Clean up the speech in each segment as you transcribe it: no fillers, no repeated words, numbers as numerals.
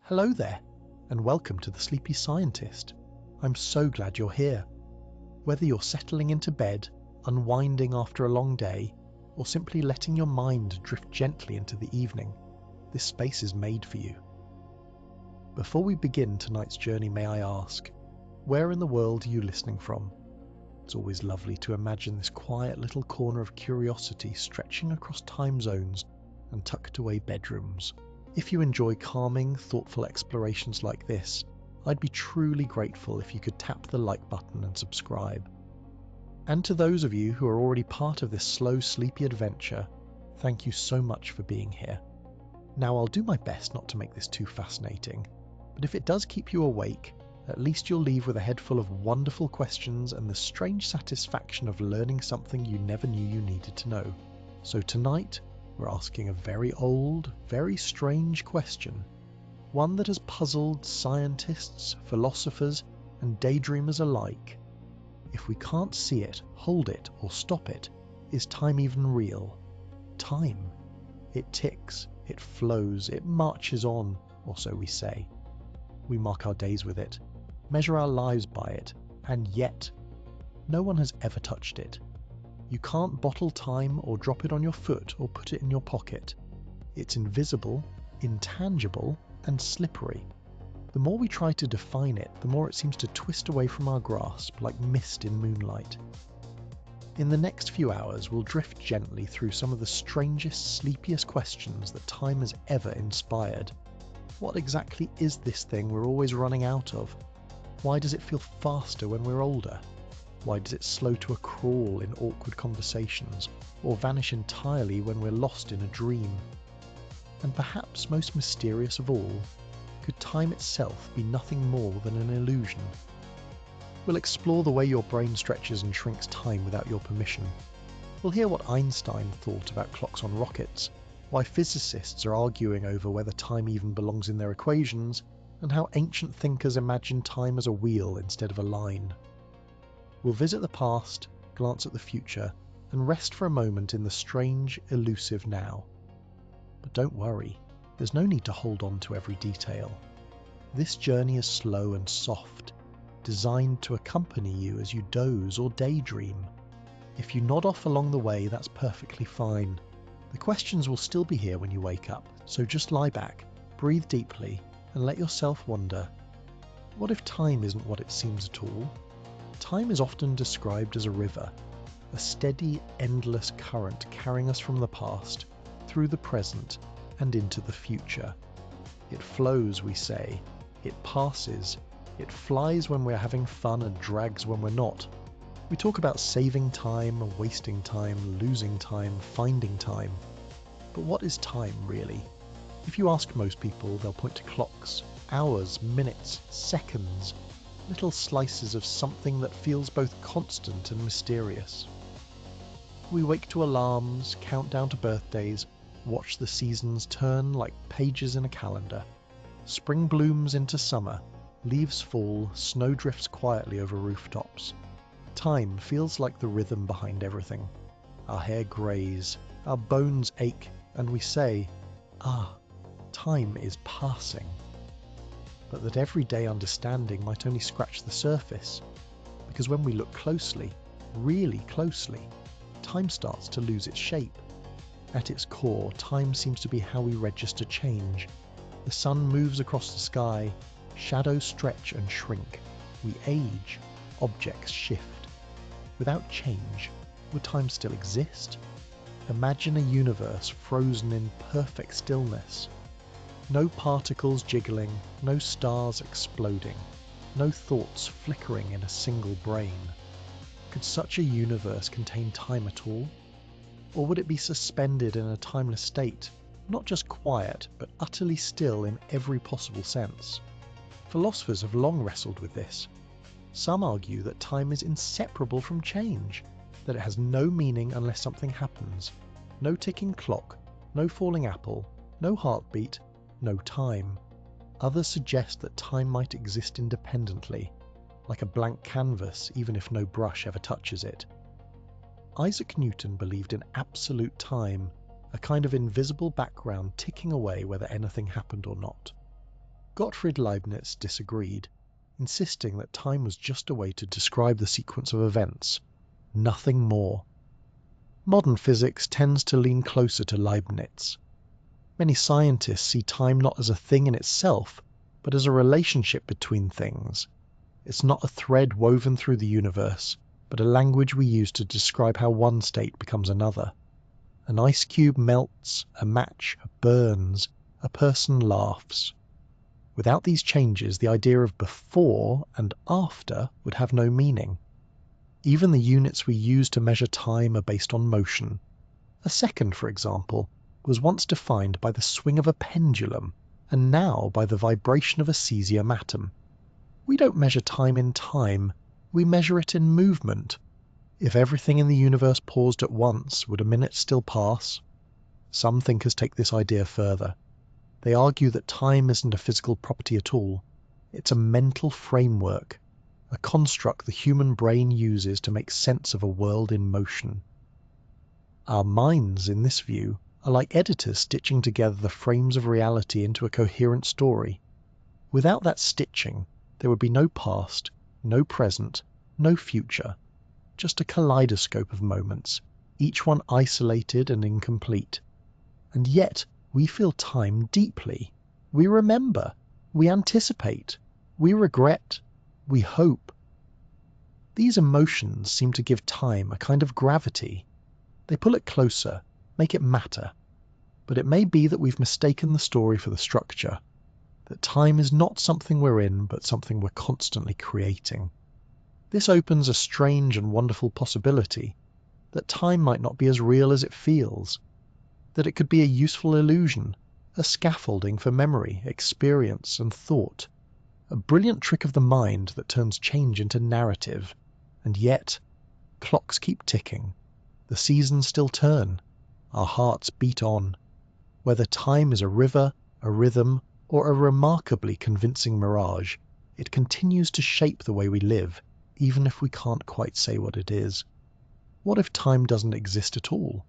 Hello there, and welcome to The Sleepy Scientist. I'm so glad you're here. Whether you're settling into bed, unwinding after a long day, or simply letting your mind drift gently into the evening, this space is made for you. Before we begin tonight's journey, may I ask, where in the world are you listening from? It's always lovely to imagine this quiet little corner of curiosity stretching across time zones and tucked away bedrooms. If you enjoy calming, thoughtful explorations like this, I'd be truly grateful if you could tap the like button and subscribe. And to those of you who are already part of this slow, sleepy adventure, thank you so much for being here. Now, I'll do my best not to make this too fascinating, but if it does keep you awake, at least you'll leave with a head full of wonderful questions and the strange satisfaction of learning something you never knew you needed to know. So tonight, we're asking a very old, very strange question, one that has puzzled scientists, philosophers, and daydreamers alike. If we can't see it, hold it, or stop it, is time even real? Time. It ticks, it flows, it marches on, or so we say. We mark our days with it, measure our lives by it, and yet, no one has ever touched it. You can't bottle time or drop it on your foot or put it in your pocket. It's invisible, intangible, and slippery. The more we try to define it, the more it seems to twist away from our grasp like mist in moonlight. In the next few hours, we'll drift gently through some of the strangest, sleepiest questions that time has ever inspired. What exactly is this thing we're always running out of? Why does it feel faster when we're older? Why does it slow to a crawl in awkward conversations, or vanish entirely when we're lost in a dream? And perhaps most mysterious of all, could time itself be nothing more than an illusion? We'll explore the way your brain stretches and shrinks time without your permission. We'll hear what Einstein thought about clocks on rockets, why physicists are arguing over whether time even belongs in their equations, and how ancient thinkers imagined time as a wheel instead of a line. We'll visit the past, glance at the future, and rest for a moment in the strange, elusive now. But don't worry, there's no need to hold on to every detail. This journey is slow and soft, designed to accompany you as you doze or daydream. If you nod off along the way, that's perfectly fine. The questions will still be here when you wake up, so just lie back, breathe deeply, and let yourself wonder, what if time isn't what it seems at all? Time is often described as a river, a steady, endless current carrying us from the past, through the present, and into the future. It flows, we say, it passes, it flies when we're having fun and drags when we're not. We talk about saving time, wasting time, losing time, finding time. But what is time, really? If you ask most people, they'll point to clocks, hours, minutes, seconds, little slices of something that feels both constant and mysterious. We wake to alarms, count down to birthdays, watch the seasons turn like pages in a calendar. Spring blooms into summer, leaves fall, snow drifts quietly over rooftops. Time feels like the rhythm behind everything. Our hair greys, our bones ache, and we say, time is passing. But that everyday understanding might only scratch the surface, because when we look closely, really closely, time starts to lose its shape. At its core, time seems to be how we register change. The sun moves across the sky, shadows stretch and shrink. We age, objects shift. Without change, would time still exist? Imagine a universe frozen in perfect stillness. No particles jiggling, no stars exploding, no thoughts flickering in a single brain. Could such a universe contain time at all? Or would it be suspended in a timeless state, not just quiet, but utterly still in every possible sense? Philosophers have long wrestled with this. Some argue that time is inseparable from change, that it has no meaning unless something happens. No ticking clock, no falling apple, no heartbeat, no time. Others suggest that time might exist independently, like a blank canvas even if no brush ever touches it. Isaac Newton believed in absolute time, a kind of invisible background ticking away whether anything happened or not. Gottfried Leibniz disagreed, insisting that time was just a way to describe the sequence of events, nothing more. Modern physics tends to lean closer to Leibniz. Many scientists see time not as a thing in itself, but as a relationship between things. It's not a thread woven through the universe, but a language we use to describe how one state becomes another. An ice cube melts, a match burns, a person laughs. Without these changes, the idea of before and after would have no meaning. Even the units we use to measure time are based on motion. A second, for example, was once defined by the swing of a pendulum, and now by the vibration of a cesium atom. We don't measure time in time, we measure it in movement. If everything in the universe paused at once, would a minute still pass? Some thinkers take this idea further. They argue that time isn't a physical property at all. It's a mental framework, a construct the human brain uses to make sense of a world in motion. Our minds, in this view, are like editors stitching together the frames of reality into a coherent story. Without that stitching, there would be no past, no present, no future, just a kaleidoscope of moments, each one isolated and incomplete. And yet, we feel time deeply. We remember, we anticipate, we regret, we hope. These emotions seem to give time a kind of gravity. They pull it closer, make it matter. But it may be that we've mistaken the story for the structure, that time is not something we're in, but something we're constantly creating. This opens a strange and wonderful possibility, that time might not be as real as it feels, that it could be a useful illusion, a scaffolding for memory, experience, and thought, a brilliant trick of the mind that turns change into narrative. And yet, clocks keep ticking, the seasons still turn, our hearts beat on. Whether time is a river, a rhythm, or a remarkably convincing mirage, it continues to shape the way we live, even if we can't quite say what it is. What if time doesn't exist at all?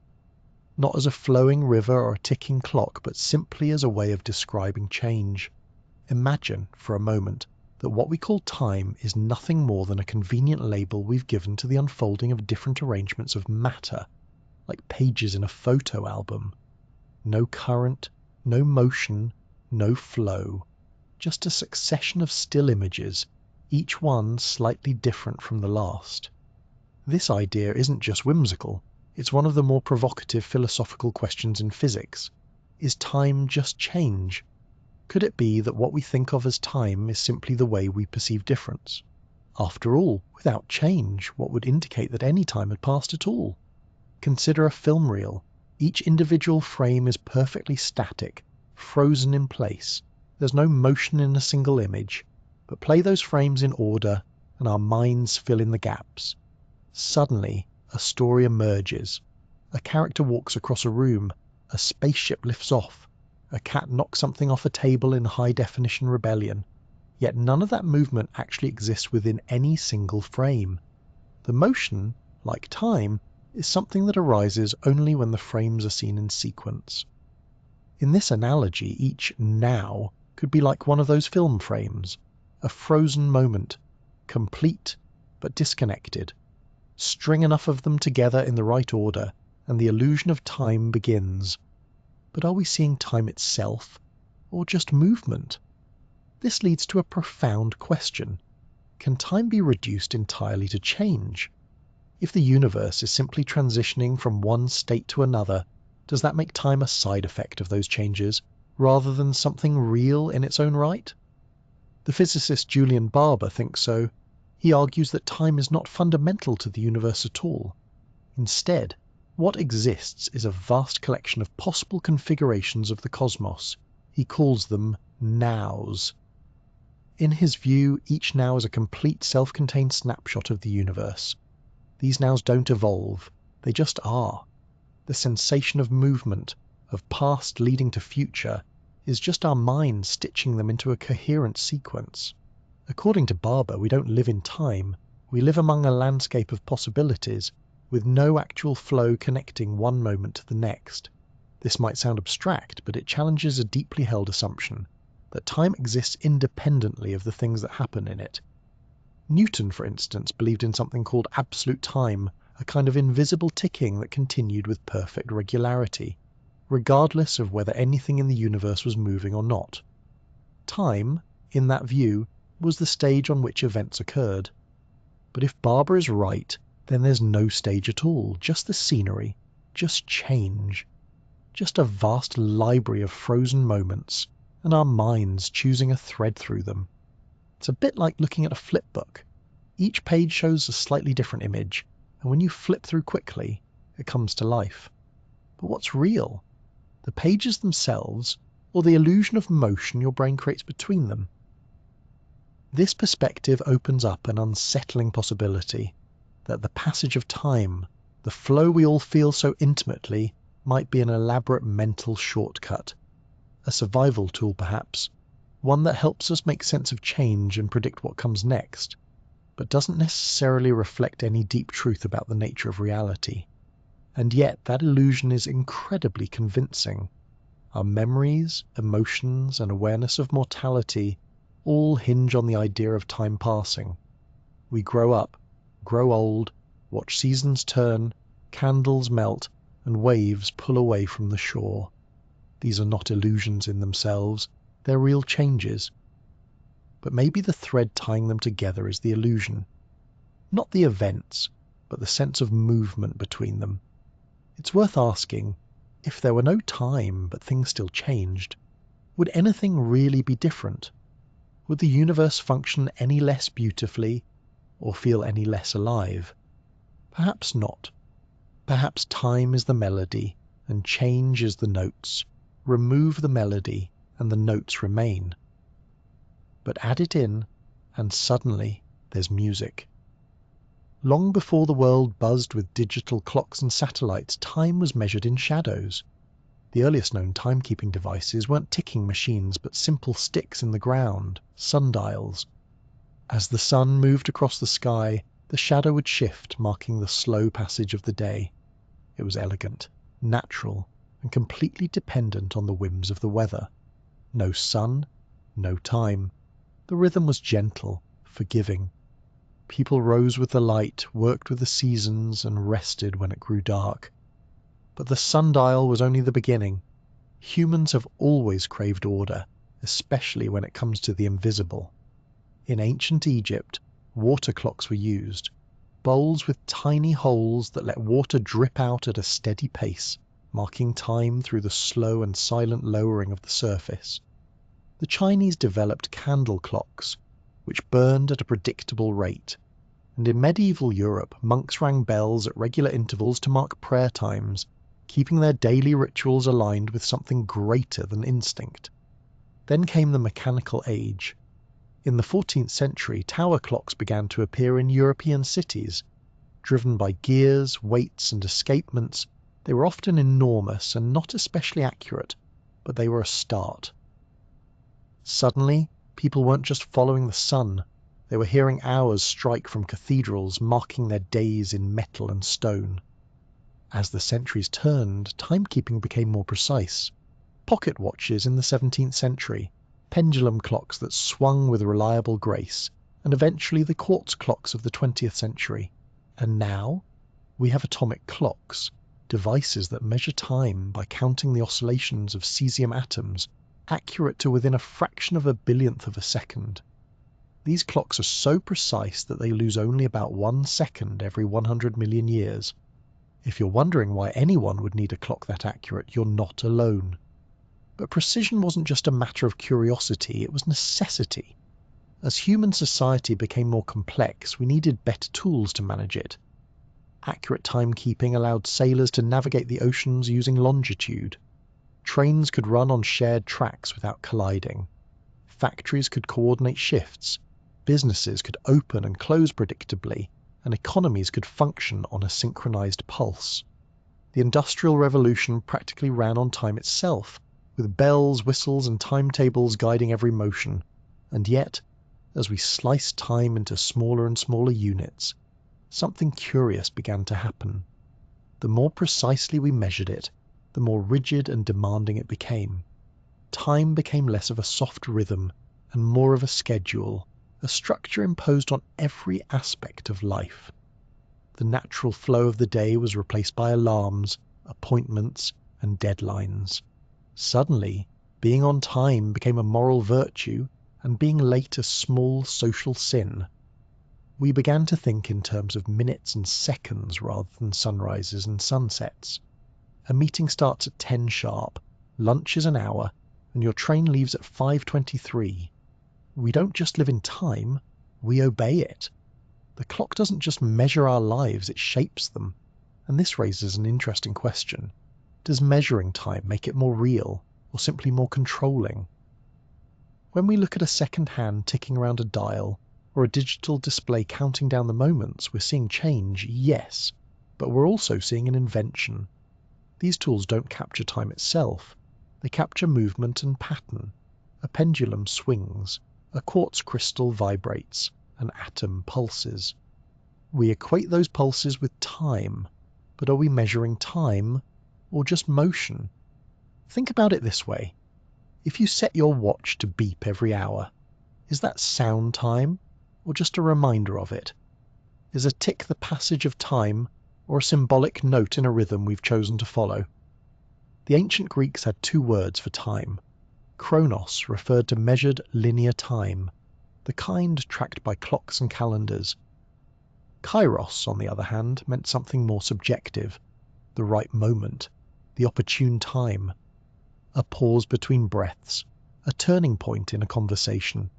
Not as a flowing river or a ticking clock, but simply as a way of describing change. Imagine, for a moment, that what we call time is nothing more than a convenient label we've given to the unfolding of different arrangements of matter, like pages in a photo album. No current, no motion, no flow, just a succession of still images, each one slightly different from the last. This idea isn't just whimsical, it's one of the more provocative philosophical questions in physics. Is time just change? Could it be that what we think of as time is simply the way we perceive difference? After all, without change, what would indicate that any time had passed at all? Consider a film reel. Each individual frame is perfectly static, frozen in place. There's no motion in a single image. But play those frames in order, and our minds fill in the gaps. Suddenly, a story emerges. A character walks across a room. A spaceship lifts off. A cat knocks something off a table in high-definition rebellion. Yet none of that movement actually exists within any single frame. The motion, like time, is something that arises only when the frames are seen in sequence. In this analogy, each now could be like one of those film frames, a frozen moment, complete but disconnected. String enough of them together in the right order, and the illusion of time begins. But are we seeing time itself, or just movement? This leads to a profound question. Can time be reduced entirely to change? If the universe is simply transitioning from one state to another, does that make time a side effect of those changes, rather than something real in its own right? The physicist Julian Barber thinks so. He argues that time is not fundamental to the universe at all. Instead, what exists is a vast collection of possible configurations of the cosmos. He calls them nows. In his view, each now is a complete self-contained snapshot of the universe. These nows don't evolve, they just are. The sensation of movement, of past leading to future, is just our mind stitching them into a coherent sequence. According to Barber, we don't live in time, we live among a landscape of possibilities, with no actual flow connecting one moment to the next. This might sound abstract, but it challenges a deeply held assumption. that time exists independently of the things that happen in it. Newton, for instance, believed in something called absolute time, a kind of invisible ticking that continued with perfect regularity, regardless of whether anything in the universe was moving or not. Time, in that view, was the stage on which events occurred. But if Barbara is right, then there's no stage at all, just the scenery, just change, just a vast library of frozen moments, and our minds choosing a thread through them. It's a bit like looking at a flip book. Each page shows a slightly different image, and when you flip through quickly, it comes to life. But what's real? The pages themselves, or the illusion of motion your brain creates between them? This perspective opens up an unsettling possibility that the passage of time, the flow we all feel so intimately, might be an elaborate mental shortcut. A survival tool, perhaps, one that helps us make sense of change and predict what comes next, but doesn't necessarily reflect any deep truth about the nature of reality. And yet that illusion is incredibly convincing. Our memories, emotions, and awareness of mortality all hinge on the idea of time passing. We grow up, grow old, watch seasons turn, candles melt, and waves pull away from the shore. These are not illusions in themselves, they're real changes. But maybe the thread tying them together is the illusion. Not the events, but the sense of movement between them. It's worth asking, if there were no time but things still changed, would anything really be different? Would the universe function any less beautifully, or feel any less alive? Perhaps not. Perhaps time is the melody, and change is the notes. Remove the melody, and the notes remain. But add it in, and suddenly there's music. Long before the world buzzed with digital clocks and satellites, time was measured in shadows. The earliest known timekeeping devices weren't ticking machines, but simple sticks in the ground, sundials. As the sun moved across the sky, the shadow would shift, marking the slow passage of the day. It was elegant, natural, and completely dependent on the whims of the weather. No sun, no time. The rhythm was gentle, forgiving. People rose with the light, worked with the seasons, and rested when it grew dark. But the sundial was only the beginning. Humans have always craved order, especially when it comes to the invisible. In ancient Egypt, water clocks were used, bowls with tiny holes that let water drip out at a steady pace, marking time through the slow and silent lowering of the surface. The Chinese developed candle clocks, which burned at a predictable rate, and in medieval Europe, monks rang bells at regular intervals to mark prayer times, keeping their daily rituals aligned with something greater than instinct. Then came the mechanical age. In the 14th century, tower clocks began to appear in European cities. Driven by gears, weights, and escapements, they were often enormous and not especially accurate, but they were a start. Suddenly, people weren't just following the sun, they were hearing hours strike from cathedrals, marking their days in metal and stone. As the centuries turned, timekeeping became more precise. Pocket watches in the 17th century, pendulum clocks that swung with reliable grace, and eventually the quartz clocks of the 20th century. And now, we have atomic clocks, devices that measure time by counting the oscillations of cesium atoms, accurate to within a fraction of a billionth of a second. These clocks are so precise that they lose only about 1 second every 100 million years. If you're wondering why anyone would need a clock that accurate, you're not alone. But precision wasn't just a matter of curiosity, it was necessity. As human society became more complex, we needed better tools to manage it. Accurate timekeeping allowed sailors to navigate the oceans using longitude. Trains could run on shared tracks without colliding. Factories could coordinate shifts. Businesses could open and close predictably, and economies could function on a synchronized pulse. The Industrial Revolution practically ran on time itself, with bells, whistles, and timetables guiding every motion. And yet, as we sliced time into smaller and smaller units, something curious began to happen. The more precisely we measured it, the more rigid and demanding it became. time became less of a soft rhythm and more of a schedule, a structure imposed on every aspect of life. The natural flow of the day was replaced by alarms, appointments, and deadlines. Suddenly, being on time became a moral virtue, and being late a small social sin. We began to think in terms of minutes and seconds rather than sunrises and sunsets. A meeting starts at 10 sharp, lunch is an hour, and your train leaves at 5:23. We don't just live in time, we obey it. The clock doesn't just measure our lives, it shapes them. And this raises an interesting question. Does measuring time make it more real, or simply more controlling? When we look at a second hand ticking around a dial, or a digital display counting down the moments, we're seeing change, yes, but we're also seeing an invention. These tools don't capture time itself, they capture movement and pattern. A pendulum swings, a quartz crystal vibrates, an atom pulses. We equate those pulses with time, but are we measuring time, or just motion? Think about it this way. If you set your watch to beep every hour, is that sound time, or just a reminder of it? Is a tick the passage of time, or a symbolic note in a rhythm we've chosen to follow? The ancient Greeks had 2 words for time. Chronos referred to measured linear time, the kind tracked by clocks and calendars. Kairos, on the other hand, meant something more subjective, the right moment, the opportune time, a pause between breaths, a turning point in a conversation.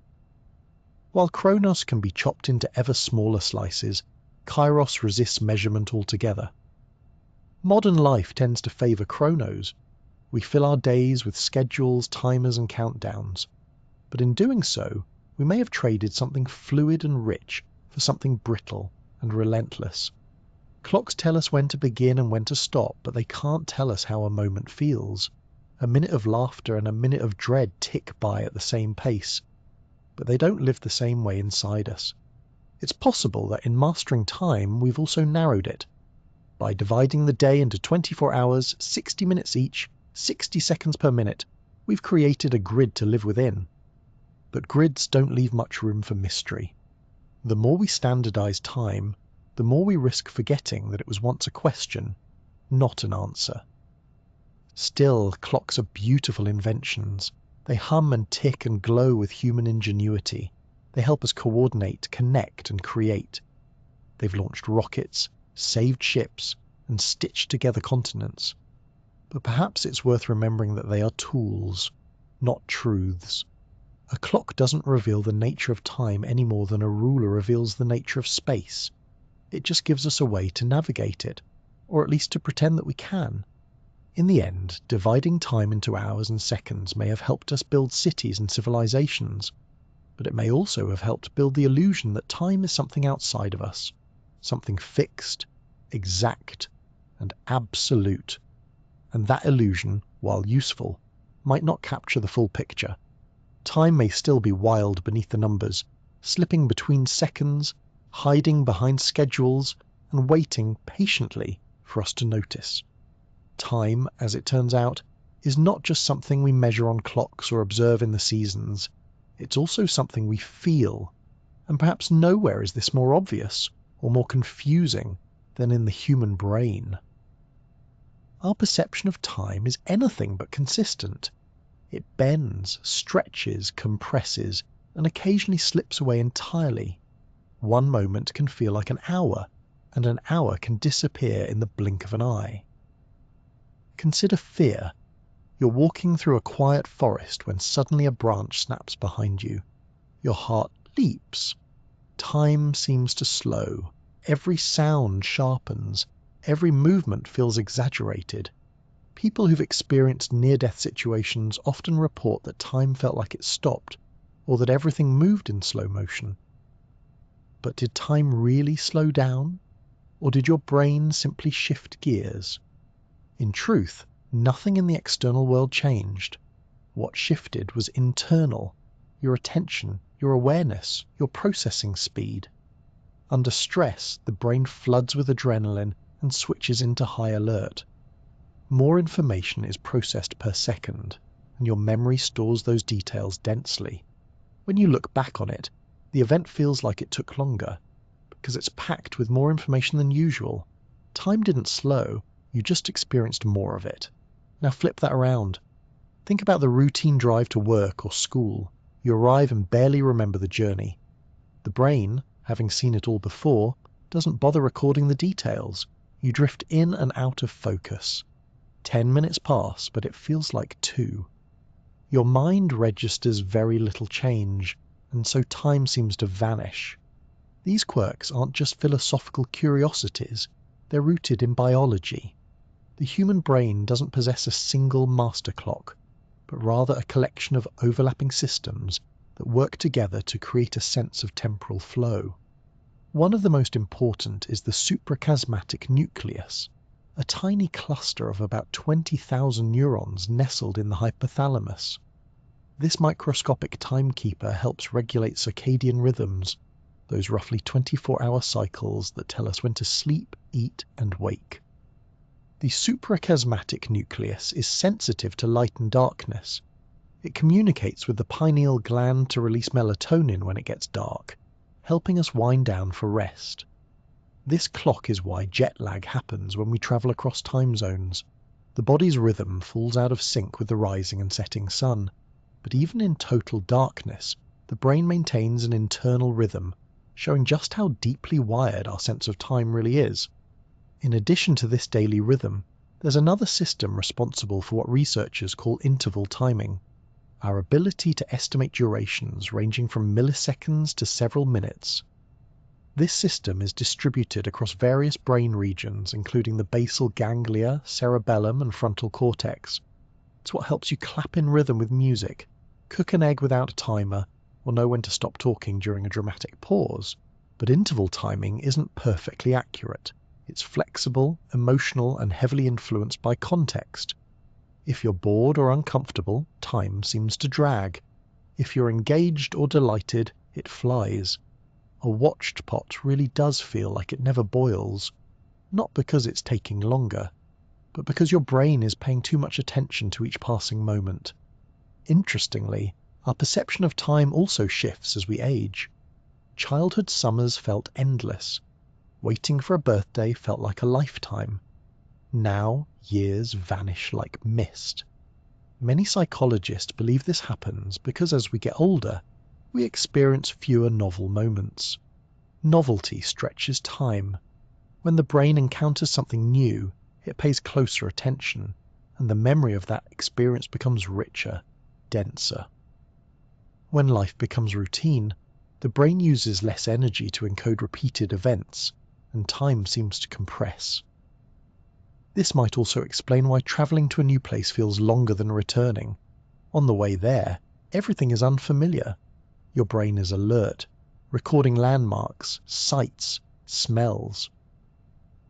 While Chronos can be chopped into ever smaller slices, Kairos resists measurement altogether. Modern life tends to favour Chronos. We fill our days with schedules, timers and countdowns. But in doing so, we may have traded something fluid and rich for something brittle and relentless. Clocks tell us when to begin and when to stop, but they can't tell us how a moment feels. A minute of laughter and a minute of dread tick by at the same pace, but they don't live the same way inside us. It's possible that in mastering time, we've also narrowed it. By dividing the day into 24 hours, 60 minutes each, 60 seconds per minute, we've created a grid to live within. But grids don't leave much room for mystery. The more we standardize time, the more we risk forgetting that it was once a question, not an answer. Still, clocks are beautiful inventions. They hum and tick and glow with human ingenuity. They help us coordinate, connect, and create. They've launched rockets, saved ships, and stitched together continents. But perhaps it's worth remembering that they are tools, not truths. A clock doesn't reveal the nature of time any more than a ruler reveals the nature of space. It just gives us a way to navigate it, or at least to pretend that we can. In the end, dividing time into hours and seconds may have helped us build cities and civilizations, but it may also have helped build the illusion that time is something outside of us, something fixed, exact, and absolute. And that illusion, while useful, might not capture the full picture. Time may still be wild beneath the numbers, slipping between seconds, hiding behind schedules, and waiting patiently for us to notice. Time, as it turns out, is not just something we measure on clocks or observe in the seasons. It's also something we feel, and perhaps nowhere is this more obvious or more confusing than in the human brain. Our perception of time is anything but consistent. It bends, stretches, compresses, and occasionally slips away entirely. One moment can feel like an hour, and an hour can disappear in the blink of an eye. Consider fear. You're walking through a quiet forest when suddenly a branch snaps behind you. Your heart leaps. Time seems to slow. Every sound sharpens. Every movement feels exaggerated. People who've experienced near-death situations often report that time felt like it stopped, or that everything moved in slow motion. But did time really slow down? Or did your brain simply shift gears? In truth, nothing in the external world changed. What shifted was internal, your attention, your awareness, your processing speed. Under stress, the brain floods with adrenaline and switches into high alert. More information is processed per second, and your memory stores those details densely. When you look back on it, the event feels like it took longer, because it's packed with more information than usual. Time didn't slow, you just experienced more of it. Now flip that around. Think about the routine drive to work or school. You arrive and barely remember the journey. The brain, having seen it all before, doesn't bother recording the details. You drift in and out of focus. 10 minutes pass, but it feels like 2. Your mind registers very little change, and so time seems to vanish. These quirks aren't just philosophical curiosities, they're rooted in biology. The human brain doesn't possess a single master clock, but rather a collection of overlapping systems that work together to create a sense of temporal flow. One of the most important is the suprachiasmatic nucleus, a tiny cluster of about 20,000 neurons nestled in the hypothalamus. This microscopic timekeeper helps regulate circadian rhythms, those roughly 24-hour cycles that tell us when to sleep, eat, and wake. The suprachiasmatic nucleus is sensitive to light and darkness. It communicates with the pineal gland to release melatonin when it gets dark, helping us wind down for rest. This clock is why jet lag happens when we travel across time zones. The body's rhythm falls out of sync with the rising and setting sun. But even in total darkness, the brain maintains an internal rhythm, showing just how deeply wired our sense of time really is. In addition to this daily rhythm, there's another system responsible for what researchers call interval timing, our ability to estimate durations ranging from milliseconds to several minutes. This system is distributed across various brain regions, including the basal ganglia, cerebellum, and frontal cortex. It's what helps you clap in rhythm with music, cook an egg without a timer, or know when to stop talking during a dramatic pause. But interval timing isn't perfectly accurate. It's flexible, emotional, and heavily influenced by context. If you're bored or uncomfortable, time seems to drag. If you're engaged or delighted, it flies. A watched pot really does feel like it never boils, not because it's taking longer, but because your brain is paying too much attention to each passing moment. Interestingly, our perception of time also shifts as we age. Childhood summers felt endless. Waiting for a birthday felt like a lifetime. Now, years vanish like mist. Many psychologists believe this happens because as we get older, we experience fewer novel moments. Novelty stretches time. When the brain encounters something new, it pays closer attention, and the memory of that experience becomes richer, denser. When life becomes routine, the brain uses less energy to encode repeated events, and time seems to compress. This might also explain why travelling to a new place feels longer than returning. On the way there, everything is unfamiliar. Your brain is alert, recording landmarks, sights, smells.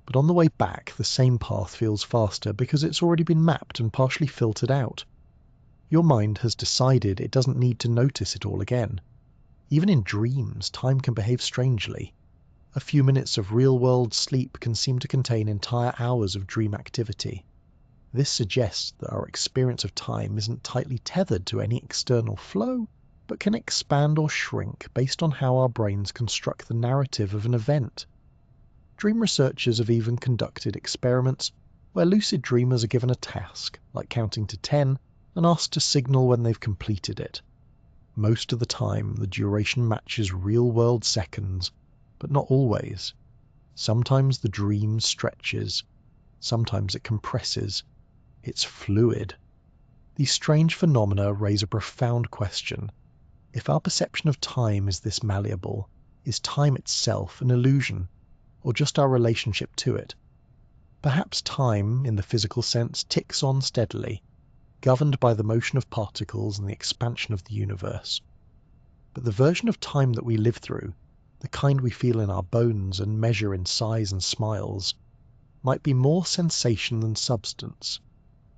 But on the way back, the same path feels faster because it's already been mapped and partially filtered out. Your mind has decided it doesn't need to notice it all again. Even in dreams, time can behave strangely. A few minutes of real-world sleep can seem to contain entire hours of dream activity. This suggests that our experience of time isn't tightly tethered to any external flow, but can expand or shrink based on how our brains construct the narrative of an event. Dream researchers have even conducted experiments where lucid dreamers are given a task, like counting to 10, and asked to signal when they've completed it. Most of the time, the duration matches real-world seconds, but not always. Sometimes the dream stretches, sometimes it compresses. It's fluid. These strange phenomena raise a profound question. If our perception of time is this malleable, is time itself an illusion, or just our relationship to it? Perhaps time, in the physical sense, ticks on steadily, governed by the motion of particles and the expansion of the universe. But the version of time that we live through, the kind we feel in our bones and measure in sighs and smiles, might be more sensation than substance.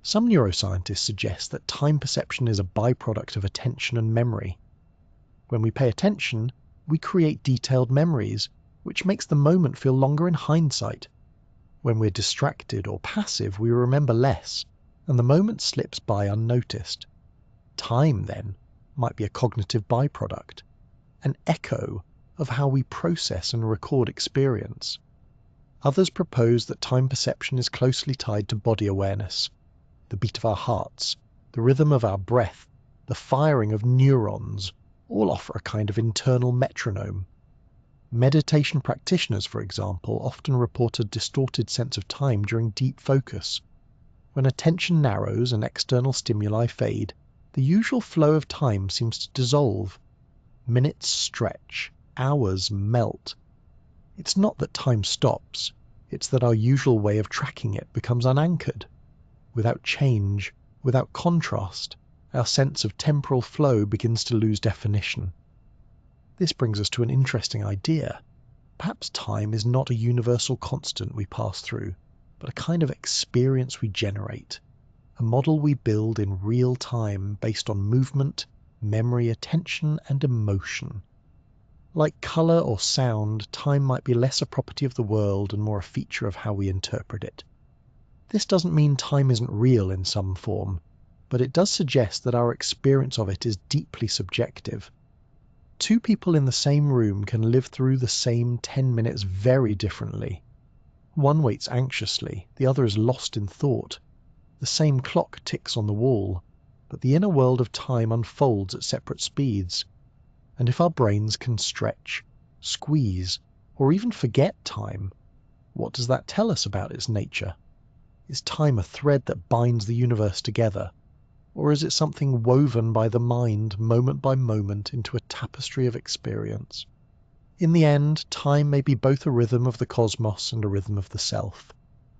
Some neuroscientists suggest that time perception is a byproduct of attention and memory. When we pay attention, we create detailed memories, which makes the moment feel longer in hindsight. When we're distracted or passive, we remember less, and the moment slips by unnoticed. Time, then, might be a cognitive byproduct, an echo of how we process and record experience. Others propose that time perception is closely tied to body awareness, the beat of our hearts, the rhythm of our breath, the firing of neurons, all offer a kind of internal metronome. Meditation practitioners, for example, often report a distorted sense of time during deep focus. When attention narrows and external stimuli fade, the usual flow of time seems to dissolve. Minutes stretch, hours melt. It's not that time stops, it's that our usual way of tracking it becomes unanchored. Without change, without contrast, our sense of temporal flow begins to lose definition. This brings us to an interesting idea. Perhaps time is not a universal constant we pass through, but a kind of experience we generate, a model we build in real time based on movement, memory, attention, and emotion. Like colour or sound, time might be less a property of the world and more a feature of how we interpret it. This doesn't mean time isn't real in some form, but it does suggest that our experience of it is deeply subjective. Two people in the same room can live through the same 10 minutes very differently. One waits anxiously, the other is lost in thought. The same clock ticks on the wall, but the inner world of time unfolds at separate speeds. And if our brains can stretch, squeeze, or even forget time, what does that tell us about its nature? Is time a thread that binds the universe together, or is it something woven by the mind moment by moment into a tapestry of experience? In the end, time may be both a rhythm of the cosmos and a rhythm of the self,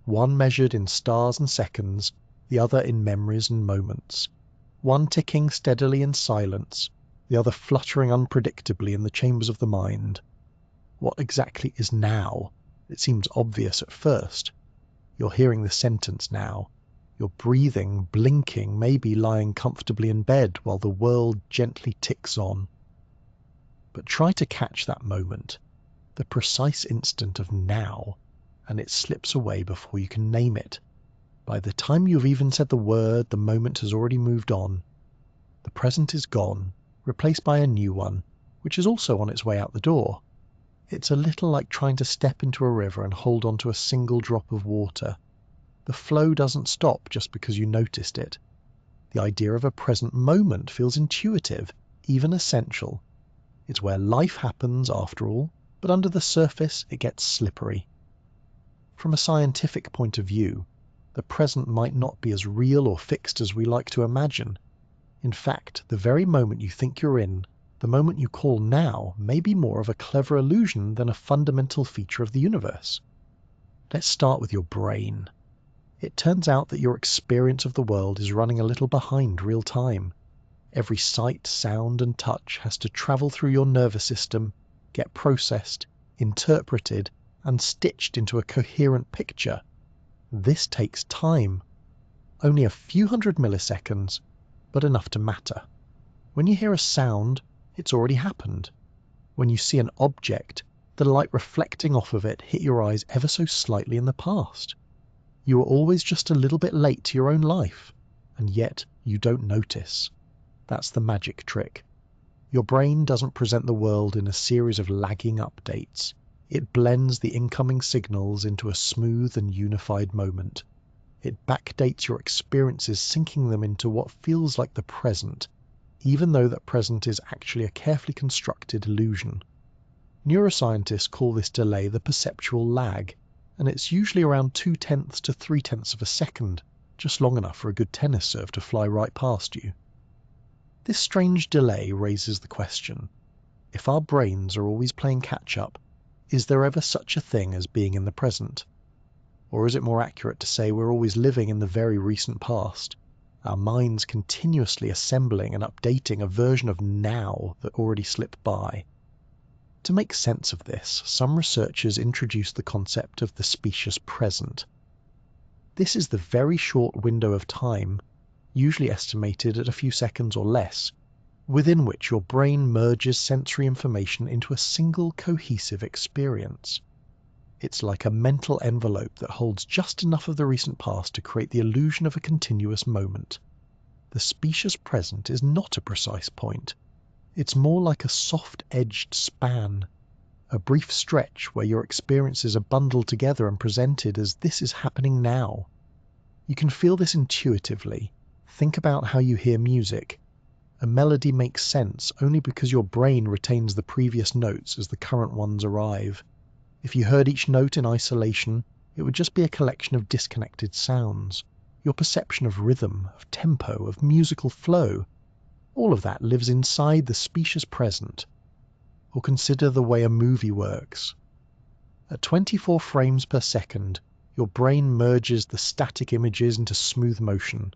one measured in stars and seconds, the other in memories and moments, one ticking steadily in silence, the other fluttering unpredictably in the chambers of the mind. What exactly is now? It seems obvious at first. You're hearing the sentence now. You're breathing, blinking, maybe lying comfortably in bed while the world gently ticks on. But try to catch that moment, the precise instant of now, and it slips away before you can name it. By the time you've even said the word, the moment has already moved on. The present is gone, replaced by a new one, which is also on its way out the door. It's a little like trying to step into a river and hold on to a single drop of water. The flow doesn't stop just because you noticed it. The idea of a present moment feels intuitive, even essential. It's where life happens, after all, but under the surface it gets slippery. From a scientific point of view, the present might not be as real or fixed as we like to imagine. In fact, the very moment you think you're in, the moment you call now, may be more of a clever illusion than a fundamental feature of the universe. Let's start with your brain. It turns out that your experience of the world is running a little behind real time. Every sight, sound, and touch has to travel through your nervous system, get processed, interpreted, and stitched into a coherent picture. This takes time. Only a few hundred milliseconds, but enough to matter. When you hear a sound, it's already happened. When you see an object, the light reflecting off of it hit your eyes ever so slightly in the past. You are always just a little bit late to your own life, and yet you don't notice. That's the magic trick. Your brain doesn't present the world in a series of lagging updates. It blends the incoming signals into a smooth and unified moment. It backdates your experiences, syncing them into what feels like the present, even though that present is actually a carefully constructed illusion. Neuroscientists call this delay the perceptual lag, and it's usually around 0.2 to 0.3 of a second, just long enough for a good tennis serve to fly right past you. This strange delay raises the question, if our brains are always playing catch-up, is there ever such a thing as being in the present? Or is it more accurate to say we're always living in the very recent past, our minds continuously assembling and updating a version of now that already slipped by? To make sense of this, some researchers introduced the concept of the specious present. This is the very short window of time, usually estimated at a few seconds or less, within which your brain merges sensory information into a single cohesive experience. It's like a mental envelope that holds just enough of the recent past to create the illusion of a continuous moment. the specious present is not a precise point. It's more like a soft-edged span, a brief stretch where your experiences are bundled together and presented as this is happening now. You can feel this intuitively. Think about how you hear music. A melody makes sense only because your brain retains the previous notes as the current ones arrive. If you heard each note in isolation, it would just be a collection of disconnected sounds. Your perception of rhythm, of tempo, of musical flow, all of that lives inside the specious present. Or consider the way a movie works. At 24 frames per second, your brain merges the static images into smooth motion.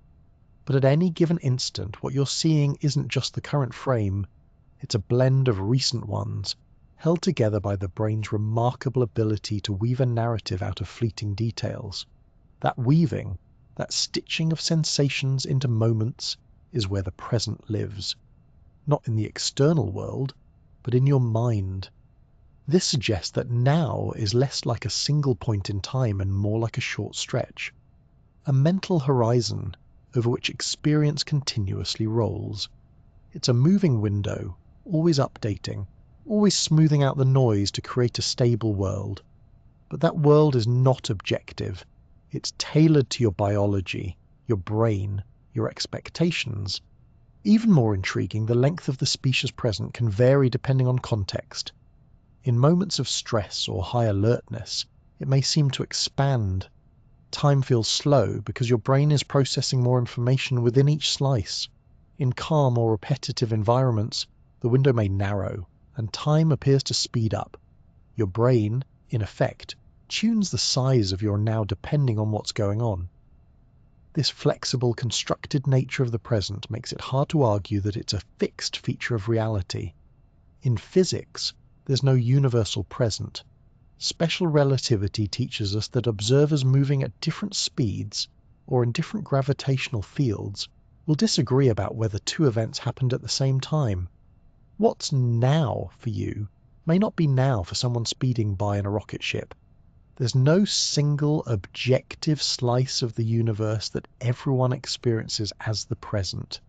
But at any given instant, what you're seeing isn't just the current frame, it's a blend of recent ones, held together by the brain's remarkable ability to weave a narrative out of fleeting details. That weaving, that stitching of sensations into moments, is where the present lives. Not in the external world, but in your mind. This suggests that now is less like a single point in time and more like a short stretch. A mental horizon over which experience continuously rolls. It's a moving window, always updating, always smoothing out the noise to create a stable world. But that world is not objective. It's tailored to your biology, your brain, your expectations. Even more intriguing, the length of the specious present can vary depending on context. In moments of stress or high alertness, it may seem to expand. Time feels slow because your brain is processing more information within each slice. In calm or repetitive environments, the window may narrow, and time appears to speed up. Your brain, in effect, tunes the size of your now depending on what's going on. This flexible, constructed nature of the present makes it hard to argue that it's a fixed feature of reality. In physics, there's no universal present. Special relativity teaches us that observers moving at different speeds or in different gravitational fields will disagree about whether two events happened at the same time. What's now for you may not be now for someone speeding by in a rocket ship. There's no single objective slice of the universe that everyone experiences as the present.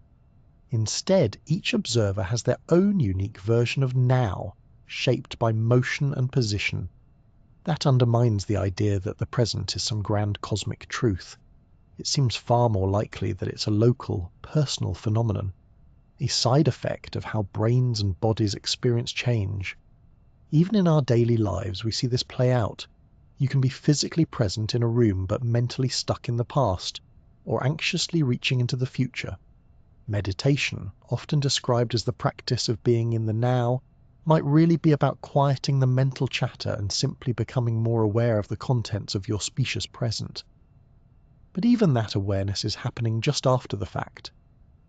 Instead, each observer has their own unique version of now, shaped by motion and position. That undermines the idea that the present is some grand cosmic truth. It seems far more likely that it's a local, personal phenomenon, a side effect of how brains and bodies experience change. Even in our daily lives, we see this play out. You can be physically present in a room but mentally stuck in the past, or anxiously reaching into the future. Meditation, often described as the practice of being in the now, might really be about quieting the mental chatter and simply becoming more aware of the contents of your specious present. But even that awareness is happening just after the fact.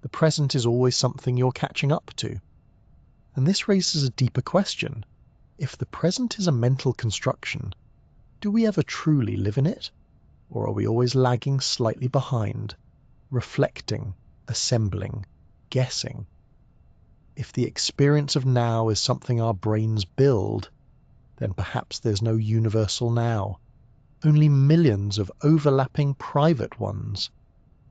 The present is always something you're catching up to. And this raises a deeper question. If the present is a mental construction, do we ever truly live in it? Or are we always lagging slightly behind, reflecting, assembling, guessing? If the experience of now is something our brains build, then perhaps there's no universal now, only millions of overlapping private ones,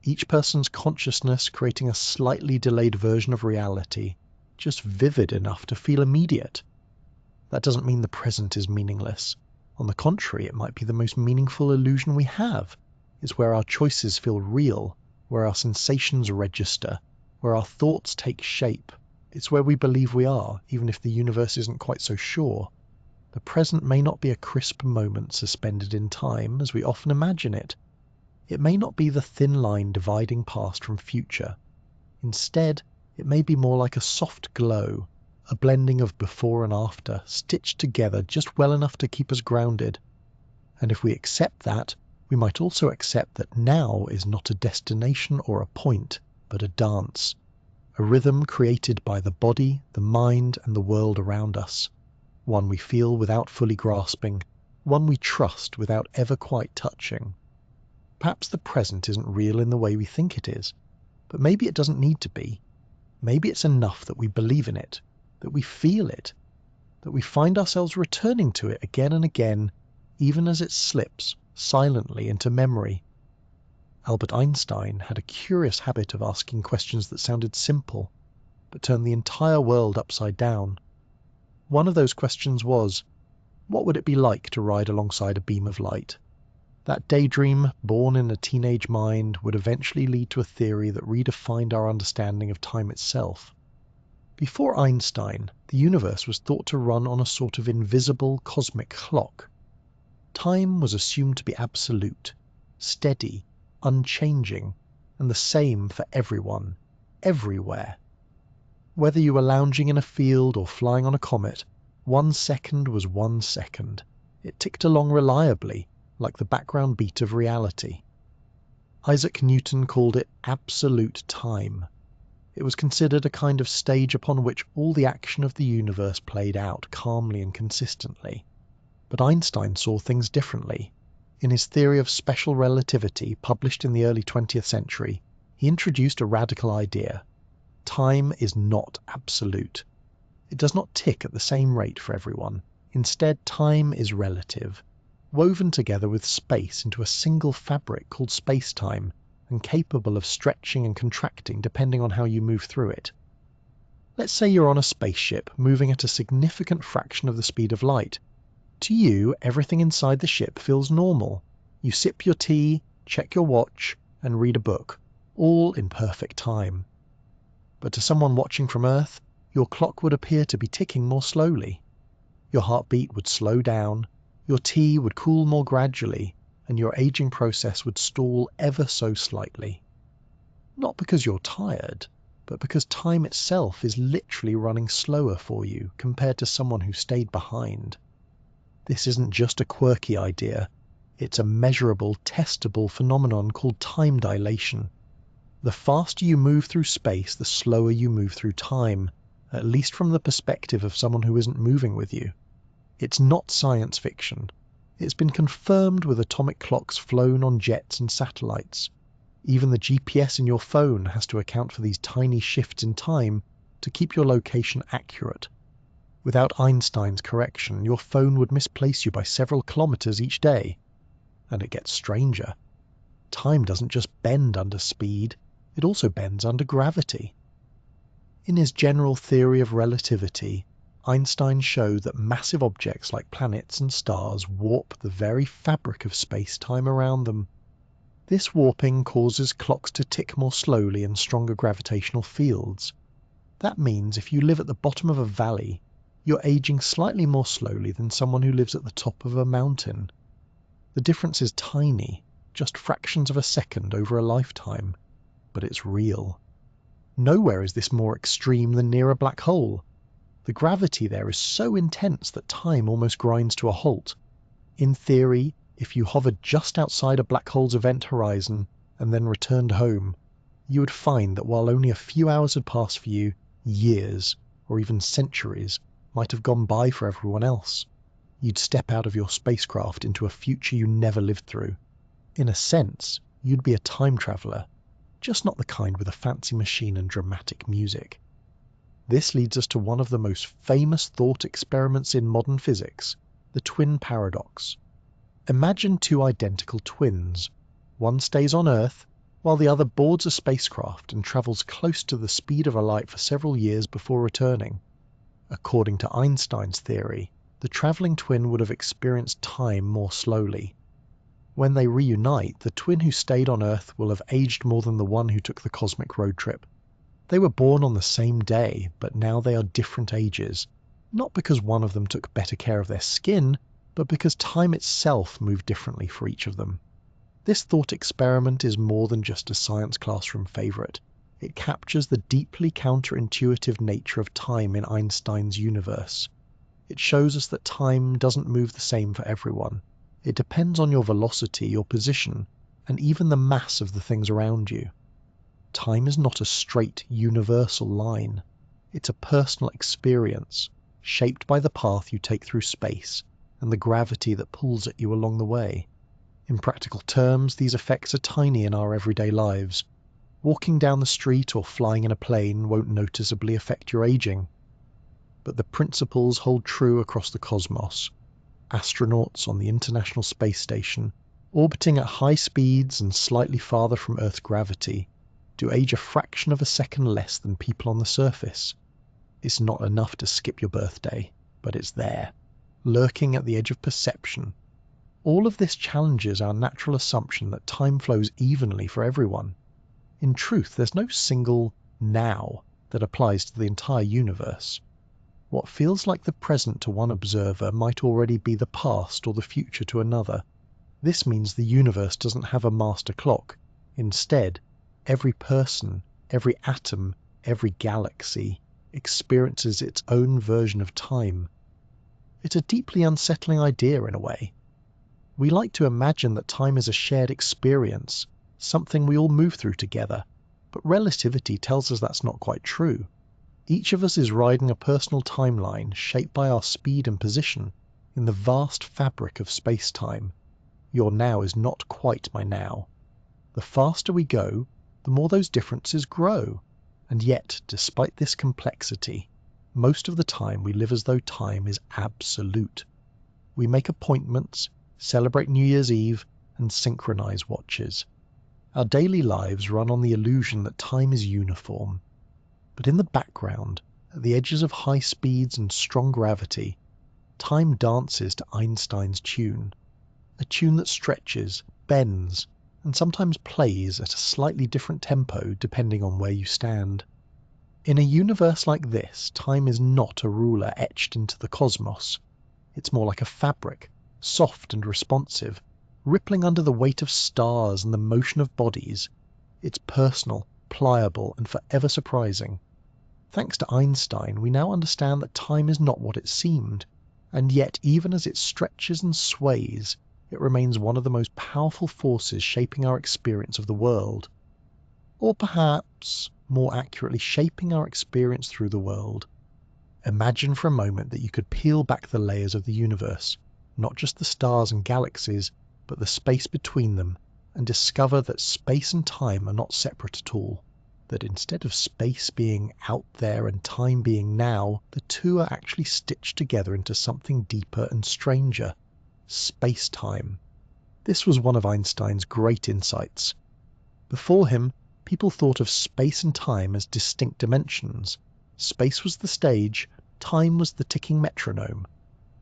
each person's consciousness creating a slightly delayed version of reality, just vivid enough to feel immediate. That doesn't mean the present is meaningless. On the contrary, it might be the most meaningful illusion we have. It's where our choices feel real, where our sensations register, where our thoughts take shape. It's where we believe we are, even if the universe isn't quite so sure. The present may not be a crisp moment suspended in time, as we often imagine it. It may not be the thin line dividing past from future. Instead, it may be more like a soft glow, a blending of before and after, stitched together just well enough to keep us grounded. And if we accept that, we might also accept that now is not a destination or a point, but a dance. A rhythm created by the body, the mind, and the world around us. One we feel without fully grasping, one we trust without ever quite touching. Perhaps the present isn't real in the way we think it is, but maybe it doesn't need to be. Maybe it's enough that we believe in it, that we feel it, that we find ourselves returning to it again and again, even as it slips silently into memory. Albert Einstein had a curious habit of asking questions that sounded simple, but turned the entire world upside down. One of those questions was, what would it be like to ride alongside a beam of light? That daydream, born in a teenage mind, would eventually lead to a theory that redefined our understanding of time itself. Before Einstein, the universe was thought to run on a sort of invisible cosmic clock. Time was assumed to be absolute, steady, unchanging, and the same for everyone, everywhere. Whether you were lounging in a field or flying on a comet, 1 second was 1 second. It ticked along reliably, like the background beat of reality. Isaac Newton called it absolute time. It was considered a kind of stage upon which all the action of the universe played out calmly and consistently. But Einstein saw things differently. In his theory of special relativity, published in the early 20th century, he introduced a radical idea. Time is not absolute. It does not tick at the same rate for everyone. Instead, time is relative, woven together with space into a single fabric called space-time, and capable of stretching and contracting depending on how you move through it. Let's say you're on a spaceship moving at a significant fraction of the speed of light. To you, everything inside the ship feels normal. You sip your tea, check your watch, and read a book, all in perfect time. But to someone watching from Earth, your clock would appear to be ticking more slowly. Your heartbeat would slow down, your tea would cool more gradually, and your aging process would stall ever so slightly. Not because you're tired, but because time itself is literally running slower for you compared to someone who stayed behind. This isn't just a quirky idea, it's a measurable, testable phenomenon called time dilation. The faster you move through space, the slower you move through time, at least from the perspective of someone who isn't moving with you. It's not science fiction. It's been confirmed with atomic clocks flown on jets and satellites. Even the GPS in your phone has to account for these tiny shifts in time to keep your location accurate. Without Einstein's correction, your phone would misplace you by several kilometers each day. And it gets stranger. Time doesn't just bend under speed, it also bends under gravity. In his general theory of relativity, Einstein showed that massive objects like planets and stars warp the very fabric of space-time around them. This warping causes clocks to tick more slowly in stronger gravitational fields. That means if you live at the bottom of a valley, you're aging slightly more slowly than someone who lives at the top of a mountain. The difference is tiny, just fractions of a second over a lifetime, but it's real. Nowhere is this more extreme than near a black hole. The gravity there is so intense that time almost grinds to a halt. In theory, if you hovered just outside a black hole's event horizon and then returned home, you would find that while only a few hours had passed for you, years, or even centuries, might have gone by for everyone else. You'd step out of your spacecraft into a future you never lived through. In a sense, you'd be a time traveler, just not the kind with a fancy machine and dramatic music. This leads us to one of the most famous thought experiments in modern physics, the twin paradox. Imagine two identical twins. One stays on Earth, while the other boards a spacecraft and travels close to the speed of a light for several years before returning. According to Einstein's theory, the traveling twin would have experienced time more slowly. When they reunite, the twin who stayed on Earth will have aged more than the one who took the cosmic road trip. They were born on the same day, but now they are different ages, not because one of them took better care of their skin, but because time itself moved differently for each of them. This thought experiment is more than just a science classroom favorite. It captures the deeply counterintuitive nature of time in Einstein's universe. It shows us that time doesn't move the same for everyone. It depends on your velocity, your position, and even the mass of the things around you. Time is not a straight, universal line. It's a personal experience, shaped by the path you take through space and the gravity that pulls at you along the way. In practical terms, these effects are tiny in our everyday lives. Walking down the street or flying in a plane won't noticeably affect your aging. But the principles hold true across the cosmos. Astronauts on the International Space Station, orbiting at high speeds and slightly farther from Earth's gravity, do age a fraction of a second less than people on the surface. It's not enough to skip your birthday, but it's there, lurking at the edge of perception. All of this challenges our natural assumption that time flows evenly for everyone. In truth, there's no single now that applies to the entire universe. What feels like the present to one observer might already be the past or the future to another. This means the universe doesn't have a master clock. Instead, every person, every atom, every galaxy experiences its own version of time. It's a deeply unsettling idea in a way. We like to imagine that time is a shared experience, something we all move through together, but relativity tells us that's not quite true. Each of us is riding a personal timeline shaped by our speed and position in the vast fabric of space-time. Your now is not quite my now. The faster we go, the more those differences grow. And yet, despite this complexity, most of the time we live as though time is absolute. We make appointments, celebrate New Year's Eve, and synchronize watches. Our daily lives run on the illusion that time is uniform. But in the background, at the edges of high speeds and strong gravity, time dances to Einstein's tune. A tune that stretches, bends, and sometimes plays at a slightly different tempo depending on where you stand. In a universe like this, time is not a ruler etched into the cosmos. It's more like a fabric, soft and responsive, rippling under the weight of stars and the motion of bodies. It's personal, pliable, and forever surprising. Thanks to Einstein, we now understand that time is not what it seemed, and yet even as it stretches and sways, it remains one of the most powerful forces shaping our experience of the world. Or perhaps, more accurately, shaping our experience through the world. Imagine for a moment that you could peel back the layers of the universe, not just the stars and galaxies, but the space between them, and discover that space and time are not separate at all. That instead of space being out there and time being now, the two are actually stitched together into something deeper and stranger. Space-time. This was one of Einstein's great insights. Before him, people thought of space and time as distinct dimensions. Space was the stage, time was the ticking metronome.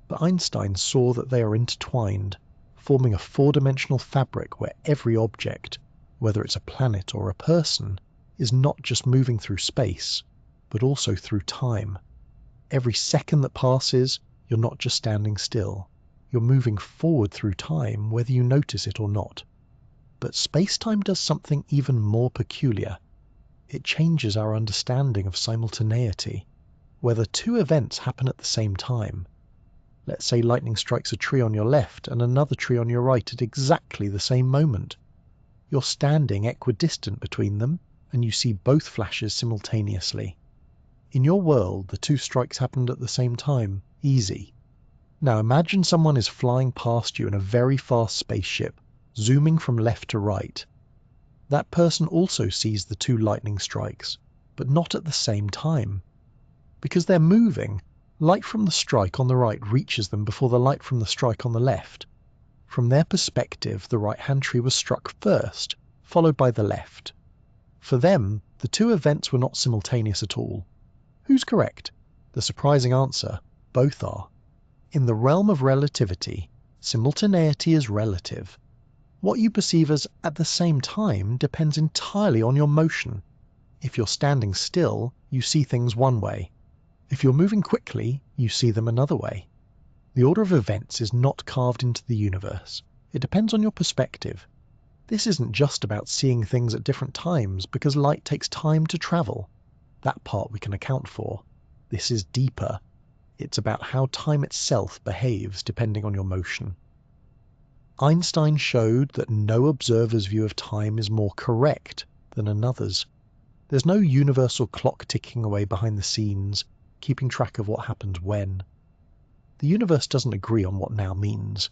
But Einstein saw that they are intertwined, forming a four-dimensional fabric where every object, whether it's a planet or a person, is not just moving through space, but also through time. Every second that passes, you're not just standing still. You're moving forward through time, whether you notice it or not. But space-time does something even more peculiar. It changes our understanding of simultaneity, whether two events happen at the same time. Let's say lightning strikes a tree on your left and another tree on your right at exactly the same moment. You're standing equidistant between them, and you see both flashes simultaneously. In your world, the two strikes happened at the same time. Easy. Now imagine someone is flying past you in a very fast spaceship, zooming from left to right. That person also sees the two lightning strikes, but not at the same time. Because they're moving, light from the strike on the right reaches them before the light from the strike on the left. From their perspective, the right-hand tree was struck first, followed by the left. For them, the two events were not simultaneous at all. Who's correct? The surprising answer, both are. In the realm of relativity, simultaneity is relative. What you perceive as at the same time depends entirely on your motion. If you're standing still, you see things one way. If you're moving quickly, you see them another way. The order of events is not carved into the universe. It depends on your perspective. This isn't just about seeing things at different times, because light takes time to travel. That part we can account for. This is deeper. It's about how time itself behaves depending on your motion. Einstein showed that no observer's view of time is more correct than another's. There's no universal clock ticking away behind the scenes, keeping track of what happened when. The universe doesn't agree on what now means.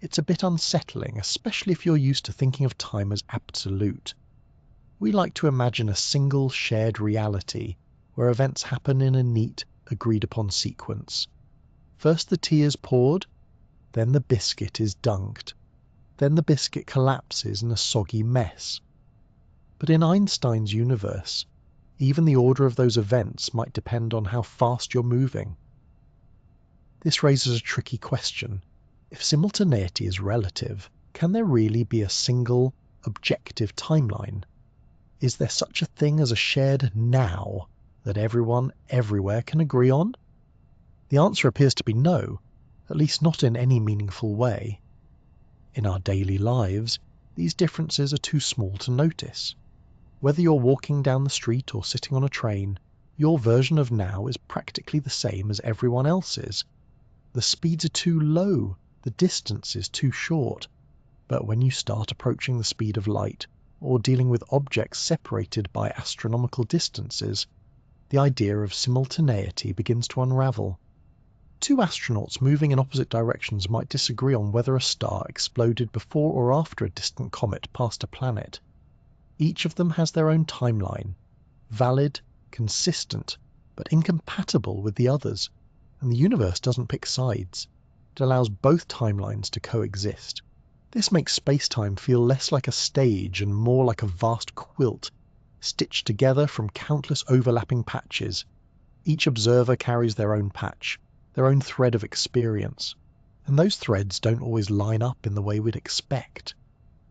It's a bit unsettling, especially if you're used to thinking of time as absolute. We like to imagine a single shared reality, where events happen in a neat, agreed-upon sequence. First the tea is poured, then the biscuit is dunked. then the biscuit collapses in a soggy mess. But in Einstein's universe, even the order of those events might depend on how fast you're moving. This raises a tricky question. If simultaneity is relative, can there really be a single, objective timeline? Is there such a thing as a shared now that everyone, everywhere can agree on? The answer appears to be no, at least not in any meaningful way. In our daily lives, these differences are too small to notice. Whether you're walking down the street or sitting on a train, your version of now is practically the same as everyone else's. The speeds are too low, the distance is too short. But when you start approaching the speed of light, or dealing with objects separated by astronomical distances, the idea of simultaneity begins to unravel. Two astronauts moving in opposite directions might disagree on whether a star exploded before or after a distant comet passed a planet. Each of them has their own timeline, valid, consistent, but incompatible with the others, and the universe doesn't pick sides. It allows both timelines to coexist. This makes space-time feel less like a stage and more like a vast quilt, stitched together from countless overlapping patches. Each observer carries their own patch, their own thread of experience, and those threads don't always line up in the way we'd expect.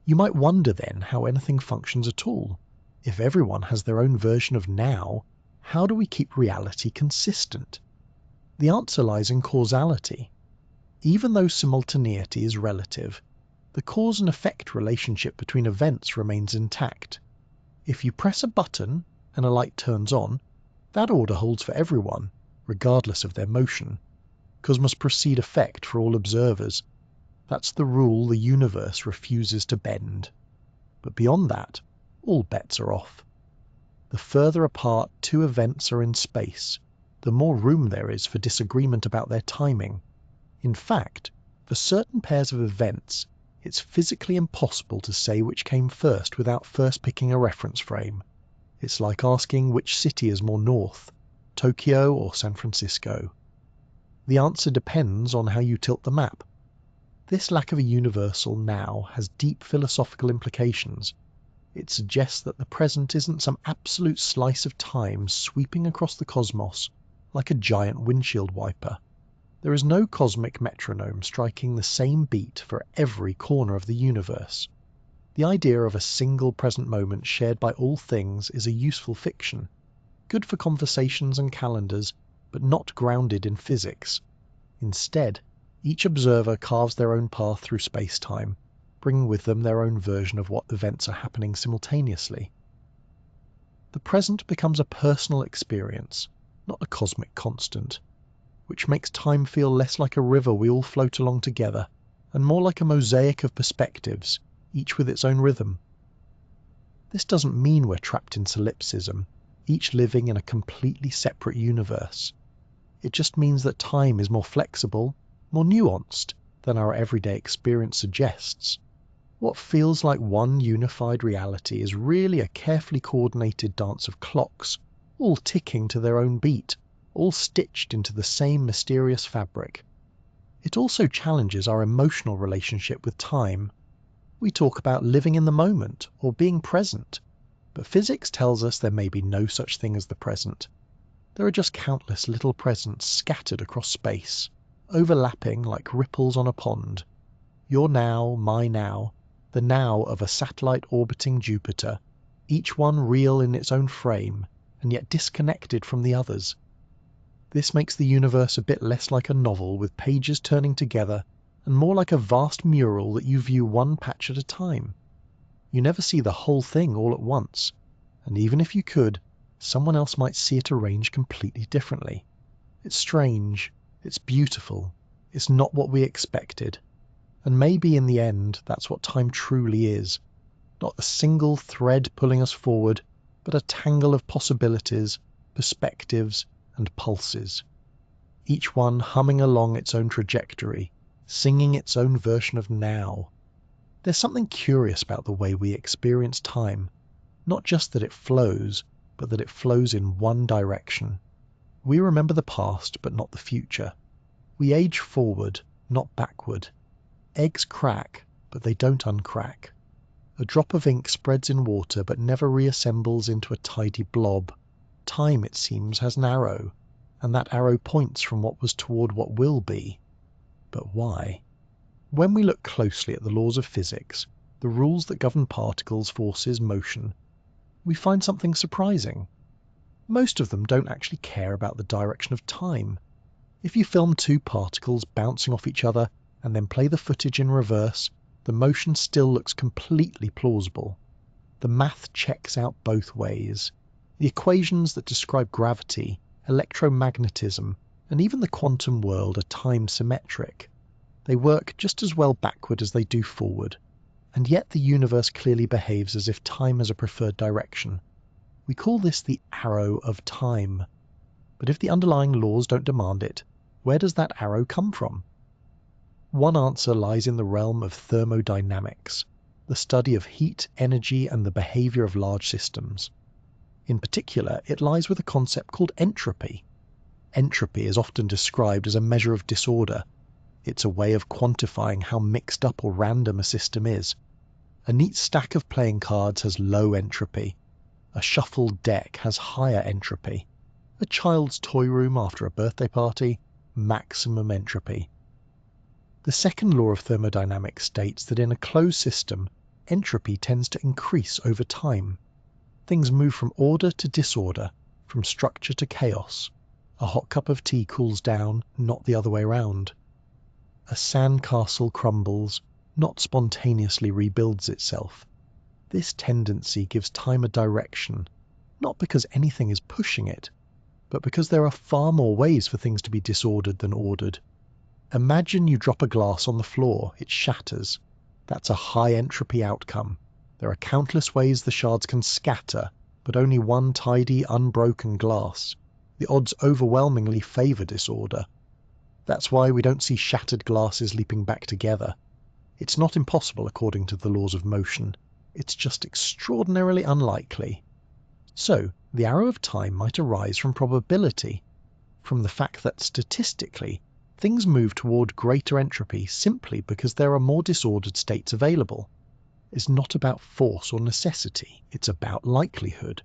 You might wonder then how anything functions at all. If everyone has their own version of now, how do we keep reality consistent? The answer lies in causality. Even though simultaneity is relative, the cause and effect relationship between events remains intact. If you press a button and a light turns on, that order holds for everyone, regardless of their motion. Cause must precede effect for all observers. That's the rule the universe refuses to bend. But beyond that, all bets are off. The further apart two events are in space, the more room there is for disagreement about their timing. In fact, for certain pairs of events, it's physically impossible to say which came first without first picking a reference frame. It's like asking which city is more north, Tokyo or San Francisco. The answer depends on how you tilt the map. This lack of a universal now has deep philosophical implications. It suggests that the present isn't some absolute slice of time sweeping across the cosmos like a giant windshield wiper. There is no cosmic metronome striking the same beat for every corner of the universe. The idea of a single present moment shared by all things is a useful fiction, good for conversations and calendars, but not grounded in physics. Instead, each observer carves their own path through space-time, bringing with them their own version of what events are happening simultaneously. The present becomes a personal experience, not a cosmic constant, which makes time feel less like a river we all float along together, and more like a mosaic of perspectives, each with its own rhythm. This doesn't mean we're trapped in solipsism, each living in a completely separate universe. It just means that time is more flexible, more nuanced than our everyday experience suggests. What feels like one unified reality is really a carefully coordinated dance of clocks, all ticking to their own beat, all stitched into the same mysterious fabric. It also challenges our emotional relationship with time. We talk about living in the moment or being present, but physics tells us there may be no such thing as the present. There are just countless little presents scattered across space, overlapping like ripples on a pond. Your now, my now, the now of a satellite orbiting Jupiter, each one real in its own frame, and yet disconnected from the others. This makes the universe a bit less like a novel with pages turning together, and more like a vast mural that you view one patch at a time. You never see the whole thing all at once, and even if you could, someone else might see it arranged completely differently. It's strange, it's beautiful, it's not what we expected. And maybe in the end, that's what time truly is. Not a single thread pulling us forward, but a tangle of possibilities, perspectives, and pulses. Each one humming along its own trajectory, singing its own version of now. There's something curious about the way we experience time. Not just that it flows, but that it flows in one direction. We remember the past, but not the future. We age forward, not backward. Eggs crack, but they don't uncrack. A drop of ink spreads in water but never reassembles into a tidy blob. Time, it seems, has an arrow, and that arrow points from what was toward what will be. But why? When we look closely at the laws of physics, the rules that govern particles, forces, motion, we find something surprising. Most of them don't actually care about the direction of time. If you film two particles bouncing off each other and then play the footage in reverse, the motion still looks completely plausible. The math checks out both ways. The equations that describe gravity, electromagnetism, and even the quantum world are time symmetric. They work just as well backward as they do forward, and yet the universe clearly behaves as if time has a preferred direction. We call this the arrow of time. But if the underlying laws don't demand it, where does that arrow come from? One answer lies in the realm of thermodynamics, the study of heat, energy, and the behavior of large systems. In particular, it lies with a concept called entropy. Entropy is often described as a measure of disorder. It's a way of quantifying how mixed up or random a system is. A neat stack of playing cards has low entropy. A shuffled deck has higher entropy. A child's toy room after a birthday party, maximum entropy. The second law of thermodynamics states that in a closed system, entropy tends to increase over time. Things move from order to disorder, from structure to chaos. A hot cup of tea cools down, not the other way round. A sandcastle crumbles, not spontaneously rebuilds itself. This tendency gives time a direction, not because anything is pushing it, but because there are far more ways for things to be disordered than ordered. Imagine you drop a glass on the floor, it shatters. That's a high entropy outcome. There are countless ways the shards can scatter, but only one tidy, unbroken glass. The odds overwhelmingly favour disorder. That's why we don't see shattered glasses leaping back together. It's not impossible according to the laws of motion. It's just extraordinarily unlikely. So, the arrow of time might arise from probability, from the fact that statistically, things move toward greater entropy simply because there are more disordered states available. It's not about force or necessity, it's about likelihood.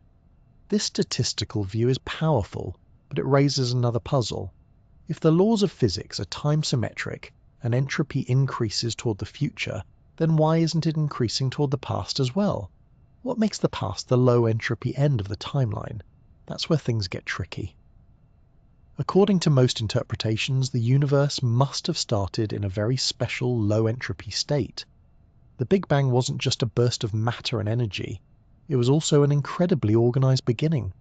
This statistical view is powerful, but it raises another puzzle. If the laws of physics are time symmetric, and entropy increases toward the future, then why isn't it increasing toward the past as well? What makes the past the low entropy end of the timeline? That's where things get tricky. According to most interpretations, the universe must have started in a very special low entropy state. The Big Bang wasn't just a burst of matter and energy, it was also an incredibly organized beginning.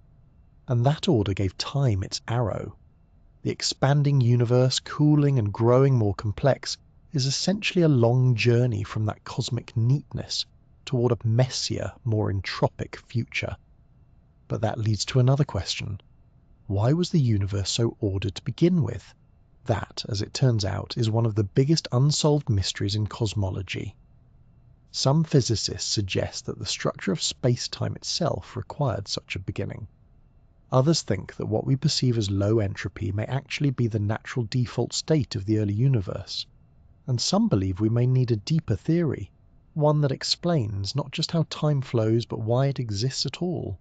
And that order gave time its arrow. The expanding universe, cooling and growing more complex, is essentially a long journey from that cosmic neatness toward a messier, more entropic future. But that leads to another question. Why was the universe so ordered to begin with? That, as it turns out, is one of the biggest unsolved mysteries in cosmology. Some physicists suggest that the structure of space-time itself required such a beginning. Others think that what we perceive as low entropy may actually be the natural default state of the early universe. And some believe we may need a deeper theory, one that explains not just how time flows but why it exists at all.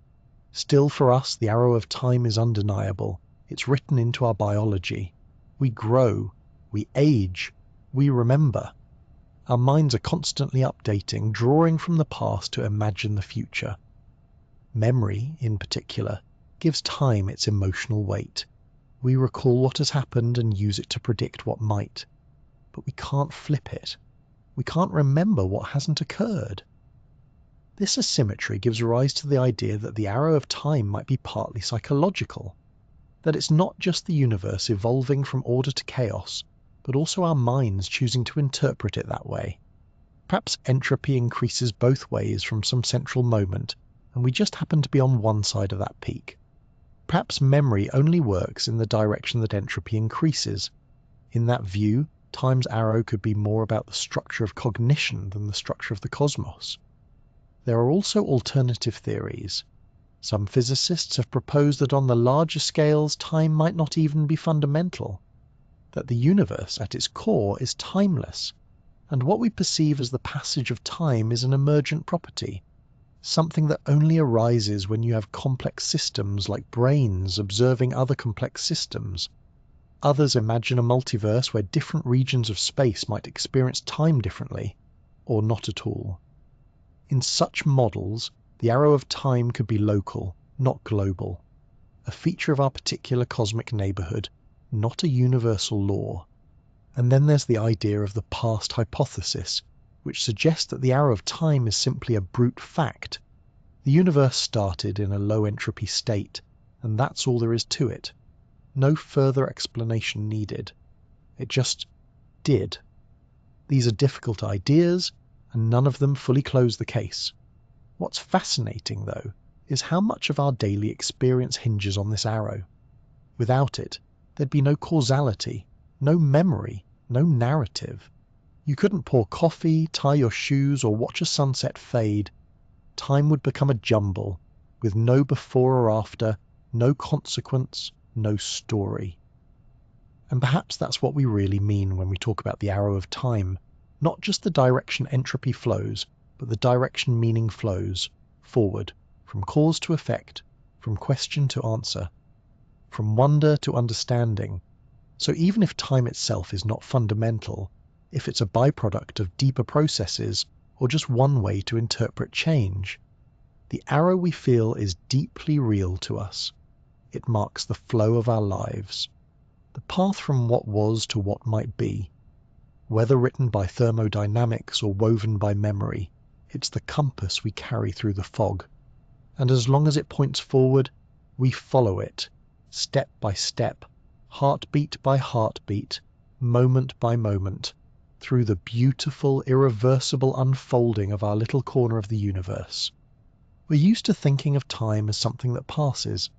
Still, for us, the arrow of time is undeniable. It's written into our biology. We grow, we age, we remember. Our minds are constantly updating, drawing from the past to imagine the future. Memory, in particular, gives time its emotional weight. We recall what has happened and use it to predict what might. But we can't flip it. We can't remember what hasn't occurred. This asymmetry gives rise to the idea that the arrow of time might be partly psychological, that it's not just the universe evolving from order to chaos, but also our minds choosing to interpret it that way. Perhaps entropy increases both ways from some central moment, and we just happen to be on one side of that peak. Perhaps memory only works in the direction that entropy increases. In that view, time's arrow could be more about the structure of cognition than the structure of the cosmos. There are also alternative theories. Some physicists have proposed that on the larger scales, time might not even be fundamental, that the universe at its core is timeless, And what we perceive as the passage of time is an emergent property, something that only arises when you have complex systems like brains observing other complex systems. Others imagine a multiverse where different regions of space might experience time differently, or not at all. In such models, the arrow of time could be local, not global, a feature of our particular cosmic neighborhood, not a universal law. And then there's the idea of the past hypothesis, which suggests that the arrow of time is simply a brute fact. The universe started in a low entropy state, and that's all there is to it. No further explanation needed. It just did. These are difficult ideas, and none of them fully close the case. What's fascinating, though, is how much of our daily experience hinges on this arrow. Without it, there'd be no causality, no memory, no narrative. You couldn't pour coffee, tie your shoes, or watch a sunset fade. Time would become a jumble, with no before or after, no consequence, no story. And perhaps that's what we really mean when we talk about the arrow of time, not just the direction entropy flows, but the direction meaning flows, forward, from cause to effect, from question to answer, from wonder to understanding. So even if time itself is not fundamental, if it's a byproduct of deeper processes or just one way to interpret change, the arrow we feel is deeply real to us. It marks the flow of our lives, the path from what was to what might be. Whether written by thermodynamics or woven by memory, it's the compass we carry through the fog. And as long as it points forward, we follow it, step by step, heartbeat by heartbeat, moment by moment, through the beautiful, irreversible unfolding of our little corner of the universe. We're used to thinking of time as something that passes.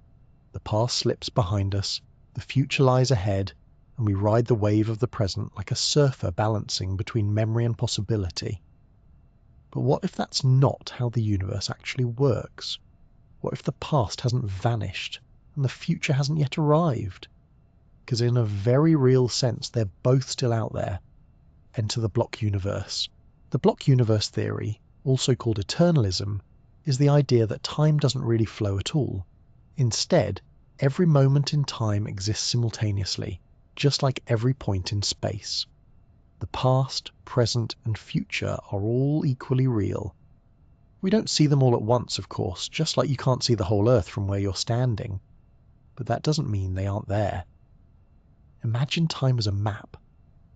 The past slips behind us, the future lies ahead, and we ride the wave of the present like a surfer balancing between memory and possibility. But what if that's not how the universe actually works? What if the past hasn't vanished and the future hasn't yet arrived? Because in a very real sense, they're both still out there. Enter the block universe. The block universe theory, also called eternalism, is the idea that time doesn't really flow at all. Instead, every moment in time exists simultaneously, just like every point in space. The past, present, and future are all equally real. We don't see them all at once, of course, just like you can't see the whole Earth from where you're standing. But that doesn't mean they aren't there. Imagine time as a map,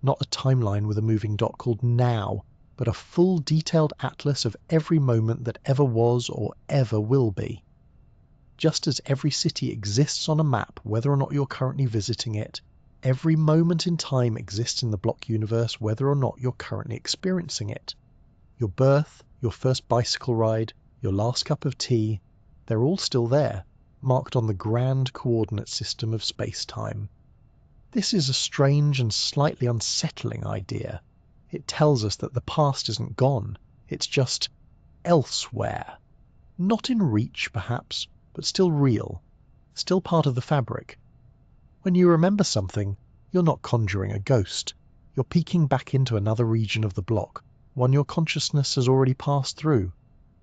not a timeline with a moving dot called now, but a full detailed atlas of every moment that ever was or ever will be. Just as every city exists on a map, whether or not you're currently visiting it, every moment in time exists in the block universe, whether or not you're currently experiencing it. Your birth, your first bicycle ride, your last cup of tea, they're all still there, marked on the grand coordinate system of space-time. This is a strange and slightly unsettling idea. It tells us that the past isn't gone, it's just elsewhere. Not in reach, perhaps, but still real, still part of the fabric. When you remember something, you're not conjuring a ghost. You're peeking back into another region of the block, one your consciousness has already passed through.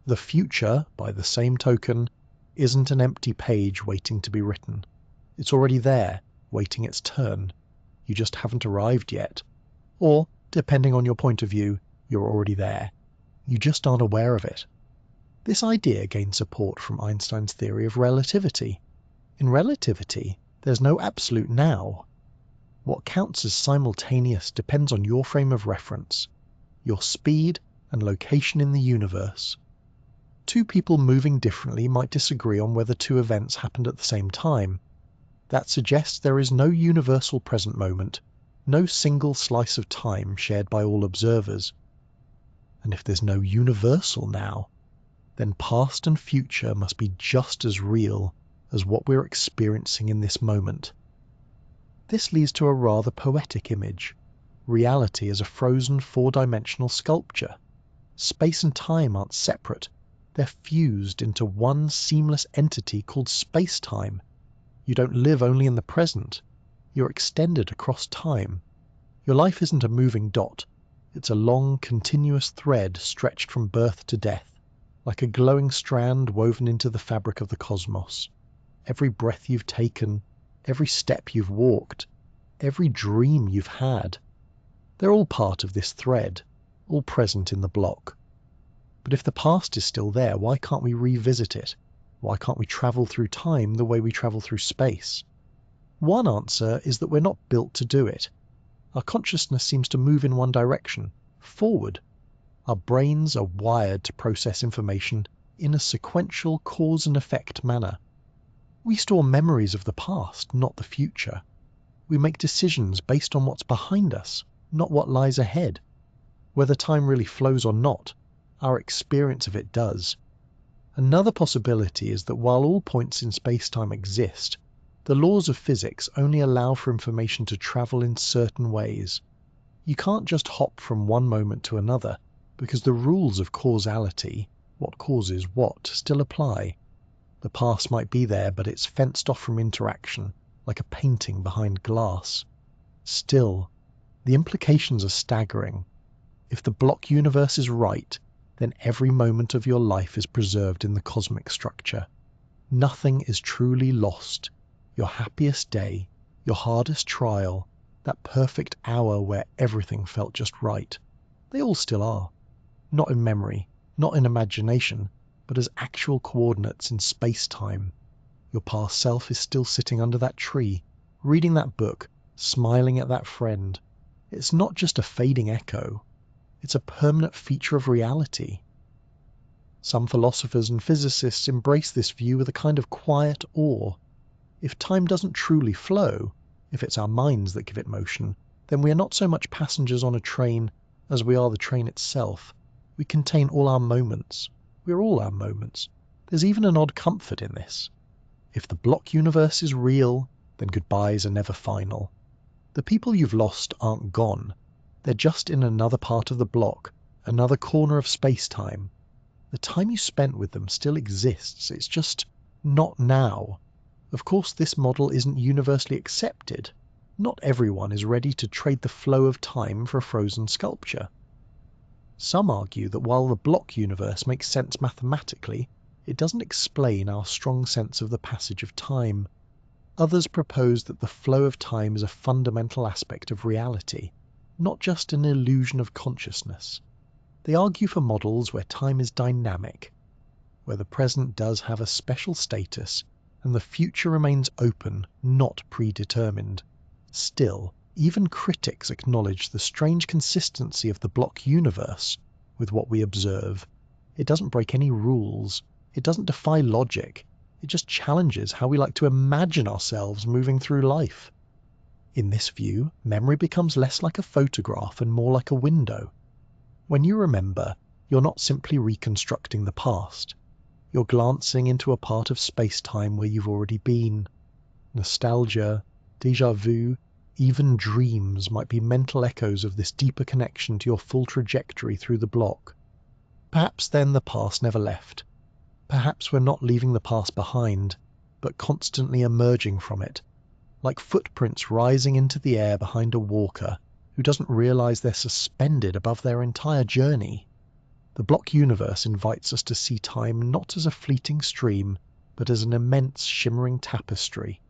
The future, by the same token, isn't an empty page waiting to be written. It's already there, waiting its turn. You just haven't arrived yet. Or, depending on your point of view, you're already there. You just aren't aware of it. This idea gained support from Einstein's theory of relativity. In relativity, there's no absolute now. What counts as simultaneous depends on your frame of reference, your speed and location in the universe. Two people moving differently might disagree on whether two events happened at the same time. That suggests there is no universal present moment, no single slice of time shared by all observers. And if there's no universal now, then past and future must be just as real as what we're experiencing in this moment. This leads to a rather poetic image. Reality is a frozen four-dimensional sculpture. Space and time aren't separate. They're fused into one seamless entity called space-time. You don't live only in the present. You're extended across time. Your life isn't a moving dot. It's a long, continuous thread stretched from birth to death, like a glowing strand woven into the fabric of the cosmos. Every breath you've taken, every step you've walked, every dream you've had, they're all part of this thread, all present in the block. But if the past is still there, why can't we revisit it? Why can't we travel through time the way we travel through space? One answer is that we're not built to do it. Our consciousness seems to move in one direction, forward. Our brains are wired to process information in a sequential cause and effect manner. We store memories of the past, not the future. We make decisions based on what's behind us, not what lies ahead. Whether time really flows or not, our experience of it does. Another possibility is that while all points in space-time exist, the laws of physics only allow for information to travel in certain ways. You can't just hop from one moment to another, because the rules of causality, what causes what, still apply. The past might be there, but it's fenced off from interaction, like a painting behind glass. Still, the implications are staggering. If the block universe is right, then every moment of your life is preserved in the cosmic structure. Nothing is truly lost. Your happiest day, your hardest trial, that perfect hour where everything felt just right. They all still are. Not in memory, not in imagination, but as actual coordinates in space-time. Your past self is still sitting under that tree, reading that book, smiling at that friend. It's not just a fading echo. It's a permanent feature of reality. Some philosophers and physicists embrace this view with a kind of quiet awe. If time doesn't truly flow, if it's our minds that give it motion, then we are not so much passengers on a train as we are the train itself. We contain all our moments. We're all our moments. There's even an odd comfort in this. If the block universe is real, then goodbyes are never final. The people you've lost aren't gone. They're just in another part of the block, another corner of space-time. The time you spent with them still exists, it's just not now. Of course, this model isn't universally accepted. Not everyone is ready to trade the flow of time for a frozen sculpture. Some argue that while the block universe makes sense mathematically, it doesn't explain our strong sense of the passage of time. Others propose that the flow of time is a fundamental aspect of reality, not just an illusion of consciousness. They argue for models where time is dynamic, where the present does have a special status and the future remains open, not predetermined. Still, even critics acknowledge the strange consistency of the block universe with what we observe. It doesn't break any rules. It doesn't defy logic. It just challenges how we like to imagine ourselves moving through life. In this view, memory becomes less like a photograph and more like a window. When you remember, you're not simply reconstructing the past. You're glancing into a part of space-time where you've already been. Nostalgia, déjà vu, even dreams might be mental echoes of this deeper connection to your full trajectory through the block. Perhaps then the past never left. Perhaps we're not leaving the past behind, but constantly emerging from it, like footprints rising into the air behind a walker who doesn't realize they're suspended above their entire journey. The block universe invites us to see time not as a fleeting stream, but as an immense shimmering tapestry,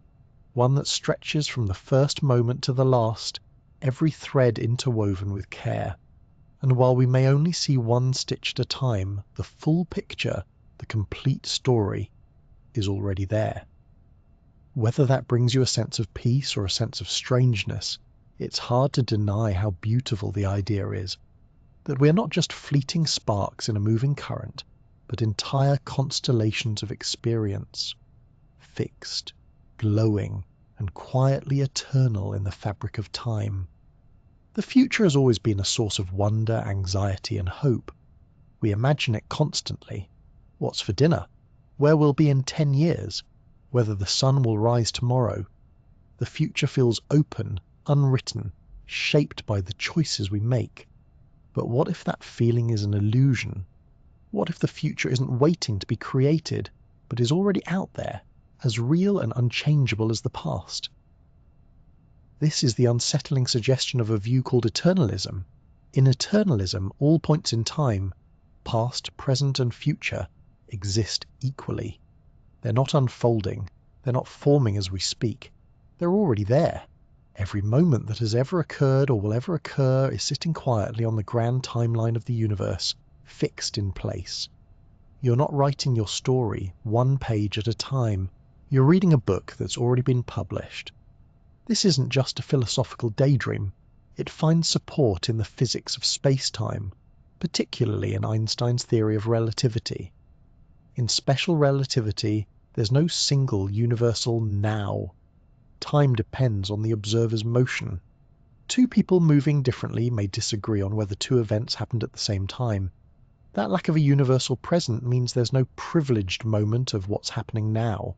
one that stretches from the first moment to the last, every thread interwoven with care. And while we may only see one stitch at a time, the full picture, the complete story, is already there. Whether that brings you a sense of peace or a sense of strangeness, it's hard to deny how beautiful the idea is, that we're not just fleeting sparks in a moving current, but entire constellations of experience, fixed, glowing, and quietly eternal in the fabric of time. The future has always been a source of wonder, anxiety, and hope. We imagine it constantly. What's for dinner? Where we'll be in 10 years? Whether the sun will rise tomorrow? The future feels open, unwritten, shaped by the choices we make. But what if that feeling is an illusion? What if the future isn't waiting to be created, but is already out there, as real and unchangeable as the past? This is the unsettling suggestion of a view called eternalism. In eternalism, all points in time, past, present, and future, exist equally. They're not unfolding, they're not forming as we speak. They're already there. Every moment that has ever occurred or will ever occur is sitting quietly on the grand timeline of the universe, fixed in place. You're not writing your story one page at a time. You're reading a book that's already been published. This isn't just a philosophical daydream. It finds support in the physics of space-time, particularly in Einstein's theory of relativity. In special relativity, there's no single universal now. Time depends on the observer's motion. Two people moving differently may disagree on whether two events happened at the same time. That lack of a universal present means there's no privileged moment of what's happening now.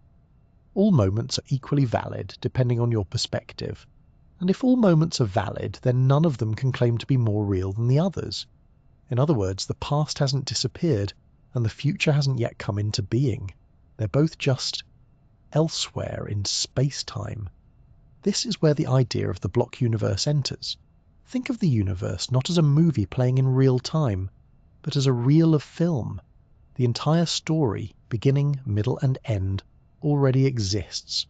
All moments are equally valid, depending on your perspective. And if all moments are valid, then none of them can claim to be more real than the others. In other words, the past hasn't disappeared, and the future hasn't yet come into being. They're both just elsewhere in space-time. This is where the idea of the block universe enters. Think of the universe not as a movie playing in real time, but as a reel of film. The entire story, beginning, middle, and end, already exists.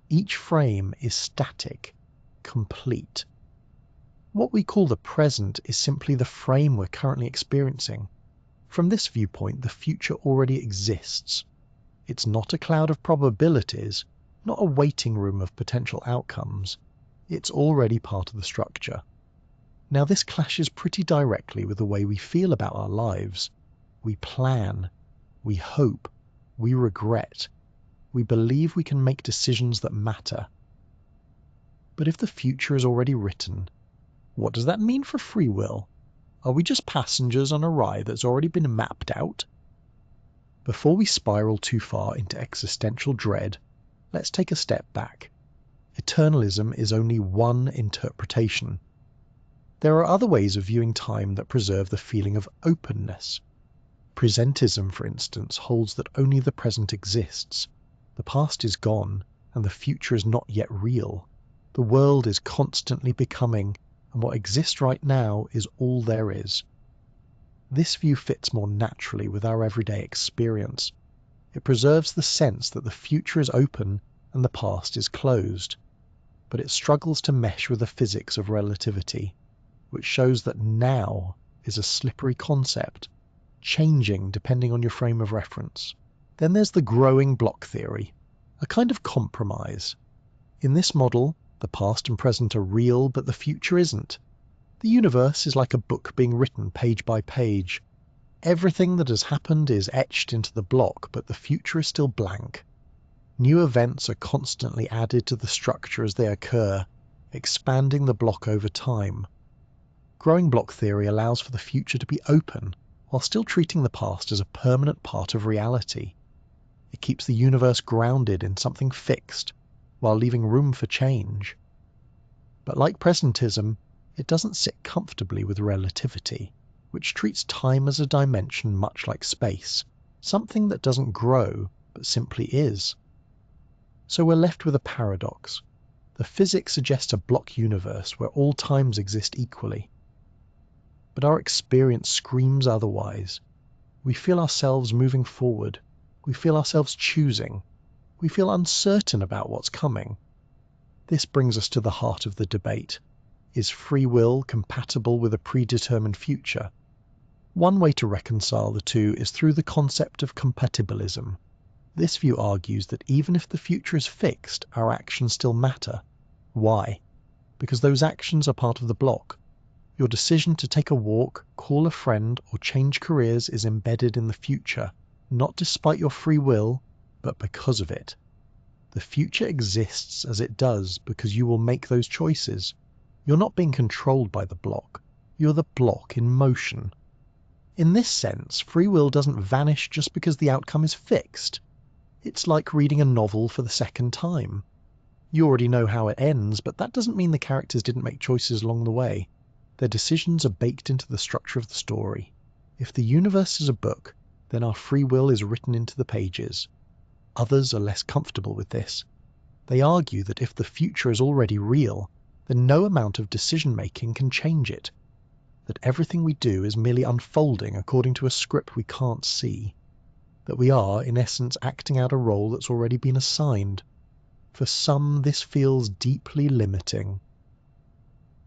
Each frame is static, complete. What we call the present is simply the frame we're currently experiencing. From this viewpoint, the future already exists. It's not a cloud of probabilities, not a waiting room of potential outcomes. It's already part of the structure. Now, this clashes pretty directly with the way we feel about our lives. We plan, we hope, we regret. We believe we can make decisions that matter. But if the future is already written, what does that mean for free will? Are we just passengers on a ride that's already been mapped out? Before we spiral too far into existential dread, let's take a step back. Eternalism is only one interpretation. There are other ways of viewing time that preserve the feeling of openness. Presentism, for instance, holds that only the present exists. The past is gone, and the future is not yet real. The world is constantly becoming, and what exists right now is all there is. This view fits more naturally with our everyday experience. It preserves the sense that the future is open and the past is closed. But it struggles to mesh with the physics of relativity, which shows that now is a slippery concept, changing depending on your frame of reference. Then there's the growing block theory, a kind of compromise. In this model, the past and present are real, but the future isn't. The universe is like a book being written page by page. Everything that has happened is etched into the block, but the future is still blank. New events are constantly added to the structure as they occur, expanding the block over time. Growing block theory allows for the future to be open, while still treating the past as a permanent part of reality. It keeps the universe grounded in something fixed, while leaving room for change. But like presentism, it doesn't sit comfortably with relativity, which treats time as a dimension much like space, something that doesn't grow, but simply is. So we're left with a paradox. The physics suggests a block universe where all times exist equally. But our experience screams otherwise. We feel ourselves moving forward. We feel ourselves choosing. We feel uncertain about what's coming. This brings us to the heart of the debate. Is free will compatible with a predetermined future? One way to reconcile the two is through the concept of compatibilism. This view argues that even if the future is fixed, our actions still matter. Why? Because those actions are part of the block. Your decision to take a walk, call a friend, or change careers is embedded in the future, not despite your free will, but because of it. The future exists as it does because you will make those choices. You're not being controlled by the block. You're the block in motion. In this sense, free will doesn't vanish just because the outcome is fixed. It's like reading a novel for the second time. You already know how it ends, but that doesn't mean the characters didn't make choices along the way. Their decisions are baked into the structure of the story. If the universe is a book, then our free will is written into the pages. Others are less comfortable with this. They argue that if the future is already real, then no amount of decision-making can change it. that everything we do is merely unfolding according to a script we can't see, that we are, in essence, acting out a role that's already been assigned. For some, this feels deeply limiting.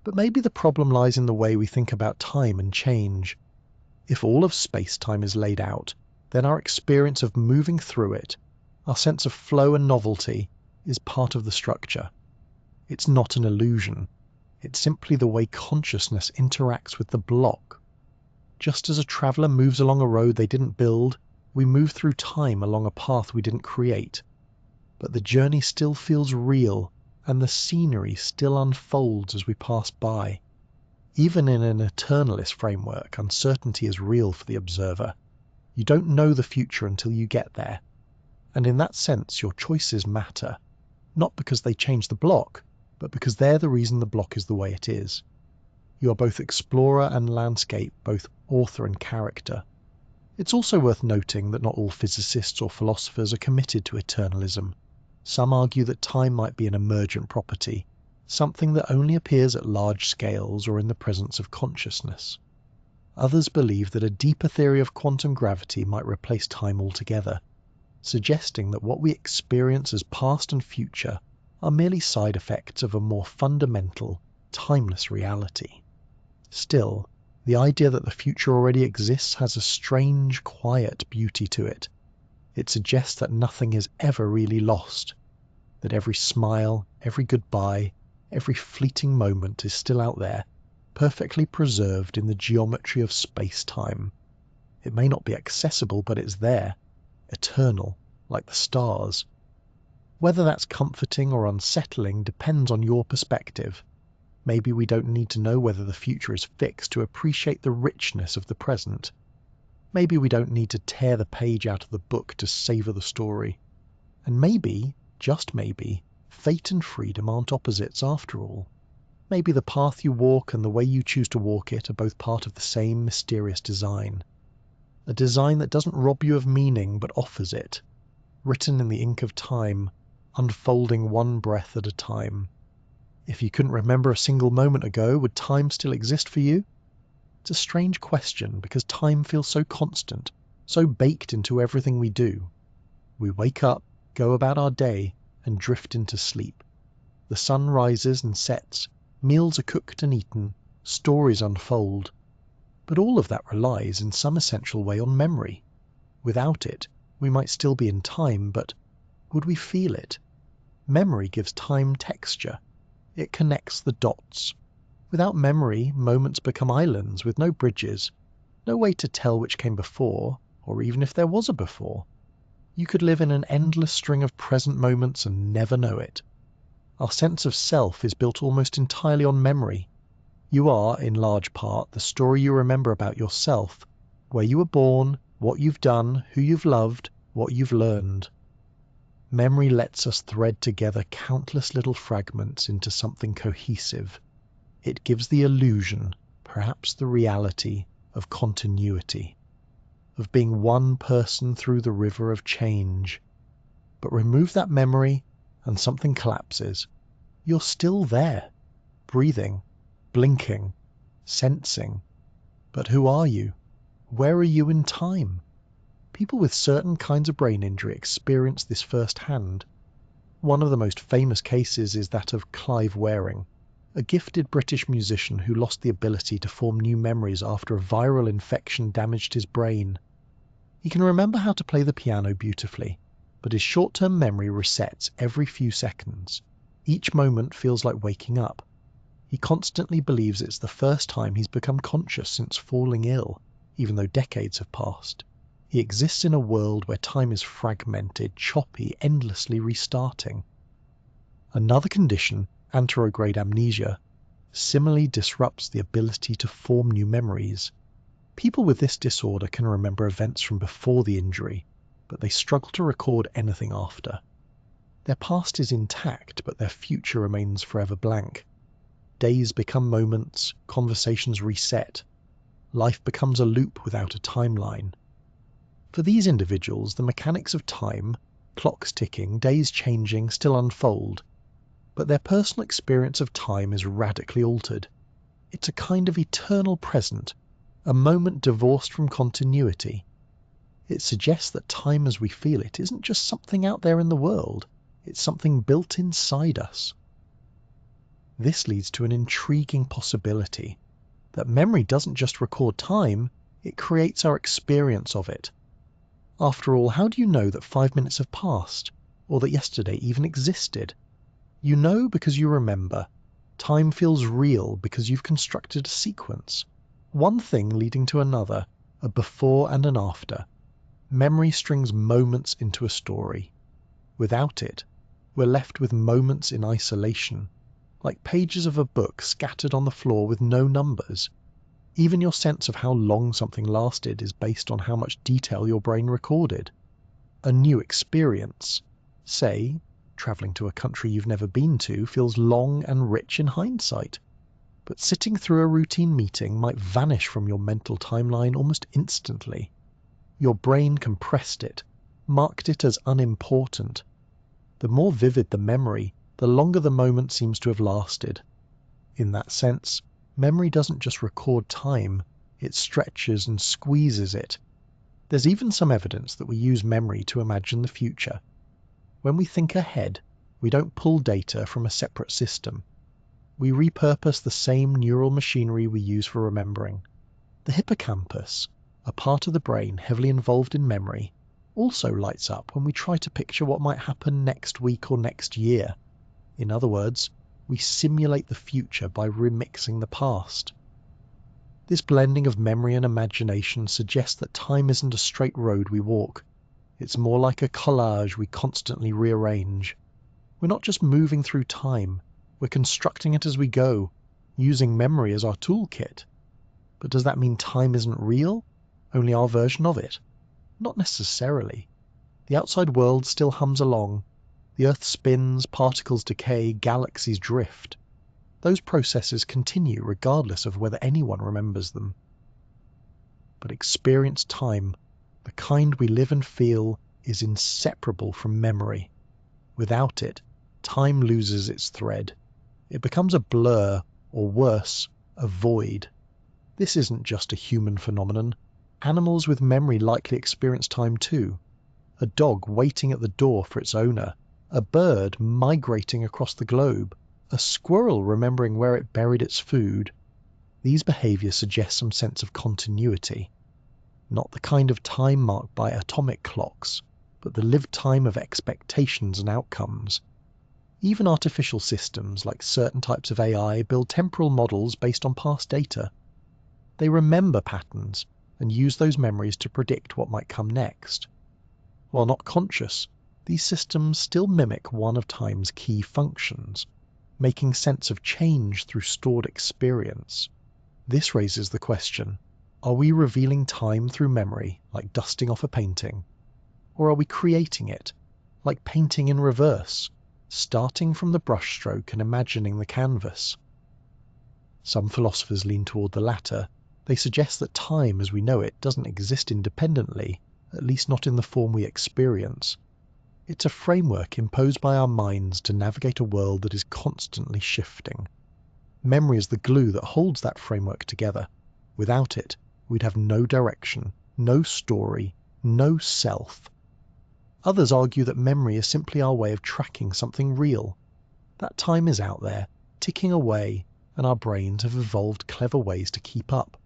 But maybe the problem lies in the way we think about time and change. If all of space-time is laid out, then our experience of moving through it, our sense of flow and novelty, is part of the structure. It's not an illusion. It's simply the way consciousness interacts with the block. Just as a traveller moves along a road they didn't build, we move through time along a path we didn't create. But the journey still feels real, and the scenery still unfolds as we pass by. Even in an eternalist framework, uncertainty is real for the observer. You don't know the future until you get there. And in that sense, your choices matter. Not because they change the block, but because they're the reason the block is the way it is. You are both explorer and landscape, both author and character. It's also worth noting that not all physicists or philosophers are committed to eternalism. Some argue that time might be an emergent property, something that only appears at large scales or in the presence of consciousness. Others believe that a deeper theory of quantum gravity might replace time altogether, suggesting that what we experience as past and future are merely side effects of a more fundamental, timeless reality. Still, the idea that the future already exists has a strange, quiet beauty to it. It suggests that nothing is ever really lost, that every smile, every goodbye, every fleeting moment is still out there, perfectly preserved in the geometry of space-time. It may not be accessible, but it's there, eternal, like the stars. Whether that's comforting or unsettling depends on your perspective. Maybe we don't need to know whether the future is fixed to appreciate the richness of the present. Maybe we don't need to tear the page out of the book to savor the story. And maybe, just maybe, fate and freedom aren't opposites after all. Maybe the path you walk and the way you choose to walk it are both part of the same mysterious design. A design that doesn't rob you of meaning but offers it, written in the ink of time, unfolding one breath at a time. If you couldn't remember a single moment ago, would time still exist for you? It's a strange question because time feels so constant, so baked into everything we do. We wake up, go about our day, and drift into sleep. The sun rises and sets, meals are cooked and eaten, stories unfold. But all of that relies in some essential way on memory. Without it, we might still be in time, but would we feel it? Memory gives time texture. It connects the dots. Without memory, moments become islands with no bridges, no way to tell which came before, or even if there was a before. You could live in an endless string of present moments and never know it. Our sense of self is built almost entirely on memory. You are, in large part, the story you remember about yourself, where you were born, what you've done, who you've loved, what you've learned. Memory lets us thread together countless little fragments into something cohesive. It gives the illusion, perhaps the reality, of continuity, of being one person through the river of change. But remove that memory and something collapses. You're still there, breathing, blinking, sensing. But who are you? Where are you in time? People with certain kinds of brain injury experience this firsthand. One of the most famous cases is that of Clive Waring, a gifted British musician who lost the ability to form new memories after a viral infection damaged his brain. He can remember how to play the piano beautifully, but his short-term memory resets every few seconds. Each moment feels like waking up. He constantly believes it's the first time he's become conscious since falling ill, even though decades have passed. He exists in a world where time is fragmented, choppy, endlessly restarting. Another condition, anterograde amnesia, similarly disrupts the ability to form new memories. People with this disorder can remember events from before the injury, but they struggle to record anything after. Their past is intact, but their future remains forever blank. Days become moments, conversations reset. Life becomes a loop without a timeline. For these individuals, the mechanics of time, clocks ticking, days changing, still unfold, but their personal experience of time is radically altered. It's a kind of eternal present, a moment divorced from continuity. It suggests that time as we feel it isn't just something out there in the world, it's something built inside us. This leads to an intriguing possibility, that memory doesn't just record time, it creates our experience of it. After all, how do you know that 5 minutes have passed, or that yesterday even existed? You know because you remember. Time feels real because you've constructed a sequence. One thing leading to another, a before and an after. Memory strings moments into a story. Without it, we're left with moments in isolation, like pages of a book scattered on the floor with no numbers. Even your sense of how long something lasted is based on how much detail your brain recorded. A new experience, say, travelling to a country you've never been to, feels long and rich in hindsight. But sitting through a routine meeting might vanish from your mental timeline almost instantly. Your brain compressed it, marked it as unimportant. The more vivid the memory, the longer the moment seems to have lasted. In that sense, memory doesn't just record time, it stretches and squeezes it. There's even some evidence that we use memory to imagine the future. When we think ahead, we don't pull data from a separate system. We repurpose the same neural machinery we use for remembering. The hippocampus, a part of the brain heavily involved in memory, also lights up when we try to picture what might happen next week or next year. In other words, we simulate the future by remixing the past. This blending of memory and imagination suggests that time isn't a straight road we walk. It's more like a collage we constantly rearrange. We're not just moving through time, we're constructing it as we go, using memory as our toolkit. But does that mean time isn't real? Only our version of it? Not necessarily. The outside world still hums along. The Earth spins, particles decay, galaxies drift. Those processes continue regardless of whether anyone remembers them. But experienced time, the kind we live and feel, is inseparable from memory. Without it, time loses its thread. It becomes a blur, or worse, a void. This isn't just a human phenomenon. Animals with memory likely experience time too. A dog waiting at the door for its owner, a bird migrating across the globe, a squirrel remembering where it buried its food. These behaviors suggest some sense of continuity. Not the kind of time marked by atomic clocks, but the lived time of expectations and outcomes. Even artificial systems, like certain types of AI, build temporal models based on past data. They remember patterns and use those memories to predict what might come next. While not conscious, these systems still mimic one of time's key functions, making sense of change through stored experience. This raises the question, are we revealing time through memory, like dusting off a painting? Or are we creating it, like painting in reverse, starting from the brushstroke and imagining the canvas? Some philosophers lean toward the latter. They suggest that time as we know it doesn't exist independently, at least not in the form we experience. It's a framework imposed by our minds to navigate a world that is constantly shifting. Memory is the glue that holds that framework together. Without it, we'd have no direction, no story, no self. Others argue that memory is simply our way of tracking something real. That time is out there, ticking away, and our brains have evolved clever ways to keep up.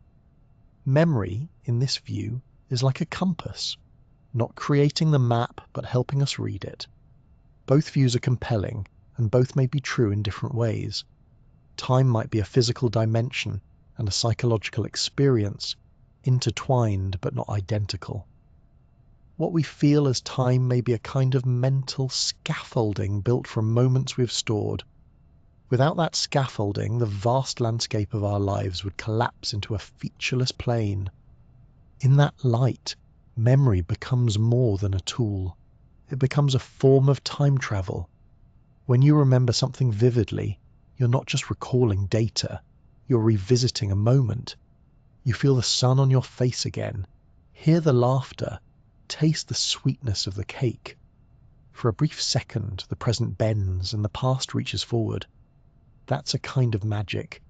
Memory, in this view, is like a compass, not creating the map but helping us read it. Both views are compelling, and both may be true in different ways. Time might be a physical dimension and a psychological experience, intertwined but not identical. What we feel as time may be a kind of mental scaffolding built from moments we've stored. Without that scaffolding, the vast landscape of our lives would collapse into a featureless plain. In that light, memory becomes more than a tool. It becomes a form of time travel. When you remember something vividly, you're not just recalling data, you're revisiting a moment. You feel the sun on your face again, hear the laughter, taste the sweetness of the cake. For a brief second, the present bends and the past reaches forward. That's a kind of magic.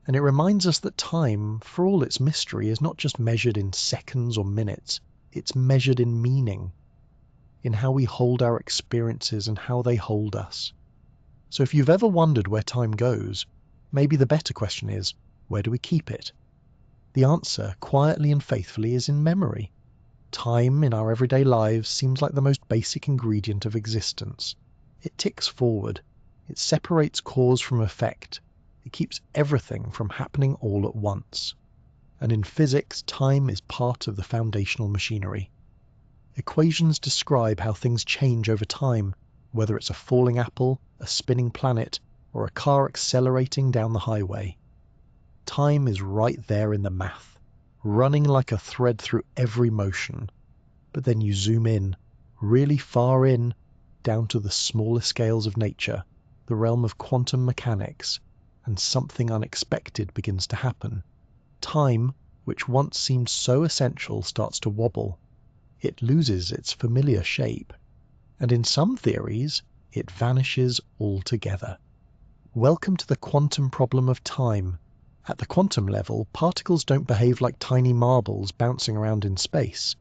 And it reminds us that time, for all its mystery, is not just measured in seconds or minutes, it's measured in meaning, in how we hold our experiences and how they hold us. So if you've ever wondered where time goes, maybe the better question is, where do we keep it? The answer, quietly and faithfully, is in memory. Time in our everyday lives seems like the most basic ingredient of existence. It ticks forward. It separates cause from effect. It keeps everything from happening all at once. And in physics, time is part of the foundational machinery. Equations describe how things change over time, whether it's a falling apple, a spinning planet, or a car accelerating down the highway. Time is right there in the math, running like a thread through every motion. But then you zoom in, really far in, down to the smaller scales of nature, the realm of quantum mechanics, and something unexpected begins to happen. Time, which once seemed so essential, starts to wobble. It loses its familiar shape, and in some theories, it vanishes altogether. Welcome to the quantum problem of time. At the quantum level, particles don't behave like tiny marbles bouncing around in space.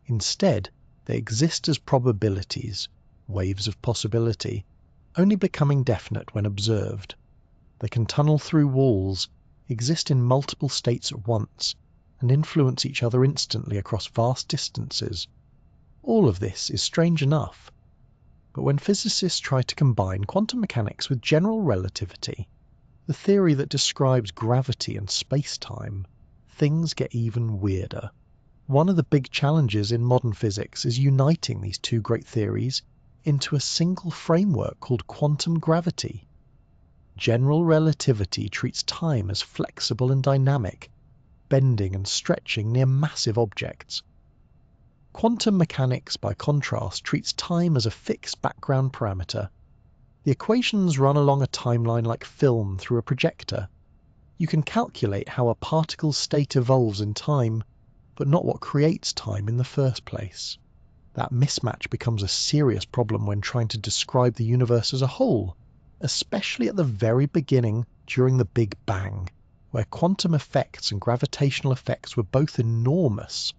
Instead, they exist as probabilities, waves of possibility, only becoming definite when observed. They can tunnel through walls, exist in multiple states at once, and influence each other instantly across vast distances. All of this is strange enough. But when physicists try to combine quantum mechanics with general relativity, the theory that describes gravity and space-time, things get even weirder. One of the big challenges in modern physics is uniting these two great theories into a single framework called quantum gravity. General relativity treats time as flexible and dynamic, bending and stretching near massive objects. Quantum mechanics, by contrast, treats time as a fixed background parameter. The equations run along a timeline like film through a projector. You can calculate how a particle's state evolves in time, but not what creates time in the first place. That mismatch becomes a serious problem when trying to describe the universe as a whole, especially at the very beginning during the Big Bang, where quantum effects and gravitational effects were both enormous.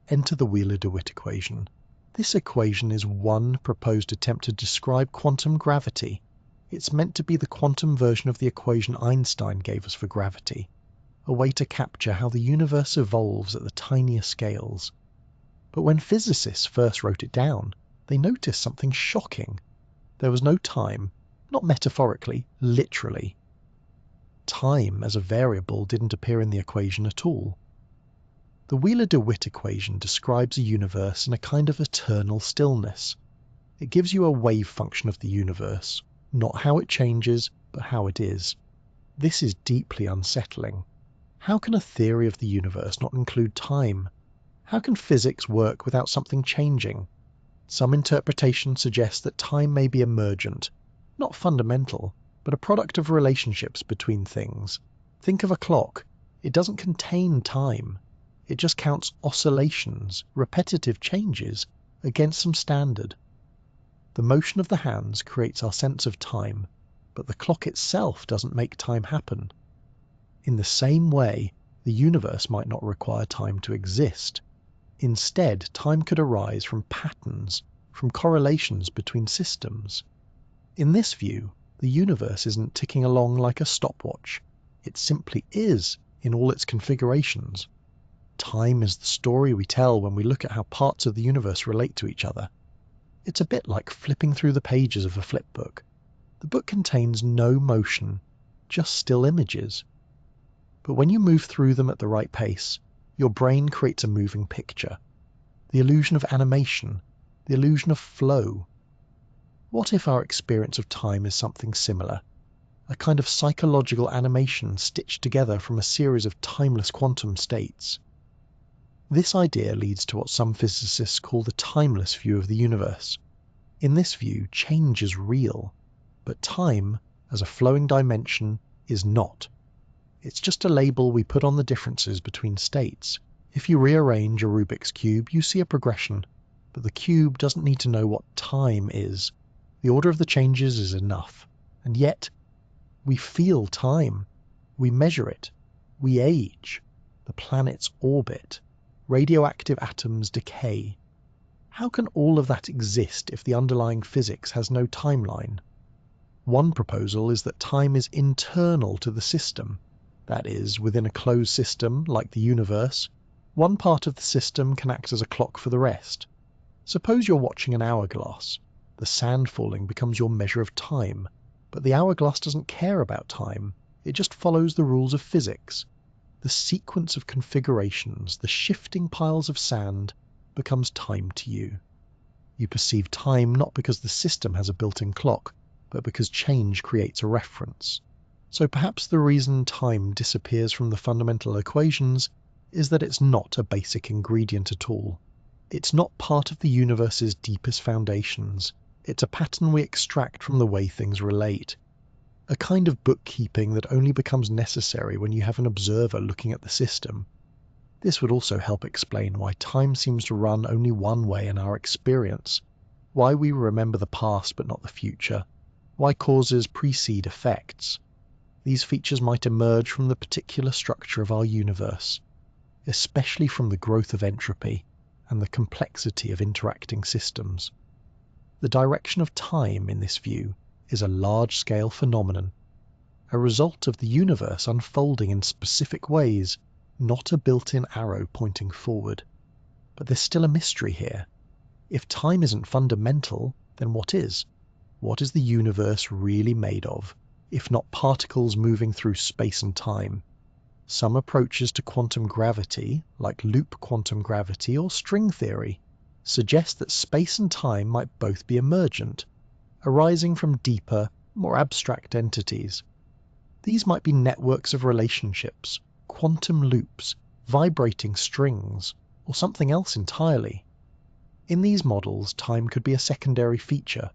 Enter the Wheeler-DeWitt equation. This equation is one proposed attempt to describe quantum gravity. It's meant to be the quantum version of the equation Einstein gave us for gravity, a way to capture how the universe evolves at the tiniest scales. But when physicists first wrote it down, they noticed something shocking. There was no time, not metaphorically, literally. Time as a variable didn't appear in the equation at all. The Wheeler-DeWitt equation describes a universe in a kind of eternal stillness. It gives you a wave function of the universe, not how it changes, but how it is. This is deeply unsettling. How can a theory of the universe not include time? How can physics work without something changing? Some interpretations suggest that time may be emergent, not fundamental, but a product of relationships between things. Think of a clock. It doesn't contain time. It just counts oscillations, repetitive changes, against some standard. The motion of the hands creates our sense of time, but the clock itself doesn't make time happen. In the same way, the universe might not require time to exist. Instead, time could arise from patterns, from correlations between systems. In this view, the universe isn't ticking along like a stopwatch. It simply is in all its configurations. Time is the story we tell when we look at how parts of the universe relate to each other. It's a bit like flipping through the pages of a flipbook. The book contains no motion, just still images. But when you move through them at the right pace, your brain creates a moving picture. The illusion of animation, the illusion of flow. What if our experience of time is something similar? A kind of psychological animation stitched together from a series of timeless quantum states. This idea leads to what some physicists call the timeless view of the universe. In this view, change is real, but time, as a flowing dimension, is not. It's just a label we put on the differences between states. If you rearrange a Rubik's Cube, you see a progression, but the cube doesn't need to know what time is. The order of the changes is enough. And yet, we feel time. We measure it. We age. The planets orbit. Radioactive atoms decay. How can all of that exist if the underlying physics has no timeline? One proposal is that time is internal to the system. That is, within a closed system like the universe, one part of the system can act as a clock for the rest. Suppose you're watching an hourglass. The sand falling becomes your measure of time, but the hourglass doesn't care about time. It just follows the rules of physics. The sequence of configurations, the shifting piles of sand, becomes time to you. You perceive time not because the system has a built-in clock, but because change creates a reference. So perhaps the reason time disappears from the fundamental equations is that it's not a basic ingredient at all. It's not part of the universe's deepest foundations. It's a pattern we extract from the way things relate. A kind of bookkeeping that only becomes necessary when you have an observer looking at the system. This would also help explain why time seems to run only one way in our experience, why we remember the past but not the future, why causes precede effects. These features might emerge from the particular structure of our universe, especially from the growth of entropy and the complexity of interacting systems. The direction of time, in this view, is a large-scale phenomenon, a result of the universe unfolding in specific ways, not a built-in arrow pointing forward. But there's still a mystery here. If time isn't fundamental, then what is? What is the universe really made of, if not particles moving through space and time? Some approaches to quantum gravity, like loop quantum gravity or string theory, suggest that space and time might both be emergent, arising from deeper, more abstract entities. These might be networks of relationships, quantum loops, vibrating strings, or something else entirely. In these models, time could be a secondary feature,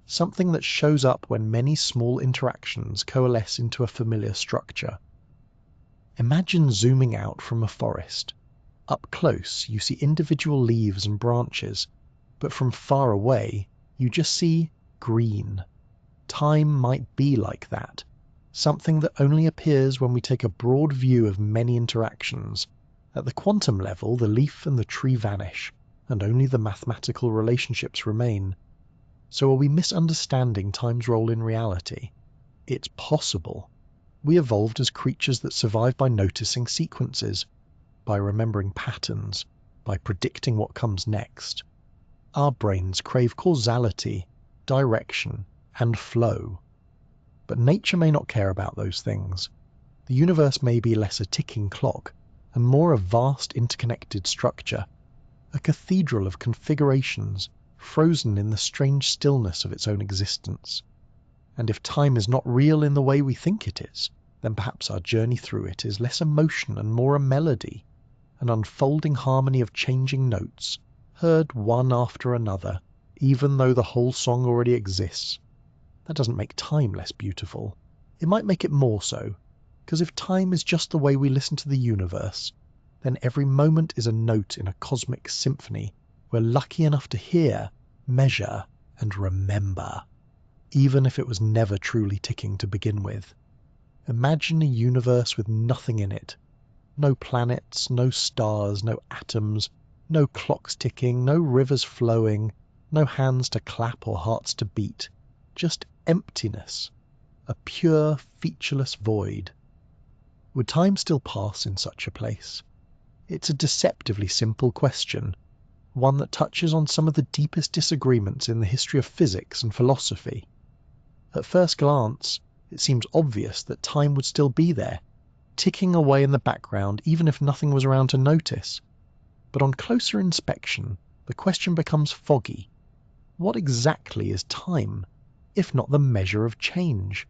something that shows up when many small interactions coalesce into a familiar structure. Imagine zooming out from a forest. Up close, you see individual leaves and branches, but from far away, you just see green. Time might be like that, something that only appears when we take a broad view of many interactions. At the quantum level, the leaf and the tree vanish, and only the mathematical relationships remain. So are we misunderstanding time's role in reality? It's possible. We evolved as creatures that survive by noticing sequences, by remembering patterns, by predicting what comes next. Our brains crave causality, direction, and flow. But nature may not care about those things. The universe may be less a ticking clock and more a vast interconnected structure, a cathedral of configurations frozen in the strange stillness of its own existence. And if time is not real in the way we think it is, then perhaps our journey through it is less emotion and more a melody, an unfolding harmony of changing notes, heard one after another, even though the whole song already exists. That doesn't make time less beautiful. It might make it more so, because if time is just the way we listen to the universe, then every moment is a note in a cosmic symphony we're lucky enough to hear, measure, and remember, even if it was never truly ticking to begin with. Imagine a universe with nothing in it. No planets, no stars, no atoms, no clocks ticking, no rivers flowing, no hands to clap or hearts to beat. Just emptiness, a pure, featureless void. Would time still pass in such a place? It's a deceptively simple question, one that touches on some of the deepest disagreements in the history of physics and philosophy. At first glance, it seems obvious that time would still be there, ticking away in the background even if nothing was around to notice. But on closer inspection, the question becomes foggy. What exactly is time, if not the measure of change?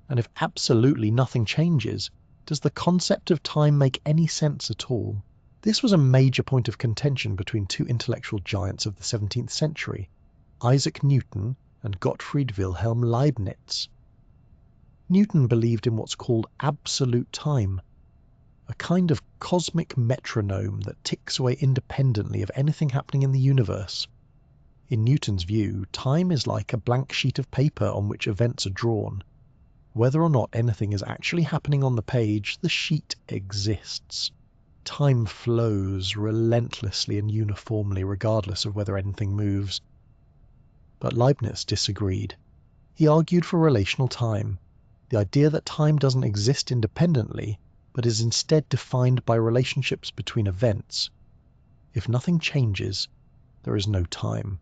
And if absolutely nothing changes, does the concept of time make any sense at all? This was a major point of contention between two intellectual giants of the 17th century, Isaac Newton and Gottfried Wilhelm Leibniz. Newton believed in what's called absolute time, a kind of cosmic metronome that ticks away independently of anything happening in the universe. In Newton's view, time is like a blank sheet of paper on which events are drawn. Whether or not anything is actually happening on the page, the sheet exists. Time flows relentlessly and uniformly regardless of whether anything moves. But Leibniz disagreed. He argued for relational time, the idea that time doesn't exist independently, but is instead defined by relationships between events. If nothing changes, there is no time.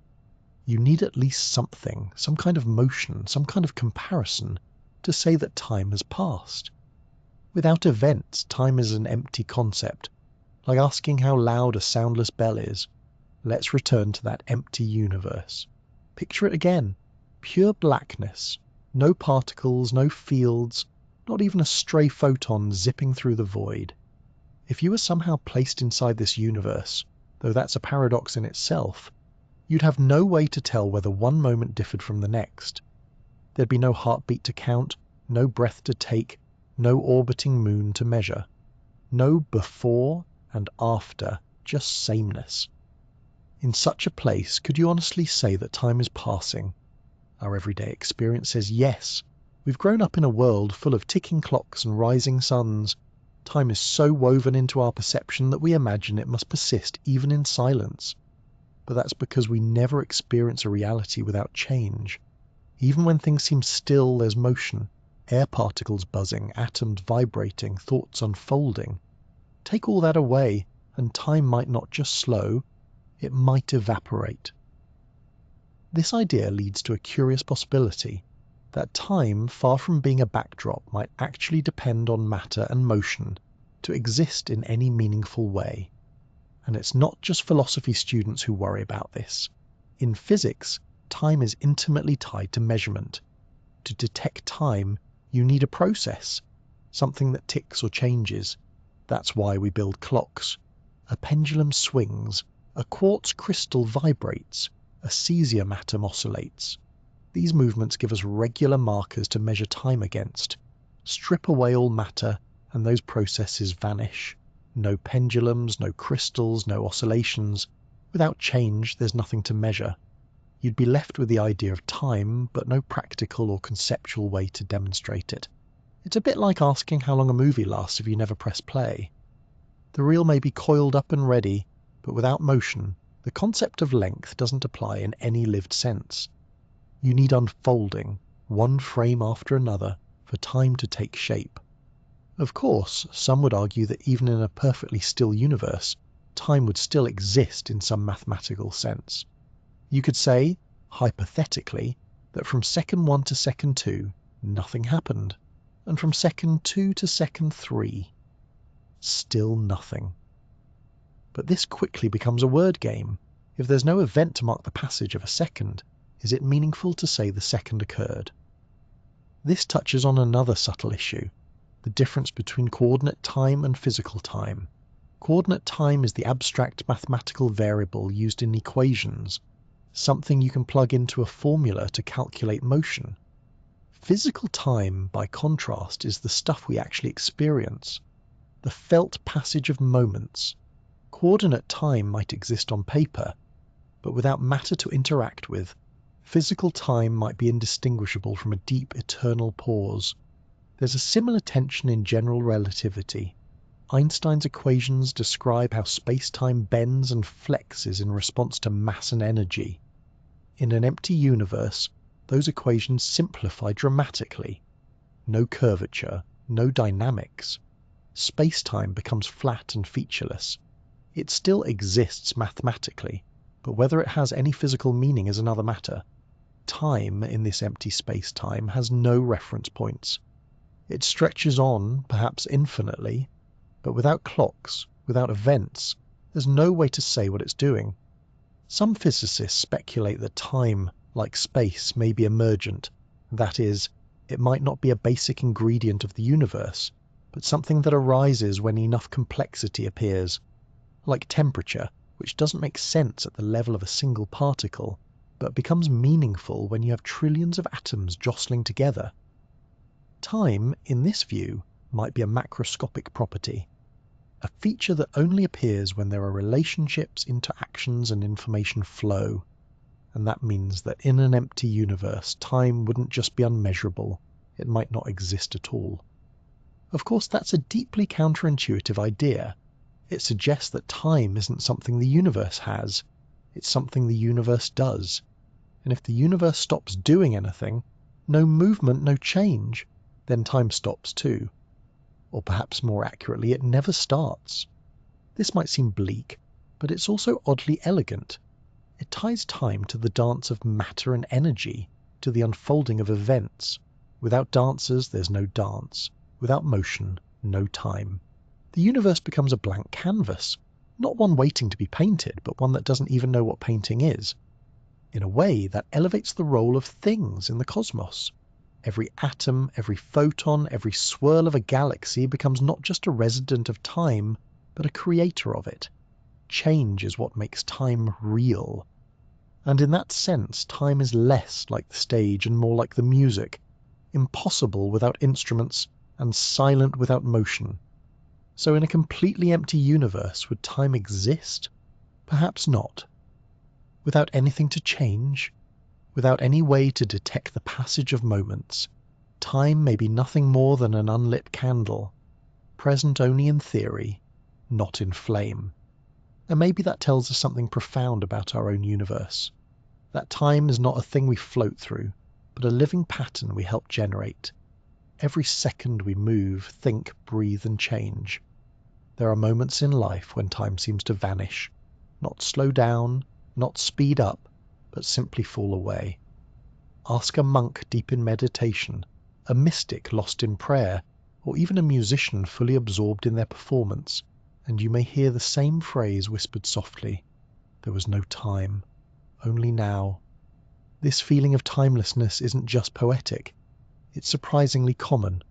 You need at least something, some kind of motion, some kind of comparison, to say that time has passed. Without events, time is an empty concept, like asking how loud a soundless bell is. Let's return to that empty universe. Picture it again. Pure blackness. No particles, no fields, not even a stray photon zipping through the void. If you were somehow placed inside this universe, though that's a paradox in itself, you'd have no way to tell whether one moment differed from the next. There'd be no heartbeat to count, no breath to take, no orbiting moon to measure. No before and after, just sameness. In such a place, could you honestly say that time is passing? Our everyday experience says yes. We've grown up in a world full of ticking clocks and rising suns. Time is so woven into our perception that we imagine it must persist even in silence. But that's because we never experience a reality without change. Even when things seem still, there's motion, air particles buzzing, atoms vibrating, thoughts unfolding. Take all that away, and time might not just slow, it might evaporate. This idea leads to a curious possibility, that time, far from being a backdrop, might actually depend on matter and motion to exist in any meaningful way. And it's not just philosophy students who worry about this. In physics, time is intimately tied to measurement. To detect time, you need a process, something that ticks or changes. That's why we build clocks. A pendulum swings, a quartz crystal vibrates, a cesium atom oscillates. These movements give us regular markers to measure time against. Strip away all matter, and those processes vanish. No pendulums, no crystals, no oscillations. Without change, there's nothing to measure. You'd be left with the idea of time, but no practical or conceptual way to demonstrate it. It's a bit like asking how long a movie lasts if you never press play. The reel may be coiled up and ready, but without motion, the concept of length doesn't apply in any lived sense. You need unfolding, one frame after another, for time to take shape. Of course, some would argue that even in a perfectly still universe, time would still exist in some mathematical sense. You could say, hypothetically, that from second 1 to second 2, nothing happened, and from second 2 to second 3, still nothing. But this quickly becomes a word game. If there's no event to mark the passage of a second, is it meaningful to say the second occurred? This touches on another subtle issue, the difference between coordinate time and physical time. Coordinate time is the abstract mathematical variable used in equations, something you can plug into a formula to calculate motion. Physical time, by contrast, is the stuff we actually experience, the felt passage of moments. Coordinate time might exist on paper, but without matter to interact with, physical time might be indistinguishable from a deep eternal pause. There's a similar tension in general relativity. Einstein's equations describe how space-time bends and flexes in response to mass and energy. In an empty universe, those equations simplify dramatically. No curvature, no dynamics. Space-time becomes flat and featureless. It still exists mathematically, but whether it has any physical meaning is another matter. Time in this empty space-time has no reference points. It stretches on, perhaps infinitely, but without clocks, without events, there's no way to say what it's doing. Some physicists speculate that time, like space, may be emergent. That is, it might not be a basic ingredient of the universe, but something that arises when enough complexity appears. Like temperature, which doesn't make sense at the level of a single particle, but becomes meaningful when you have trillions of atoms jostling together. Time, in this view, might be a macroscopic property, a feature that only appears when there are relationships, interactions, and information flow. And that means that in an empty universe, time wouldn't just be unmeasurable, it might not exist at all. Of course, that's a deeply counterintuitive idea. It suggests that time isn't something the universe has, it's something the universe does. And if the universe stops doing anything, no movement, no change, then time stops too. Or perhaps more accurately, it never starts. This might seem bleak, but it's also oddly elegant. It ties time to the dance of matter and energy, to the unfolding of events. Without dancers, there's no dance. Without motion, no time. The universe becomes a blank canvas, not one waiting to be painted, but one that doesn't even know what painting is. In a way, that elevates the role of things in the cosmos. Every atom, every photon, every swirl of a galaxy becomes not just a resident of time, but a creator of it. Change is what makes time real. And in that sense, time is less like the stage and more like the music, impossible without instruments and silent without motion. So in a completely empty universe, would time exist? Perhaps not. Without anything to change, without any way to detect the passage of moments, time may be nothing more than an unlit candle, present only in theory, not in flame. And maybe that tells us something profound about our own universe. That time is not a thing we float through, but a living pattern we help generate. Every second we move, think, breathe, and change. There are moments in life when time seems to vanish, not slow down, not speed up, but simply fall away. Ask a monk deep in meditation, a mystic lost in prayer, or even a musician fully absorbed in their performance, and you may hear the same phrase whispered softly. There was no time, only now. This feeling of timelessness isn't just poetic, it's surprisingly common.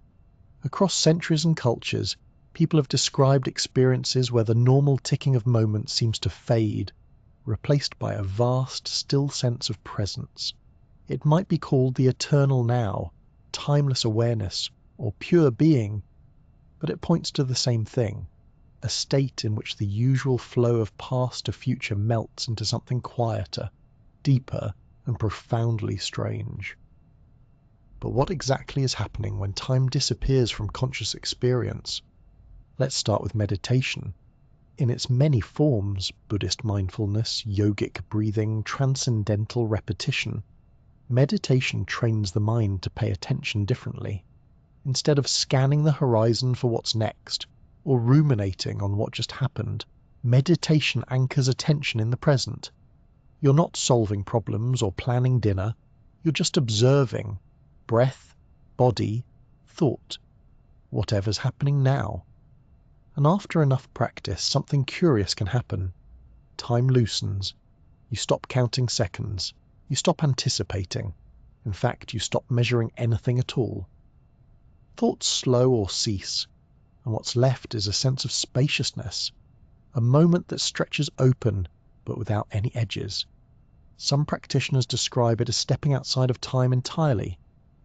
Across centuries and cultures, people have described experiences where the normal ticking of moments seems to fade, replaced by a vast, still sense of presence. It might be called the eternal now, timeless awareness, or pure being, but it points to the same thing, a state in which the usual flow of past to future melts into something quieter, deeper, and profoundly strange. But what exactly is happening when time disappears from conscious experience? Let's start with meditation. In its many forms, Buddhist mindfulness, yogic breathing, transcendental repetition, meditation trains the mind to pay attention differently. Instead of scanning the horizon for what's next, or ruminating on what just happened, meditation anchors attention in the present. You're not solving problems or planning dinner, you're just observing breath, body, thought, whatever's happening now. And after enough practice, something curious can happen. Time loosens. You stop counting seconds. You stop anticipating. In fact, you stop measuring anything at all. Thoughts slow or cease, and what's left is a sense of spaciousness, a moment that stretches open but without any edges. Some practitioners describe it as stepping outside of time entirely.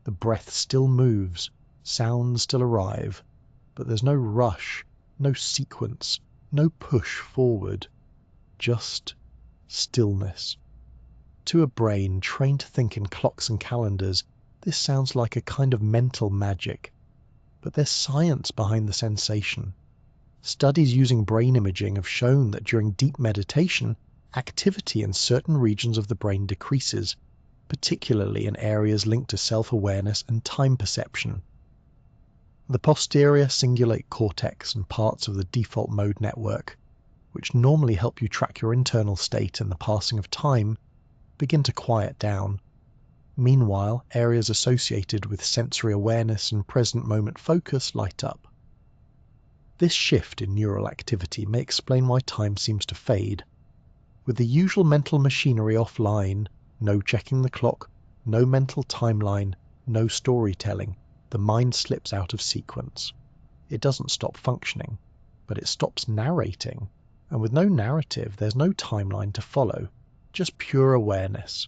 The breath still moves, sounds still arrive, but there's no rush, no sequence, no push forward, just stillness. To a brain trained to think in clocks and calendars, this sounds like a kind of mental magic. But there's science behind the sensation. Studies using brain imaging have shown that during deep meditation, activity in certain regions of the brain decreases, particularly in areas linked to self-awareness and time perception. The posterior cingulate cortex and parts of the default mode network, which normally help you track your internal state and the passing of time, begin to quiet down. Meanwhile, areas associated with sensory awareness and present moment focus light up. This shift in neural activity may explain why time seems to fade. With the usual mental machinery offline, no checking the clock, no mental timeline, no storytelling, the mind slips out of sequence. It doesn't stop functioning, but it stops narrating. And with no narrative, there's no timeline to follow, just pure awareness.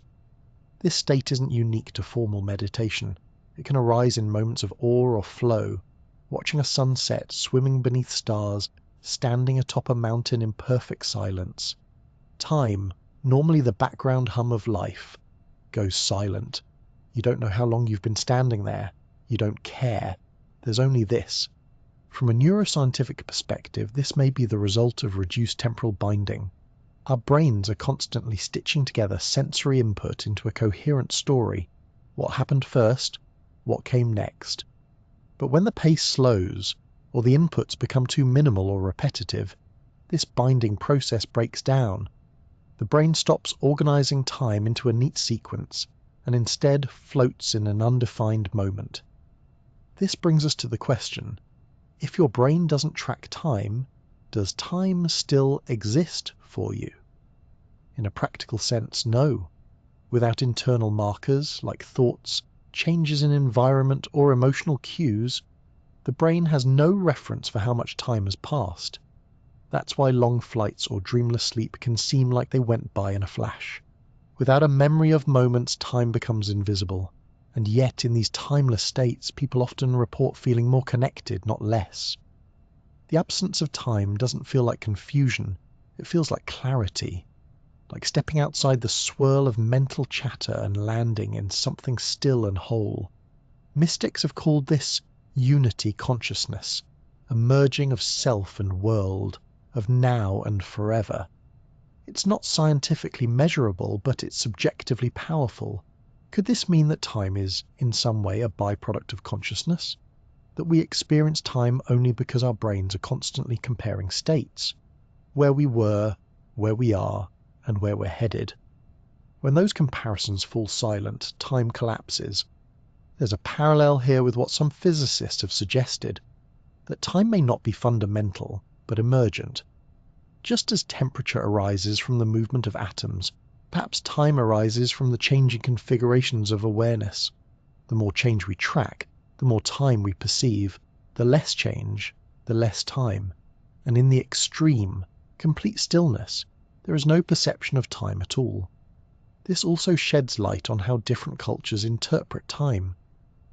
This state isn't unique to formal meditation. It can arise in moments of awe or flow, watching a sunset, swimming beneath stars, standing atop a mountain in perfect silence. Time, normally the background hum of life, goes silent. You don't know how long you've been standing there. You don't care. There's only this. From a neuroscientific perspective, this may be the result of reduced temporal binding. Our brains are constantly stitching together sensory input into a coherent story. What happened first? What came next? But when the pace slows, or the inputs become too minimal or repetitive, this binding process breaks down. The brain stops organizing time into a neat sequence, and instead floats in an undefined moment. This brings us to the question, if your brain doesn't track time, does time still exist for you? In a practical sense, no. Without internal markers like thoughts, changes in environment, or emotional cues, the brain has no reference for how much time has passed. That's why long flights or dreamless sleep can seem like they went by in a flash. Without a memory of moments, time becomes invisible. And yet, in these timeless states, people often report feeling more connected, not less. The absence of time doesn't feel like confusion, it feels like clarity. Like stepping outside the swirl of mental chatter and landing in something still and whole. Mystics have called this unity consciousness, a merging of self and world, of now and forever. It's not scientifically measurable, but it's subjectively powerful. Could this mean that time is, in some way, a byproduct of consciousness? That we experience time only because our brains are constantly comparing states? Where we were, where we are, and where we're headed. When those comparisons fall silent, time collapses. There's a parallel here with what some physicists have suggested, that time may not be fundamental, but emergent. Just as temperature arises from the movement of atoms, perhaps time arises from the changing configurations of awareness. The more change we track, the more time we perceive. The less change, the less time. And in the extreme, complete stillness, there is no perception of time at all. This also sheds light on how different cultures interpret time.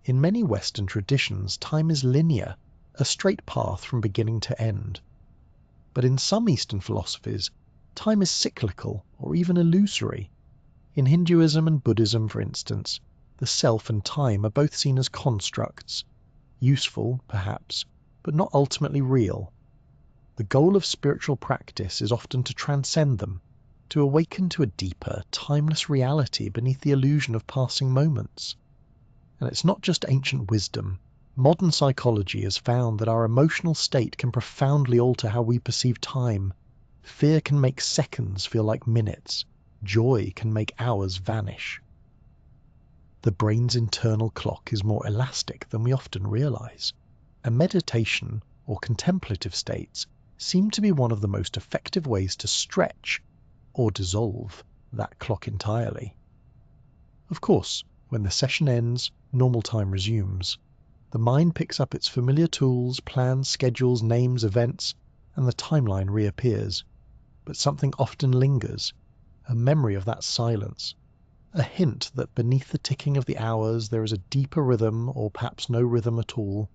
In many Western traditions, time is linear, a straight path from beginning to end. But in some Eastern philosophies, time is cyclical or even illusory. In Hinduism and Buddhism, for instance, the self and time are both seen as constructs, useful, perhaps, but not ultimately real. The goal of spiritual practice is often to transcend them, to awaken to a deeper, timeless reality beneath the illusion of passing moments. And it's not just ancient wisdom. Modern psychology has found that our emotional state can profoundly alter how we perceive time. Fear can make seconds feel like minutes. Joy can make hours vanish. The brain's internal clock is more elastic than we often realize. And meditation, or contemplative states, seem to be one of the most effective ways to stretch, or dissolve, that clock entirely. Of course, when the session ends, normal time resumes. The mind picks up its familiar tools, plans, schedules, names, events, and the timeline reappears. But something often lingers, a memory of that silence, a hint that beneath the ticking of the hours there is a deeper rhythm, or perhaps no rhythm at all.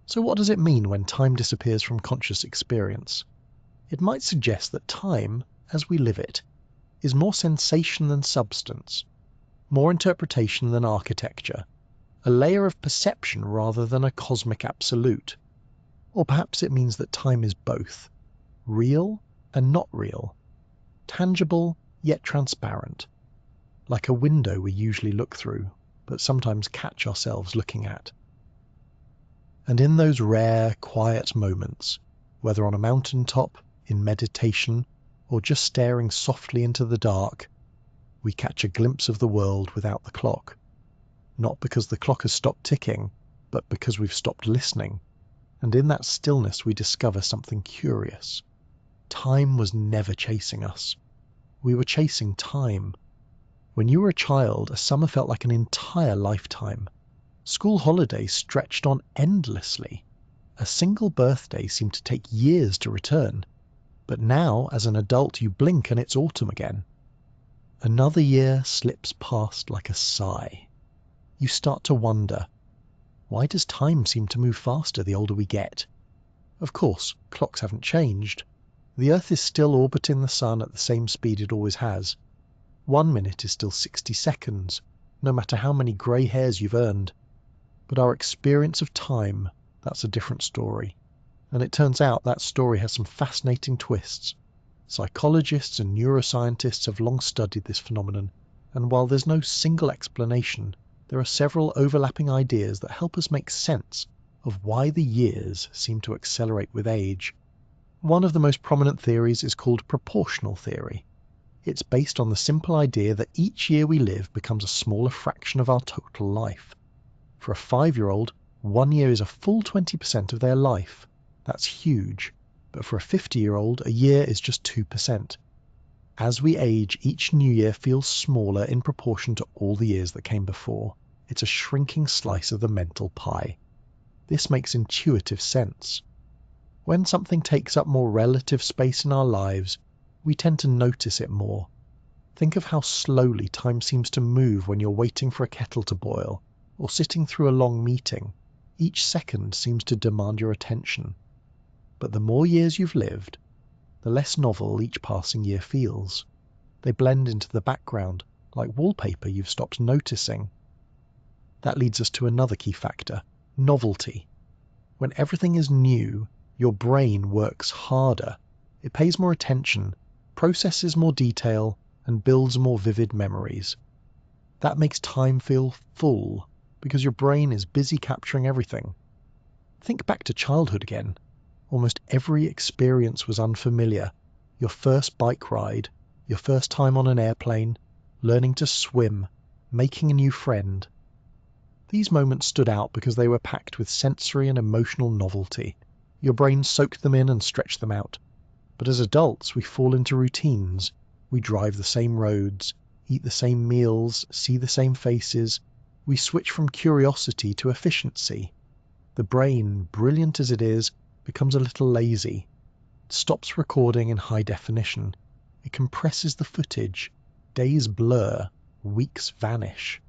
So what does it mean when time disappears from conscious experience? It might suggest that time, as we live it, is more sensation than substance, more interpretation than architecture, a layer of perception rather than a cosmic absolute. Or perhaps it means that time is both, real and not real, tangible yet transparent, like a window we usually look through, but sometimes catch ourselves looking at. And in those rare, quiet moments, whether on a mountaintop, in meditation, or just staring softly into the dark, we catch a glimpse of the world without the clock. Not because the clock has stopped ticking, but because we've stopped listening. And in that stillness we discover something curious. Time was never chasing us. We were chasing time. When you were a child, a summer felt like an entire lifetime. School holidays stretched on endlessly. A single birthday seemed to take years to return. But now, as an adult, you blink and it's autumn again. Another year slips past like a sigh. You start to wonder, why does time seem to move faster the older we get? Of course, clocks haven't changed. The Earth is still orbiting the Sun at the same speed it always has. 1 minute is still 60 seconds, no matter how many grey hairs you've earned. But our experience of time, that's a different story. And it turns out that story has some fascinating twists. Psychologists and neuroscientists have long studied this phenomenon, and while there's no single explanation, there are several overlapping ideas that help us make sense of why the years seem to accelerate with age. One of the most prominent theories is called proportional theory. It's based on the simple idea that each year we live becomes a smaller fraction of our total life. For a 5-year-old, 1 year is a full 20% of their life. That's huge. But for a 50-year-old, a year is just 2%. As we age, each new year feels smaller in proportion to all the years that came before. It's a shrinking slice of the mental pie. This makes intuitive sense. When something takes up more relative space in our lives, we tend to notice it more. Think of how slowly time seems to move when you're waiting for a kettle to boil, or sitting through a long meeting. Each second seems to demand your attention. But the more years you've lived, the less novel each passing year feels. They blend into the background, like wallpaper you've stopped noticing. That leads us to another key factor, novelty. When everything is new, your brain works harder. It pays more attention, processes more detail, and builds more vivid memories. That makes time feel full, because your brain is busy capturing everything. Think back to childhood again. Almost every experience was unfamiliar. Your first bike ride, your first time on an airplane, learning to swim, making a new friend. These moments stood out because they were packed with sensory and emotional novelty. Your brain soaked them in and stretched them out. But as adults, we fall into routines. We drive the same roads, eat the same meals, see the same faces. We switch from curiosity to efficiency. The brain, brilliant as it is, becomes a little lazy. It stops recording in high definition. It compresses the footage. Days blur, weeks vanish.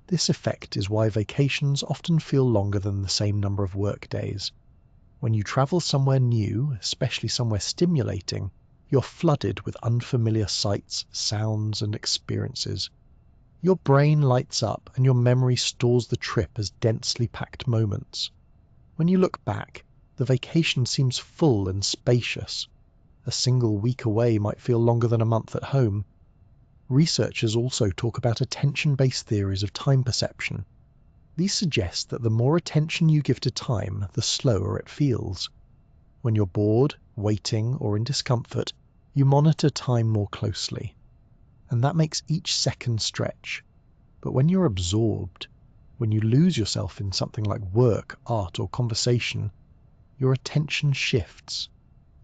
This effect is why vacations often feel longer than the same number of work days. When you travel somewhere new, especially somewhere stimulating, you're flooded with unfamiliar sights, sounds, and experiences. Your brain lights up and your memory stores the trip as densely packed moments. When you look back, the vacation seems full and spacious. A single week away might feel longer than a month at home. Researchers also talk about attention-based theories of time perception. These suggest that the more attention you give to time, the slower it feels. When you're bored, waiting, or in discomfort, you monitor time more closely. And that makes each second stretch. But when you're absorbed, when you lose yourself in something like work, art, or conversation, your attention shifts.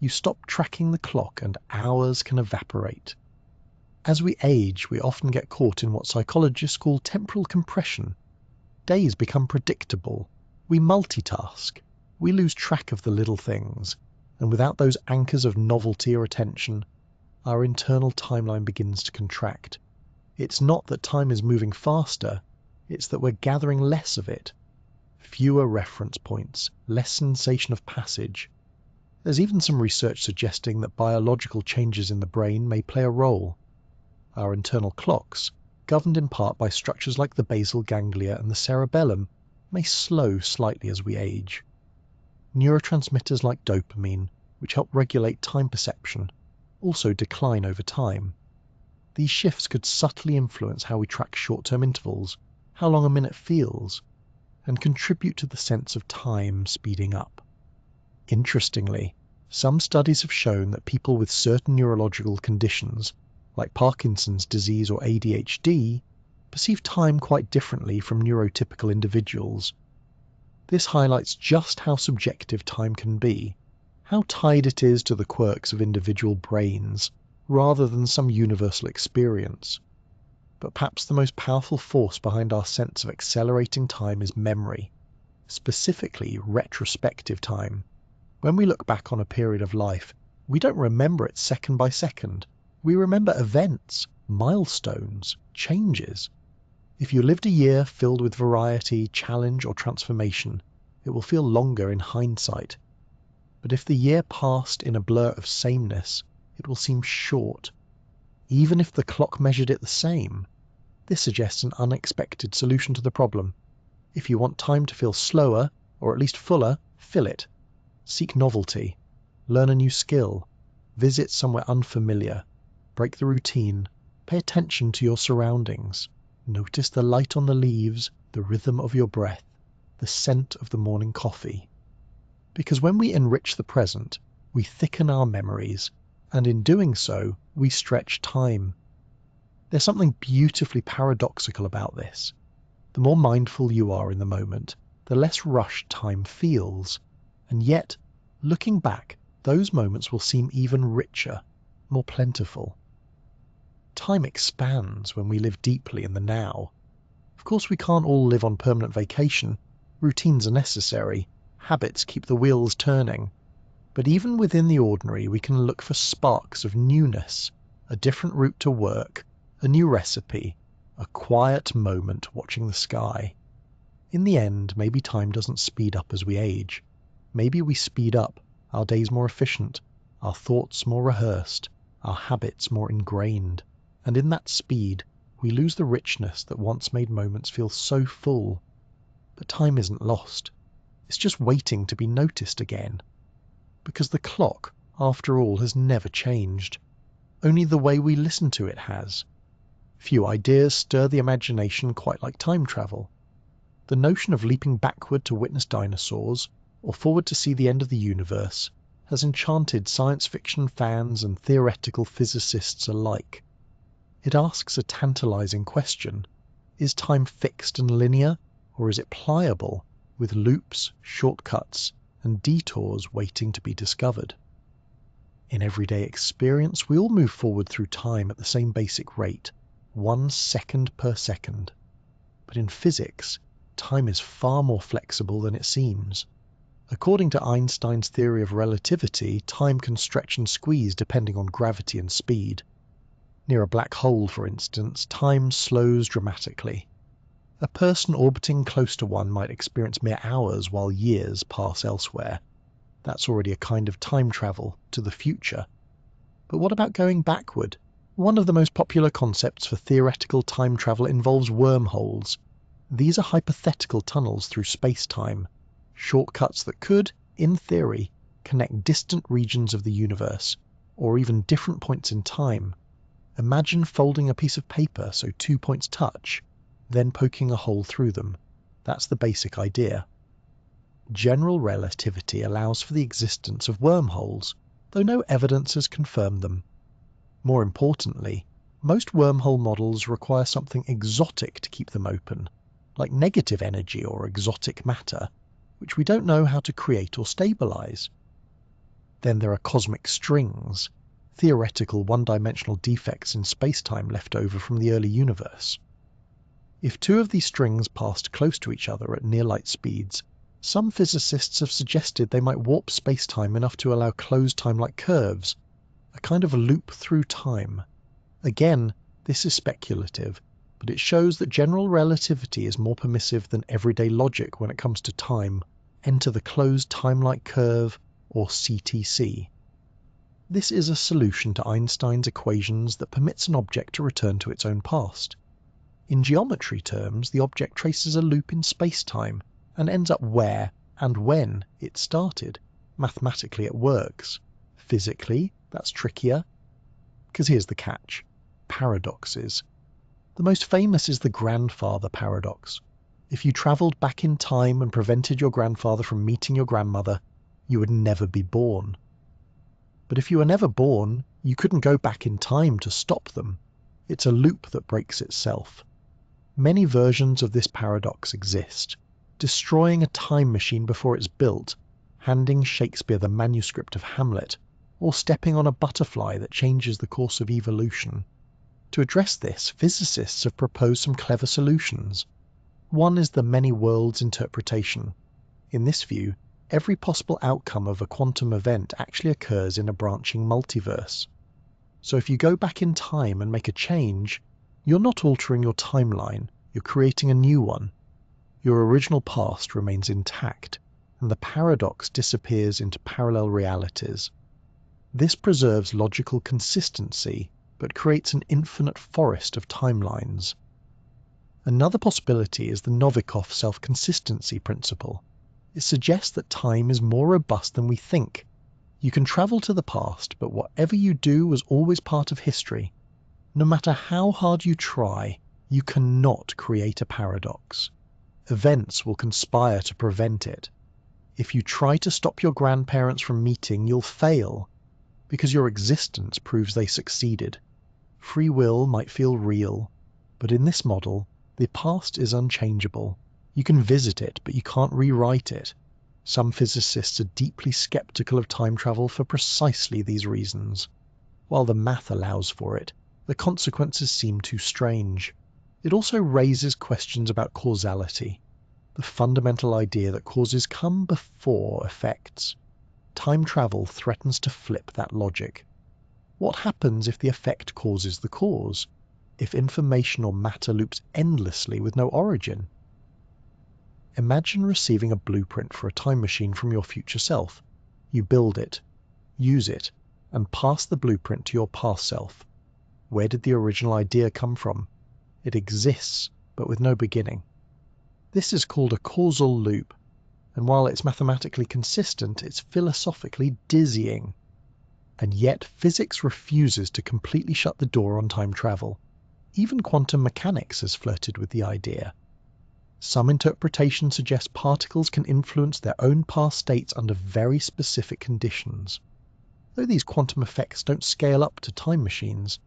You stop tracking the clock and hours can evaporate. As we age, we often get caught in what psychologists call temporal compression. Days become predictable. We multitask. We lose track of the little things. And without those anchors of novelty or attention, our internal timeline begins to contract. It's not that time is moving faster, it's that we're gathering less of it. Fewer reference points, less sensation of passage. There's even some research suggesting that biological changes in the brain may play a role. Our internal clocks, governed in part by structures like the basal ganglia and the cerebellum, may slow slightly as we age. Neurotransmitters like dopamine, which help regulate time perception, also decline over time. These shifts could subtly influence how we track short-term intervals, how long a minute feels, and contribute to the sense of time speeding up. Interestingly, some studies have shown that people with certain neurological conditions, like Parkinson's disease or ADHD, perceive time quite differently from neurotypical individuals. This highlights just how subjective time can be, how tied it is to the quirks of individual brains, rather than some universal experience. But perhaps the most powerful force behind our sense of accelerating time is memory, specifically retrospective time. When we look back on a period of life, we don't remember it second by second. We remember events, milestones, changes. If you lived a year filled with variety, challenge, or transformation, it will feel longer in hindsight. But if the year passed in a blur of sameness, it will seem short. Even if the clock measured it the same, this suggests an unexpected solution to the problem. If you want time to feel slower, or at least fuller, fill it. Seek novelty. Learn a new skill. Visit somewhere unfamiliar. Break the routine. Pay attention to your surroundings. Notice the light on the leaves, the rhythm of your breath, the scent of the morning coffee. Because when we enrich the present, we thicken our memories, and in doing so, we stretch time. There's something beautifully paradoxical about this. The more mindful you are in the moment, the less rushed time feels. And yet, looking back, those moments will seem even richer, more plentiful. Time expands when we live deeply in the now. Of course, we can't all live on permanent vacation. Routines are necessary. Habits keep the wheels turning. But even within the ordinary, we can look for sparks of newness, a different route to work, a new recipe, a quiet moment watching the sky. In the end, maybe time doesn't speed up as we age. Maybe we speed up, our days more efficient, our thoughts more rehearsed, our habits more ingrained. And in that speed, we lose the richness that once made moments feel so full. But time isn't lost. It's just waiting to be noticed again. Because the clock, after all, has never changed. Only the way we listen to it has. Few ideas stir the imagination quite like time travel. The notion of leaping backward to witness dinosaurs, or forward to see the end of the universe, has enchanted science fiction fans and theoretical physicists alike. It asks a tantalizing question. Is time fixed and linear, or is it pliable, with loops, shortcuts, and detours waiting to be discovered? In everyday experience, we all move forward through time at the same basic rate, 1 second per second. But in physics, time is far more flexible than it seems. According to Einstein's theory of relativity, time can stretch and squeeze depending on gravity and speed. Near a black hole, for instance, time slows dramatically. A person orbiting close to one might experience mere hours while years pass elsewhere. That's already a kind of time travel to the future. But what about going backward? One of the most popular concepts for theoretical time travel involves wormholes. These are hypothetical tunnels through space-time, shortcuts that could, in theory, connect distant regions of the universe, or even different points in time. Imagine folding a piece of paper so 2 points touch, then poking a hole through them. That's the basic idea. General relativity allows for the existence of wormholes, though no evidence has confirmed them. More importantly, most wormhole models require something exotic to keep them open, like negative energy or exotic matter, which we don't know how to create or stabilize. Then there are cosmic strings, theoretical one-dimensional defects in space-time left over from the early universe. If two of these strings passed close to each other at near-light speeds, some physicists have suggested they might warp space-time enough to allow closed time-like curves, a kind of loop through time. Again, this is speculative, but it shows that general relativity is more permissive than everyday logic when it comes to time. Enter the closed time-like curve, or CTC. This is a solution to Einstein's equations that permits an object to return to its own past. In geometry terms, the object traces a loop in space-time and ends up where and when it started. Mathematically, it works. Physically, that's trickier. Because here's the catch. Paradoxes. The most famous is the grandfather paradox. If you travelled back in time and prevented your grandfather from meeting your grandmother, you would never be born. But if you were never born, you couldn't go back in time to stop them. It's a loop that breaks itself. Many versions of this paradox exist. Destroying a time machine before it's built, handing Shakespeare the manuscript of Hamlet, or stepping on a butterfly that changes the course of evolution. To address this, physicists have proposed some clever solutions. One is the many worlds interpretation. In this view, every possible outcome of a quantum event actually occurs in a branching multiverse. So if you go back in time and make a change, you're not altering your timeline, you're creating a new one. Your original past remains intact, and the paradox disappears into parallel realities. This preserves logical consistency, but creates an infinite forest of timelines. Another possibility is the Novikov self-consistency principle. It suggests that time is more robust than we think. You can travel to the past, but whatever you do was always part of history. No matter how hard you try, you cannot create a paradox. Events will conspire to prevent it. If you try to stop your grandparents from meeting, you'll fail, because your existence proves they succeeded. Free will might feel real, but in this model, the past is unchangeable. You can visit it, but you can't rewrite it. Some physicists are deeply skeptical of time travel for precisely these reasons. While the math allows for it, the consequences seem too strange. It also raises questions about causality, the fundamental idea that causes come before effects. Time travel threatens to flip that logic. What happens if the effect causes the cause? If information or matter loops endlessly with no origin? Imagine receiving a blueprint for a time machine from your future self. You build it, use it, and pass the blueprint to your past self. Where did the original idea come from? It exists, but with no beginning. This is called a causal loop, and while it's mathematically consistent, it's philosophically dizzying. And yet physics refuses to completely shut the door on time travel. Even quantum mechanics has flirted with the idea. Some interpretations suggest particles can influence their own past states under very specific conditions. Though these quantum effects don't scale up to time machines,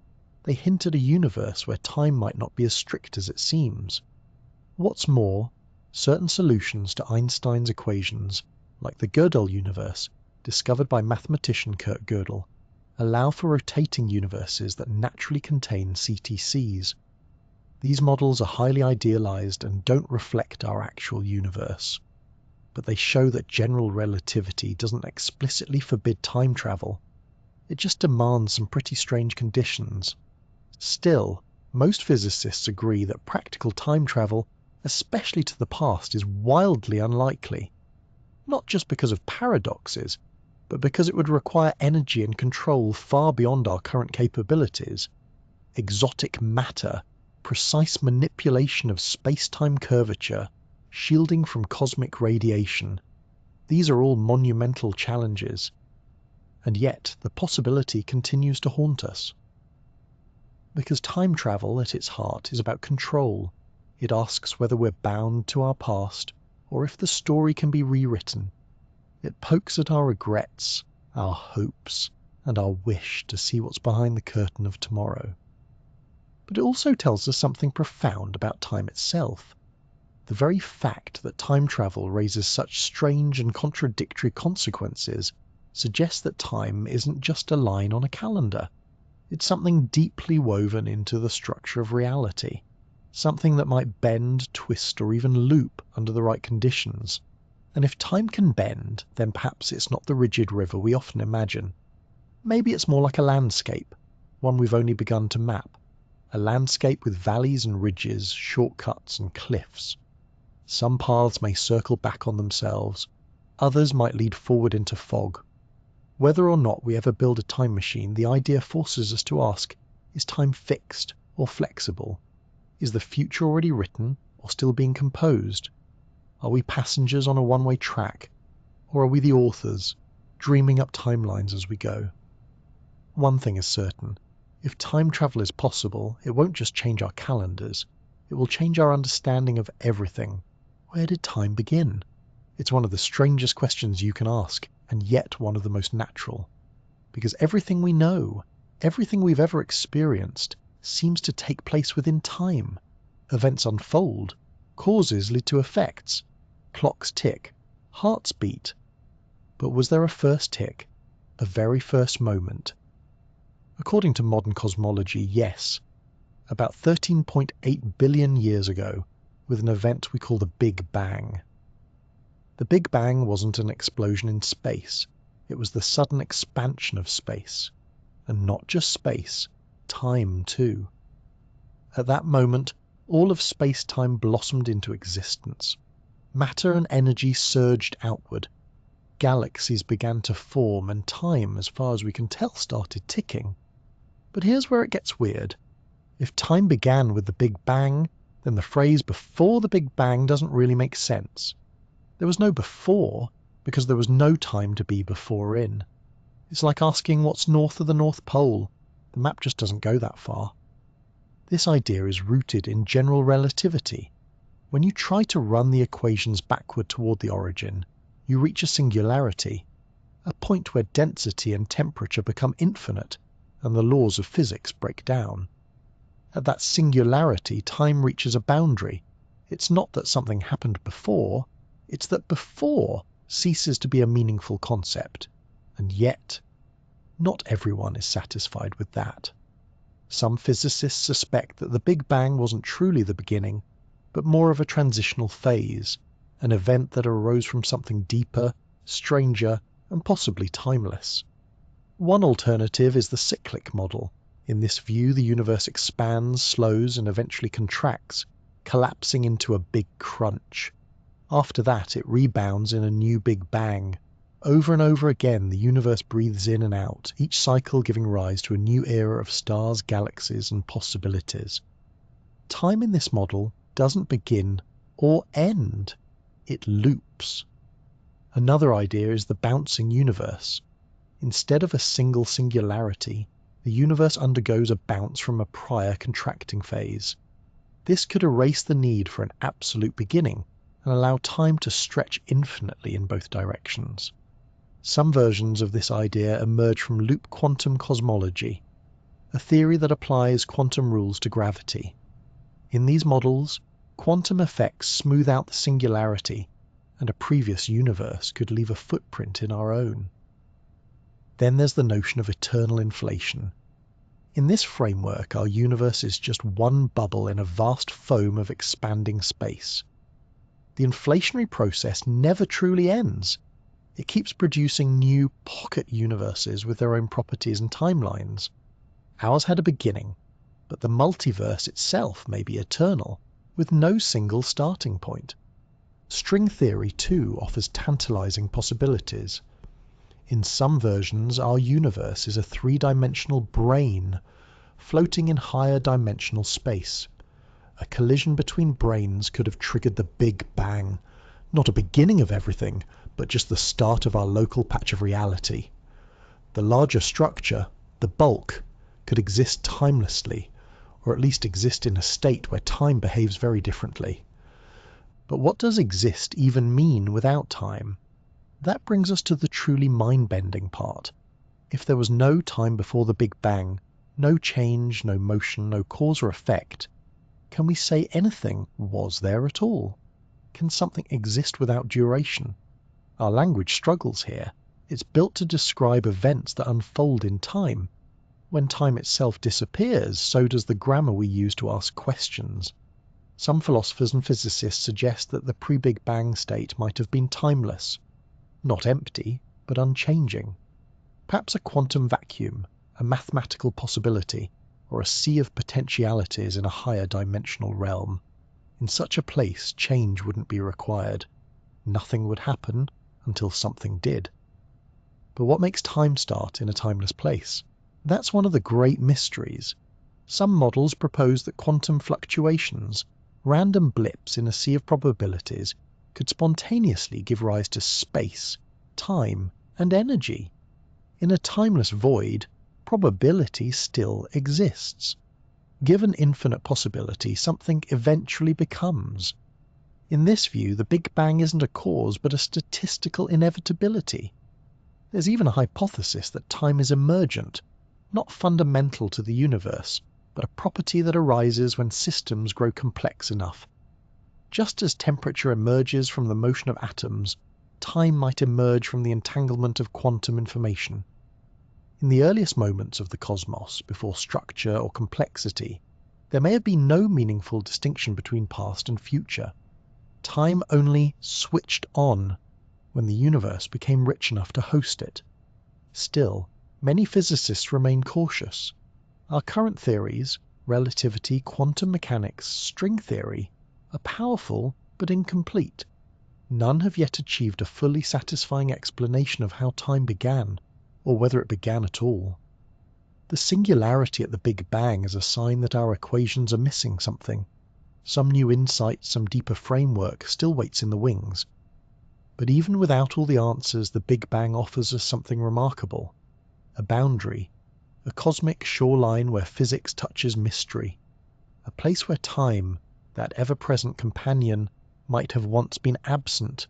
they hint at a universe where time might not be as strict as it seems. What's more, certain solutions to Einstein's equations, like the Gödel universe, discovered by mathematician Kurt Gödel, allow for rotating universes that naturally contain CTCs. These models are highly idealized and don't reflect our actual universe. But they show that general relativity doesn't explicitly forbid time travel. It just demands some pretty strange conditions. Still, most physicists agree that practical time travel, especially to the past, is wildly unlikely. Not just because of paradoxes, but because it would require energy and control far beyond our current capabilities. Exotic matter, precise manipulation of space-time curvature, shielding from cosmic radiation. These are all monumental challenges. And yet, the possibility continues to haunt us. Because time travel, at its heart, is about control. It asks whether we're bound to our past, or if the story can be rewritten. It pokes at our regrets, our hopes, and our wish to see what's behind the curtain of tomorrow. But it also tells us something profound about time itself. The very fact that time travel raises such strange and contradictory consequences suggests that time isn't just a line on a calendar. It's something deeply woven into the structure of reality, something that might bend, twist, or even loop under the right conditions. And if time can bend, then perhaps it's not the rigid river we often imagine. Maybe it's more like a landscape, one we've only begun to map. A landscape with valleys and ridges, shortcuts and cliffs. Some paths may circle back on themselves, others might lead forward into fog. Whether or not we ever build a time machine, the idea forces us to ask, is time fixed or flexible? Is the future already written or still being composed? Are we passengers on a one-way track, or are we the authors, dreaming up timelines as we go? One thing is certain. If time travel is possible, it won't just change our calendars. It will change our understanding of everything. Where did time begin? It's one of the strangest questions you can ask, and yet one of the most natural. Because everything we know, everything we've ever experienced, seems to take place within time. Events unfold, causes lead to effects, clocks tick, hearts beat. But was there a first tick, a very first moment? According to modern cosmology, yes. About 13.8 billion years ago, with an event we call the Big Bang. The Big Bang wasn't an explosion in space. It was the sudden expansion of space. And not just space, time too. At that moment, all of space-time blossomed into existence. Matter and energy surged outward. Galaxies began to form, and time, as far as we can tell, started ticking. But here's where it gets weird. If time began with the Big Bang, then the phrase before the Big Bang doesn't really make sense. There was no before because there was no time to be before in. It's like asking what's north of the North Pole. The map just doesn't go that far. This idea is rooted in general relativity. When you try to run the equations backward toward the origin, you reach a singularity, a point where density and temperature become infinite and the laws of physics break down. At that singularity, time reaches a boundary. It's not that something happened before, it's that before ceases to be a meaningful concept. And yet, not everyone is satisfied with that. Some physicists suspect that the Big Bang wasn't truly the beginning, but more of a transitional phase, an event that arose from something deeper, stranger, and possibly timeless. One alternative is the cyclic model. In this view, the universe expands, slows, and eventually contracts, collapsing into a big crunch. After that, it rebounds in a new Big Bang. Over and over again, the universe breathes in and out, each cycle giving rise to a new era of stars, galaxies, and possibilities. Time in this model doesn't begin or end. It loops. Another idea is the bouncing universe. Instead of a single singularity, the universe undergoes a bounce from a prior contracting phase. This could erase the need for an absolute beginning and allow time to stretch infinitely in both directions. Some versions of this idea emerge from loop quantum cosmology, a theory that applies quantum rules to gravity. In these models, quantum effects smooth out the singularity, and a previous universe could leave a footprint in our own. Then there's the notion of eternal inflation. In this framework, our universe is just one bubble in a vast foam of expanding space. The inflationary process never truly ends. It keeps producing new pocket universes with their own properties and timelines. Ours had a beginning, but the multiverse itself may be eternal, with no single starting point. String theory, too, offers tantalizing possibilities. In some versions, our universe is a three-dimensional brain, floating in higher dimensional space. A collision between brains could have triggered the Big Bang, not a beginning of everything, but just the start of our local patch of reality. The larger structure, the bulk, could exist timelessly, or at least exist in a state where time behaves very differently. But what does exist even mean without time? That brings us to the truly mind-bending part. If there was no time before the Big Bang, no change, no motion, no cause or effect, can we say anything was there at all? Can something exist without duration? Our language struggles here. It's built to describe events that unfold in time. When time itself disappears, so does the grammar we use to ask questions. Some philosophers and physicists suggest that the pre-Big Bang state might have been timeless, not empty, but unchanging. Perhaps a quantum vacuum, a mathematical possibility, or a sea of potentialities in a higher dimensional realm. In such a place, change wouldn't be required. Nothing would happen until something did. But what makes time start in a timeless place? That's one of the great mysteries. Some models propose that quantum fluctuations, random blips in a sea of probabilities, could spontaneously give rise to space, time, and energy. In a timeless void, probability still exists. Given infinite possibility, something eventually becomes. In this view, the Big Bang isn't a cause, but a statistical inevitability. There's even a hypothesis that time is emergent, not fundamental to the universe, but a property that arises when systems grow complex enough. Just as temperature emerges from the motion of atoms, time might emerge from the entanglement of quantum information. In the earliest moments of the cosmos, before structure or complexity, there may have been no meaningful distinction between past and future. Time only switched on when the universe became rich enough to host it. Still, many physicists remain cautious. Our current theories, relativity, quantum mechanics, string theory, are powerful but incomplete. None have yet achieved a fully satisfying explanation of how time began, or whether it began at all. The singularity at the Big Bang is a sign that our equations are missing something Some new insight, some deeper framework still waits in the wings. But even without all the answers, the Big Bang offers us something remarkable. A boundary, a cosmic shoreline where physics touches mystery. A place where time, that ever-present companion, might have once been absent.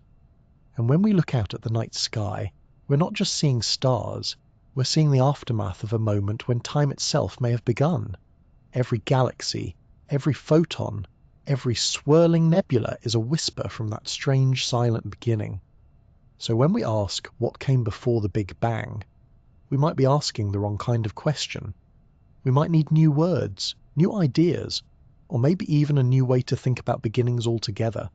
And when we look out at the night sky, we're not just seeing stars, we're seeing the aftermath of a moment when time itself may have begun. Every galaxy, every photon, every swirling nebula is a whisper from that strange silent beginning. So when we ask what came before the Big Bang, we might be asking the wrong kind of question. We might need new words, new ideas, or maybe even a new way to think about beginnings altogether.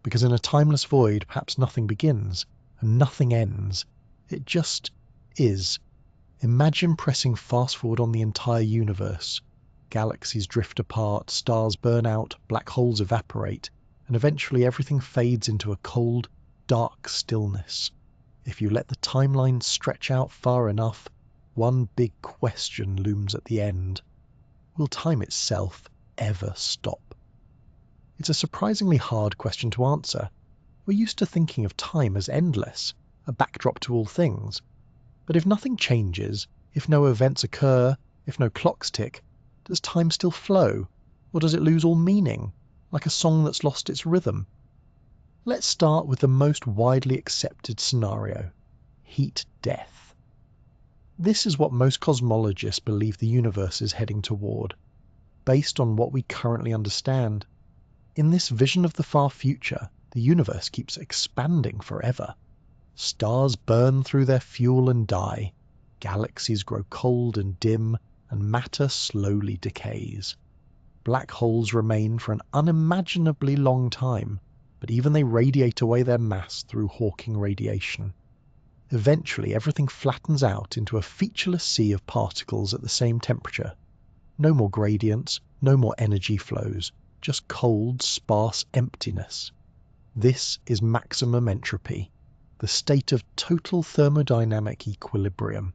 Because in a timeless void, perhaps nothing begins and nothing ends. It just is. Imagine pressing fast forward on the entire universe. Galaxies drift apart, stars burn out, black holes evaporate, and eventually everything fades into a cold, dark stillness. If you let the timeline stretch out far enough, one big question looms at the end. Will time itself ever stop? It's a surprisingly hard question to answer. We're used to thinking of time as endless, a backdrop to all things. But if nothing changes, if no events occur, if no clocks tick, does time still flow? Or does it lose all meaning, like a song that's lost its rhythm? Let's start with the most widely accepted scenario: heat death. This is what most cosmologists believe the universe is heading toward, based on what we currently understand. In this vision of the far future, the universe keeps expanding forever. Stars burn through their fuel and die, galaxies grow cold and dim, and matter slowly decays. Black holes remain for an unimaginably long time, but even they radiate away their mass through Hawking radiation. Eventually, everything flattens out into a featureless sea of particles at the same temperature. No more gradients, no more energy flows, just cold, sparse emptiness. This is maximum entropy, the state of total thermodynamic equilibrium.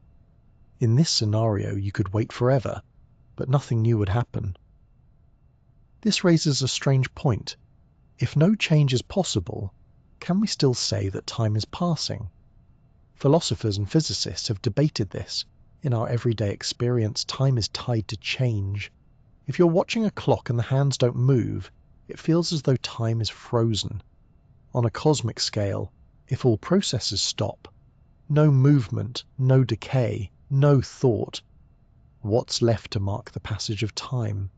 In this scenario, you could wait forever, but nothing new would happen. This raises a strange point. If no change is possible, can we still say that time is passing? Philosophers and physicists have debated this. In our everyday experience, time is tied to change. If you're watching a clock and the hands don't move, it feels as though time is frozen. On a cosmic scale, if all processes stop, no movement, no decay, no thought, what's left to mark the passage of time?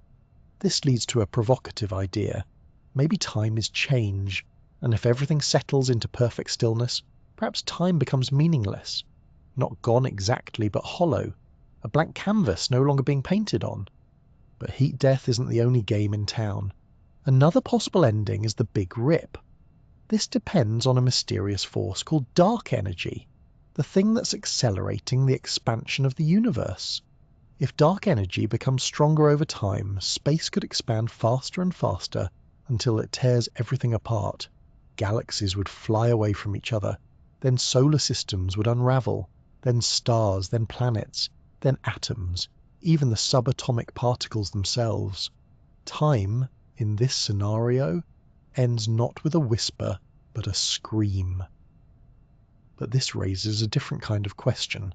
This leads to a provocative idea. Maybe time is change, and if everything settles into perfect stillness, perhaps time becomes meaningless. Not gone exactly, but hollow. A blank canvas no longer being painted on. But heat death isn't the only game in town. Another possible ending is the Big Rip. This depends on a mysterious force called dark energy, the thing that's accelerating the expansion of the universe. If dark energy becomes stronger over time, space could expand faster and faster until it tears everything apart. Galaxies would fly away from each other, then solar systems would unravel, then stars, then planets, then atoms, even the subatomic particles themselves. Time, in this scenario, ends not with a whisper, but a scream. But this raises a different kind of question.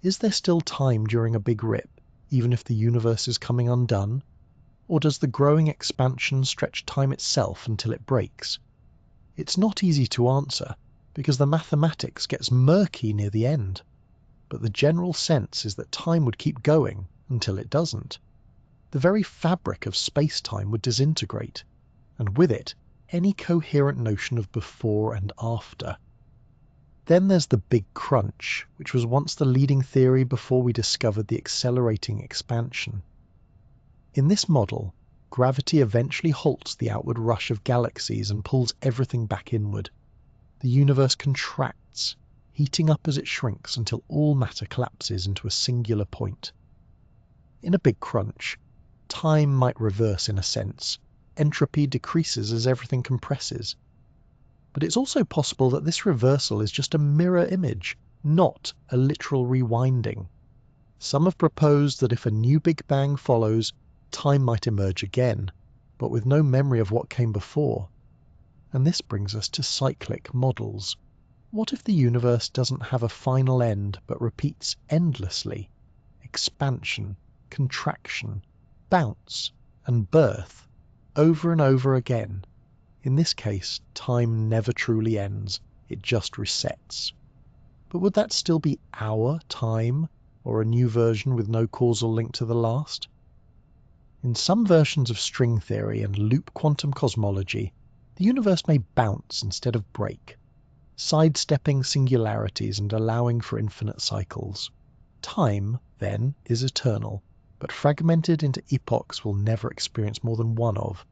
Is there still time during a Big Rip, even if the universe is coming undone? Or does the growing expansion stretch time itself until it breaks? It's not easy to answer, because the mathematics gets murky near the end. But the general sense is that time would keep going until it doesn't. The very fabric of space-time would disintegrate, and with it, any coherent notion of before and after. Then there's the Big Crunch, which was once the leading theory before we discovered the accelerating expansion. In this model, gravity eventually halts the outward rush of galaxies and pulls everything back inward. The universe contracts, heating up as it shrinks until all matter collapses into a singular point. In a Big Crunch, time might reverse in a sense. Entropy decreases as everything compresses. But it's also possible that this reversal is just a mirror image, not a literal rewinding. Some have proposed that if a new Big Bang follows, time might emerge again. but with no memory of what came before. And this brings us to cyclic models. What if the universe doesn't have a final end but repeats endlessly? Expansion, contraction, bounce, and birth, over and over again. In this case, time never truly ends, it just resets. But would that still be our time, or a new version with no causal link to the last? In some versions of string theory and loop quantum cosmology, the universe may bounce instead of break, sidestepping singularities and allowing for infinite cycles. Time, then, is eternal, but fragmented into epochs we'll never experience more than one of.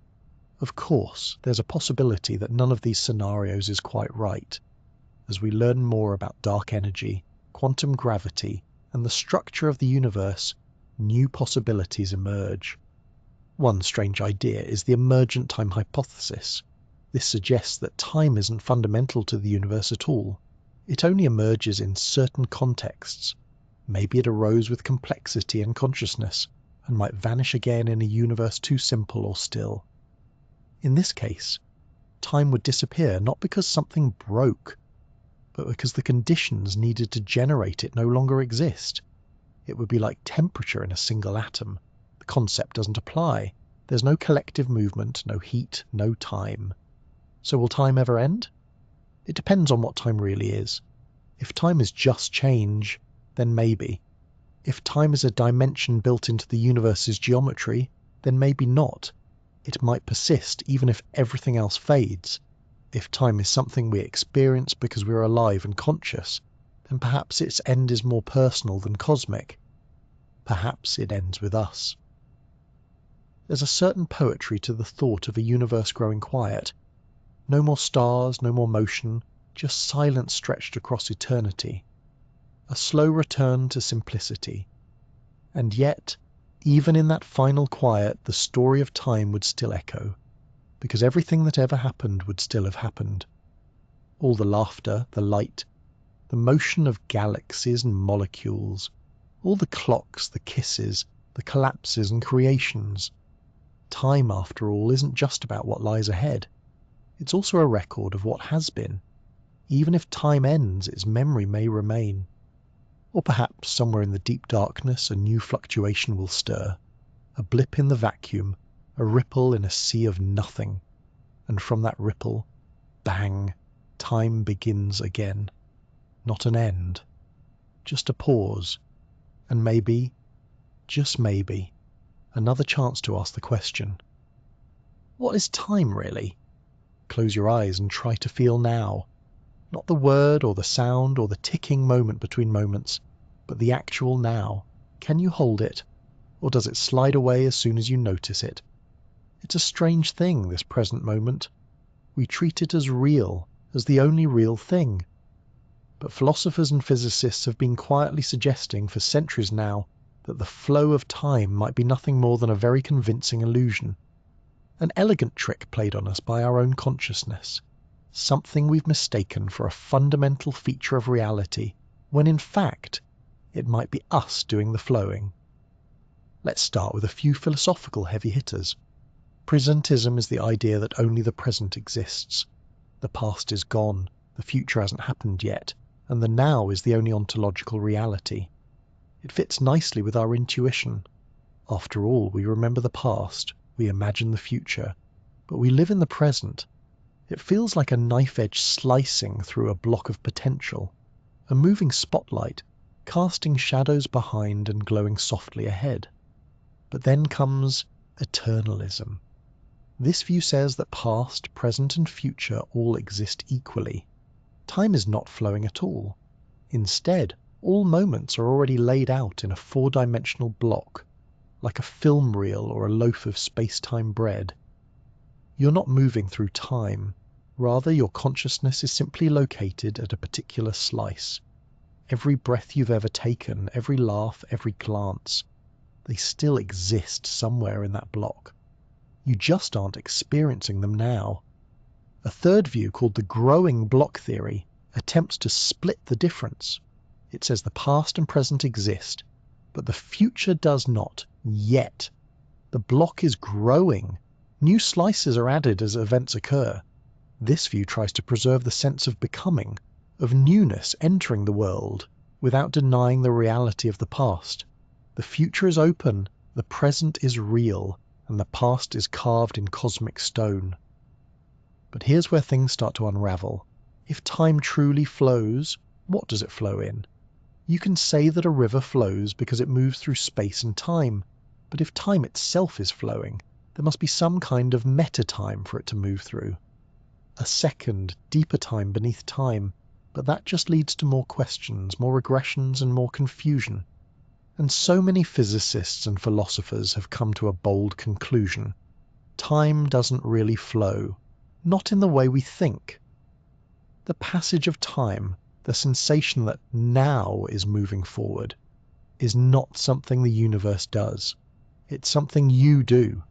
Of course, there's a possibility that none of these scenarios is quite right. As we learn more about dark energy, quantum gravity, and the structure of the universe, new possibilities emerge. One strange idea is the emergent time hypothesis. This suggests that time isn't fundamental to the universe at all. It only emerges in certain contexts. Maybe it arose with complexity and consciousness, and might vanish again in a universe too simple or still. In this case, time would disappear not because something broke, but because the conditions needed to generate it no longer exist. It would be like temperature in a single atom. The concept doesn't apply. There's no collective movement, no heat, no time. So will time ever end? It depends on what time really is. If time is just change, then maybe. If time is a dimension built into the universe's geometry, then maybe not. It might persist even if everything else fades. If time is something we experience because we're alive and conscious, then perhaps its end is more personal than cosmic. Perhaps it ends with us. There's a certain poetry to the thought of a universe growing quiet. No more stars, no more motion, just silence stretched across eternity. A slow return to simplicity. And yet, even in that final quiet, the story of time would still echo, because everything that ever happened would still have happened. All the laughter, the light, the motion of galaxies and molecules, all the clocks, the kisses, the collapses and creations. Time, after all, isn't just about what lies ahead. It's also a record of what has been. Even if time ends, its memory may remain. Or perhaps somewhere in the deep darkness a new fluctuation will stir, a blip in the vacuum, a ripple in a sea of nothing. And from that ripple, bang, time begins again. Not an end, just a pause, and maybe, just maybe, another chance to ask the question, what is time really? Close your eyes and try to feel now. Not the word or the sound or the ticking moment between moments, but the actual now. Can you hold it? Or does it slide away as soon as you notice it? It's a strange thing, this present moment. We treat it as real, as the only real thing. But philosophers and physicists have been quietly suggesting for centuries now that the flow of time might be nothing more than a very convincing illusion. An elegant trick played on us by our own consciousness. Something we've mistaken for a fundamental feature of reality, when in fact, it might be us doing the flowing. Let's start with a few philosophical heavy hitters. Presentism is the idea that only the present exists. The past is gone, the future hasn't happened yet, and the now is the only ontological reality. It fits nicely with our intuition. After all, we remember the past, we imagine the future, but we live in the present. It feels like a knife edge slicing through a block of potential, a moving spotlight, casting shadows behind and glowing softly ahead. But then comes eternalism. This view says that past, present and future all exist equally. Time is not flowing at all. Instead, all moments are already laid out in a four-dimensional block, like a film reel or a loaf of space-time bread. You're not moving through time. Rather, your consciousness is simply located at a particular slice. Every breath you've ever taken, every laugh, every glance, they still exist somewhere in that block. You just aren't experiencing them now. A third view, called the growing block theory, attempts to split the difference. It says the past and present exist, but the future does not, yet. The block is growing, New slices are added as events occur. This view tries to preserve the sense of becoming, of newness entering the world, without denying the reality of the past. The future is open, the present is real, and the past is carved in cosmic stone. But here's where things start to unravel. If time truly flows, what does it flow in? You can say that a river flows because it moves through space and time, but if time itself is flowing, there must be some kind of meta-time for it to move through. A second, deeper time beneath time, but that just leads to more questions, more regressions, and more confusion. And so many physicists and philosophers have come to a bold conclusion. Time doesn't really flow, not in the way we think. The passage of time, the sensation that now is moving forward, is not something the universe does. It's something you do.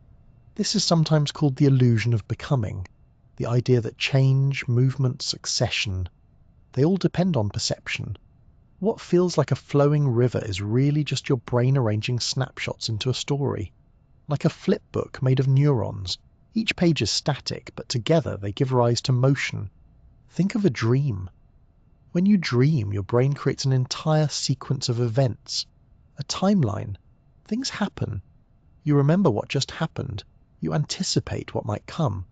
This is sometimes called the illusion of becoming, the idea that change, movement, succession, they all depend on perception. What feels like a flowing river is really just your brain arranging snapshots into a story. Like a flip book made of neurons. Each page is static, but together they give rise to motion. Think of a dream. When you dream, your brain creates an entire sequence of events. A timeline. Things happen. You remember what just happened. You anticipate what might come.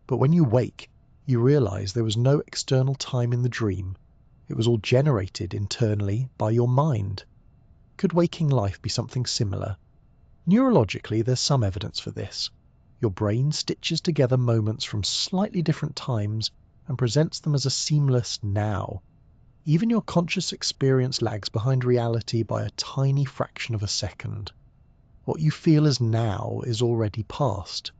But when you wake, you realize there was no external time in the dream. It was all generated internally by your mind. Could waking life be something similar? Neurologically, there's some evidence for this. Your brain stitches together moments from slightly different times and presents them as a seamless now. Even your conscious experience lags behind reality by a tiny fraction of a second. What you feel as now is already past.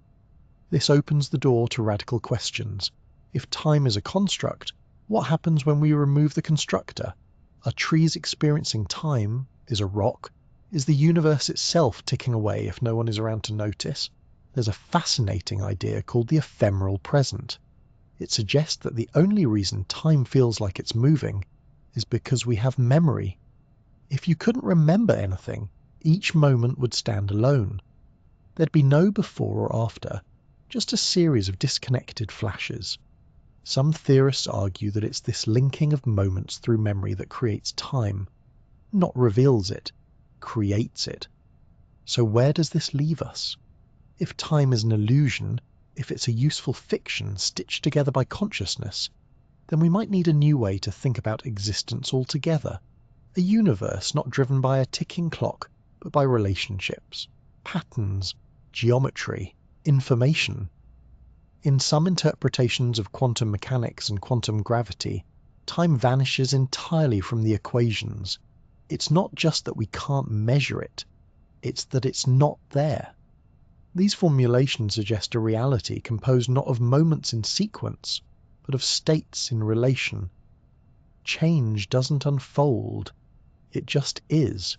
This opens the door to radical questions. If time is a construct, what happens when we remove the constructor? Are trees experiencing time? Is a rock? Is the universe itself ticking away if no one is around to notice? There's a fascinating idea called the ephemeral present. It suggests that the only reason time feels like it's moving is because we have memory. If you couldn't remember anything, each moment would stand alone. There'd be no before or after, just a series of disconnected flashes. Some theorists argue that it's this linking of moments through memory that creates time, not reveals it, creates it. So where does this leave us? If time is an illusion, if it's a useful fiction stitched together by consciousness, then we might need a new way to think about existence altogether. A universe not driven by a ticking clock, but by relationships, patterns, geometry, information. In some interpretations of quantum mechanics and quantum gravity, time vanishes entirely from the equations. It's not just that we can't measure it, it's that it's not there. These formulations suggest a reality composed not of moments in sequence, but of states in relation. Change doesn't unfold, it just is.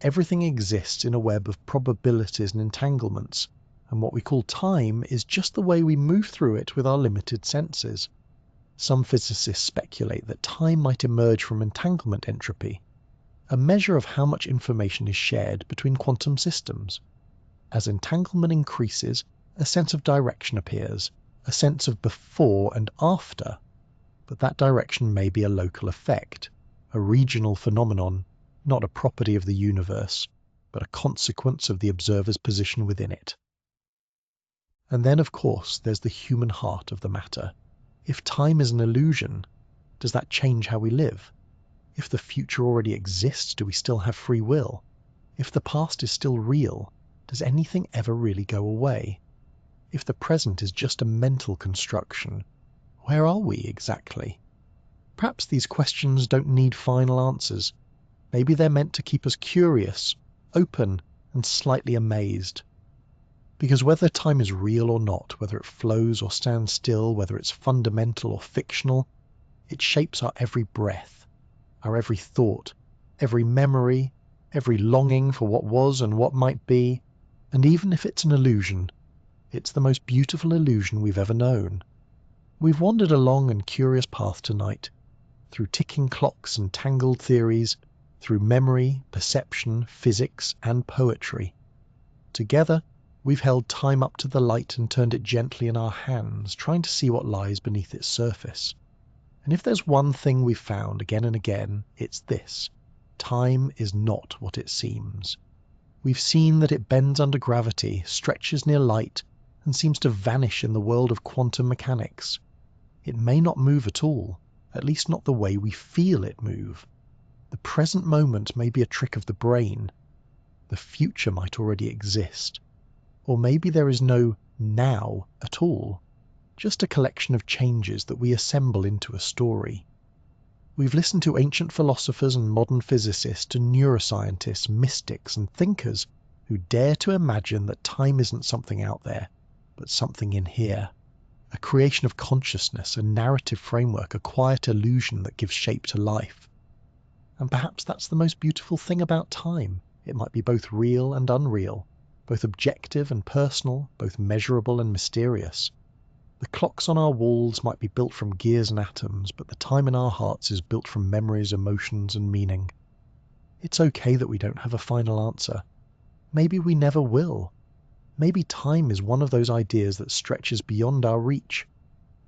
Everything exists in a web of probabilities and entanglements, and what we call time is just the way we move through it with our limited senses. Some physicists speculate that time might emerge from entanglement entropy, a measure of how much information is shared between quantum systems. As entanglement increases, a sense of direction appears, a sense of before and after, but that direction may be a local effect, a regional phenomenon, not a property of the universe, but a consequence of the observer's position within it. And then, of course, there's the human heart of the matter. If time is an illusion, does that change how we live? If the future already exists, do we still have free will? If the past is still real, does anything ever really go away? If the present is just a mental construction, where are we exactly? Perhaps these questions don't need final answers. Maybe they're meant to keep us curious, open, and slightly amazed. Because whether time is real or not, whether it flows or stands still, whether it's fundamental or fictional, it shapes our every breath, our every thought, every memory, every longing for what was and what might be. And even if it's an illusion, it's the most beautiful illusion we've ever known. We've wandered a long and curious path tonight, through ticking clocks and tangled theories, through memory, perception, physics, and poetry. Together, We've held time up to the light and turned it gently in our hands, trying to see what lies beneath its surface. And if there's one thing we've found again and again, it's this: time is not what it seems. We've seen that it bends under gravity, stretches near light, and seems to vanish in the world of quantum mechanics. It may not move at all, at least not the way we feel it move. The present moment may be a trick of the brain. The future might already exist. Or maybe there is no now at all, just a collection of changes that we assemble into a story. We've listened to ancient philosophers and modern physicists, to neuroscientists, mystics, and thinkers who dare to imagine that time isn't something out there, but something in here. A creation of consciousness, a narrative framework, a quiet illusion that gives shape to life. And perhaps that's the most beautiful thing about time. It might be both real and unreal, both objective and personal, both measurable and mysterious. The clocks on our walls might be built from gears and atoms, but the time in our hearts is built from memories, emotions, and meaning. It's okay that we don't have a final answer. Maybe we never will. Maybe time is one of those ideas that stretches beyond our reach,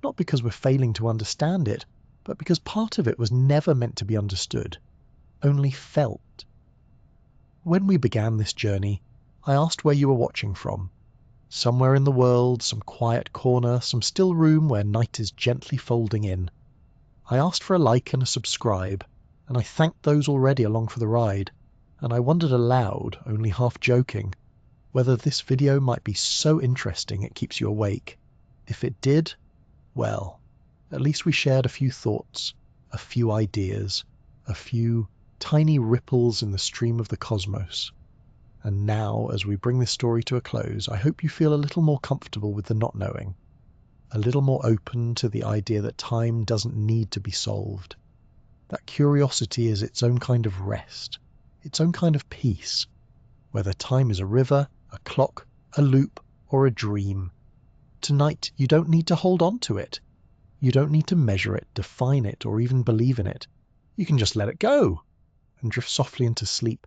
not because we're failing to understand it, but because part of it was never meant to be understood, only felt. When we began this journey, I asked where you were watching from. Somewhere in the world, some quiet corner, some still room where night is gently folding in. I asked for a like and a subscribe, and I thanked those already along for the ride, and I wondered aloud, only half joking, whether this video might be so interesting it keeps you awake. If it did, well, at least we shared a few thoughts, a few ideas, a few tiny ripples in the stream of the cosmos. And now, as we bring this story to a close, I hope you feel a little more comfortable with the not knowing, a little more open to the idea that time doesn't need to be solved. That curiosity is its own kind of rest, its own kind of peace, whether time is a river, a clock, a loop, or a dream. Tonight, you don't need to hold on to it. You don't need to measure it, define it, or even believe in it. You can just let it go and drift softly into sleep,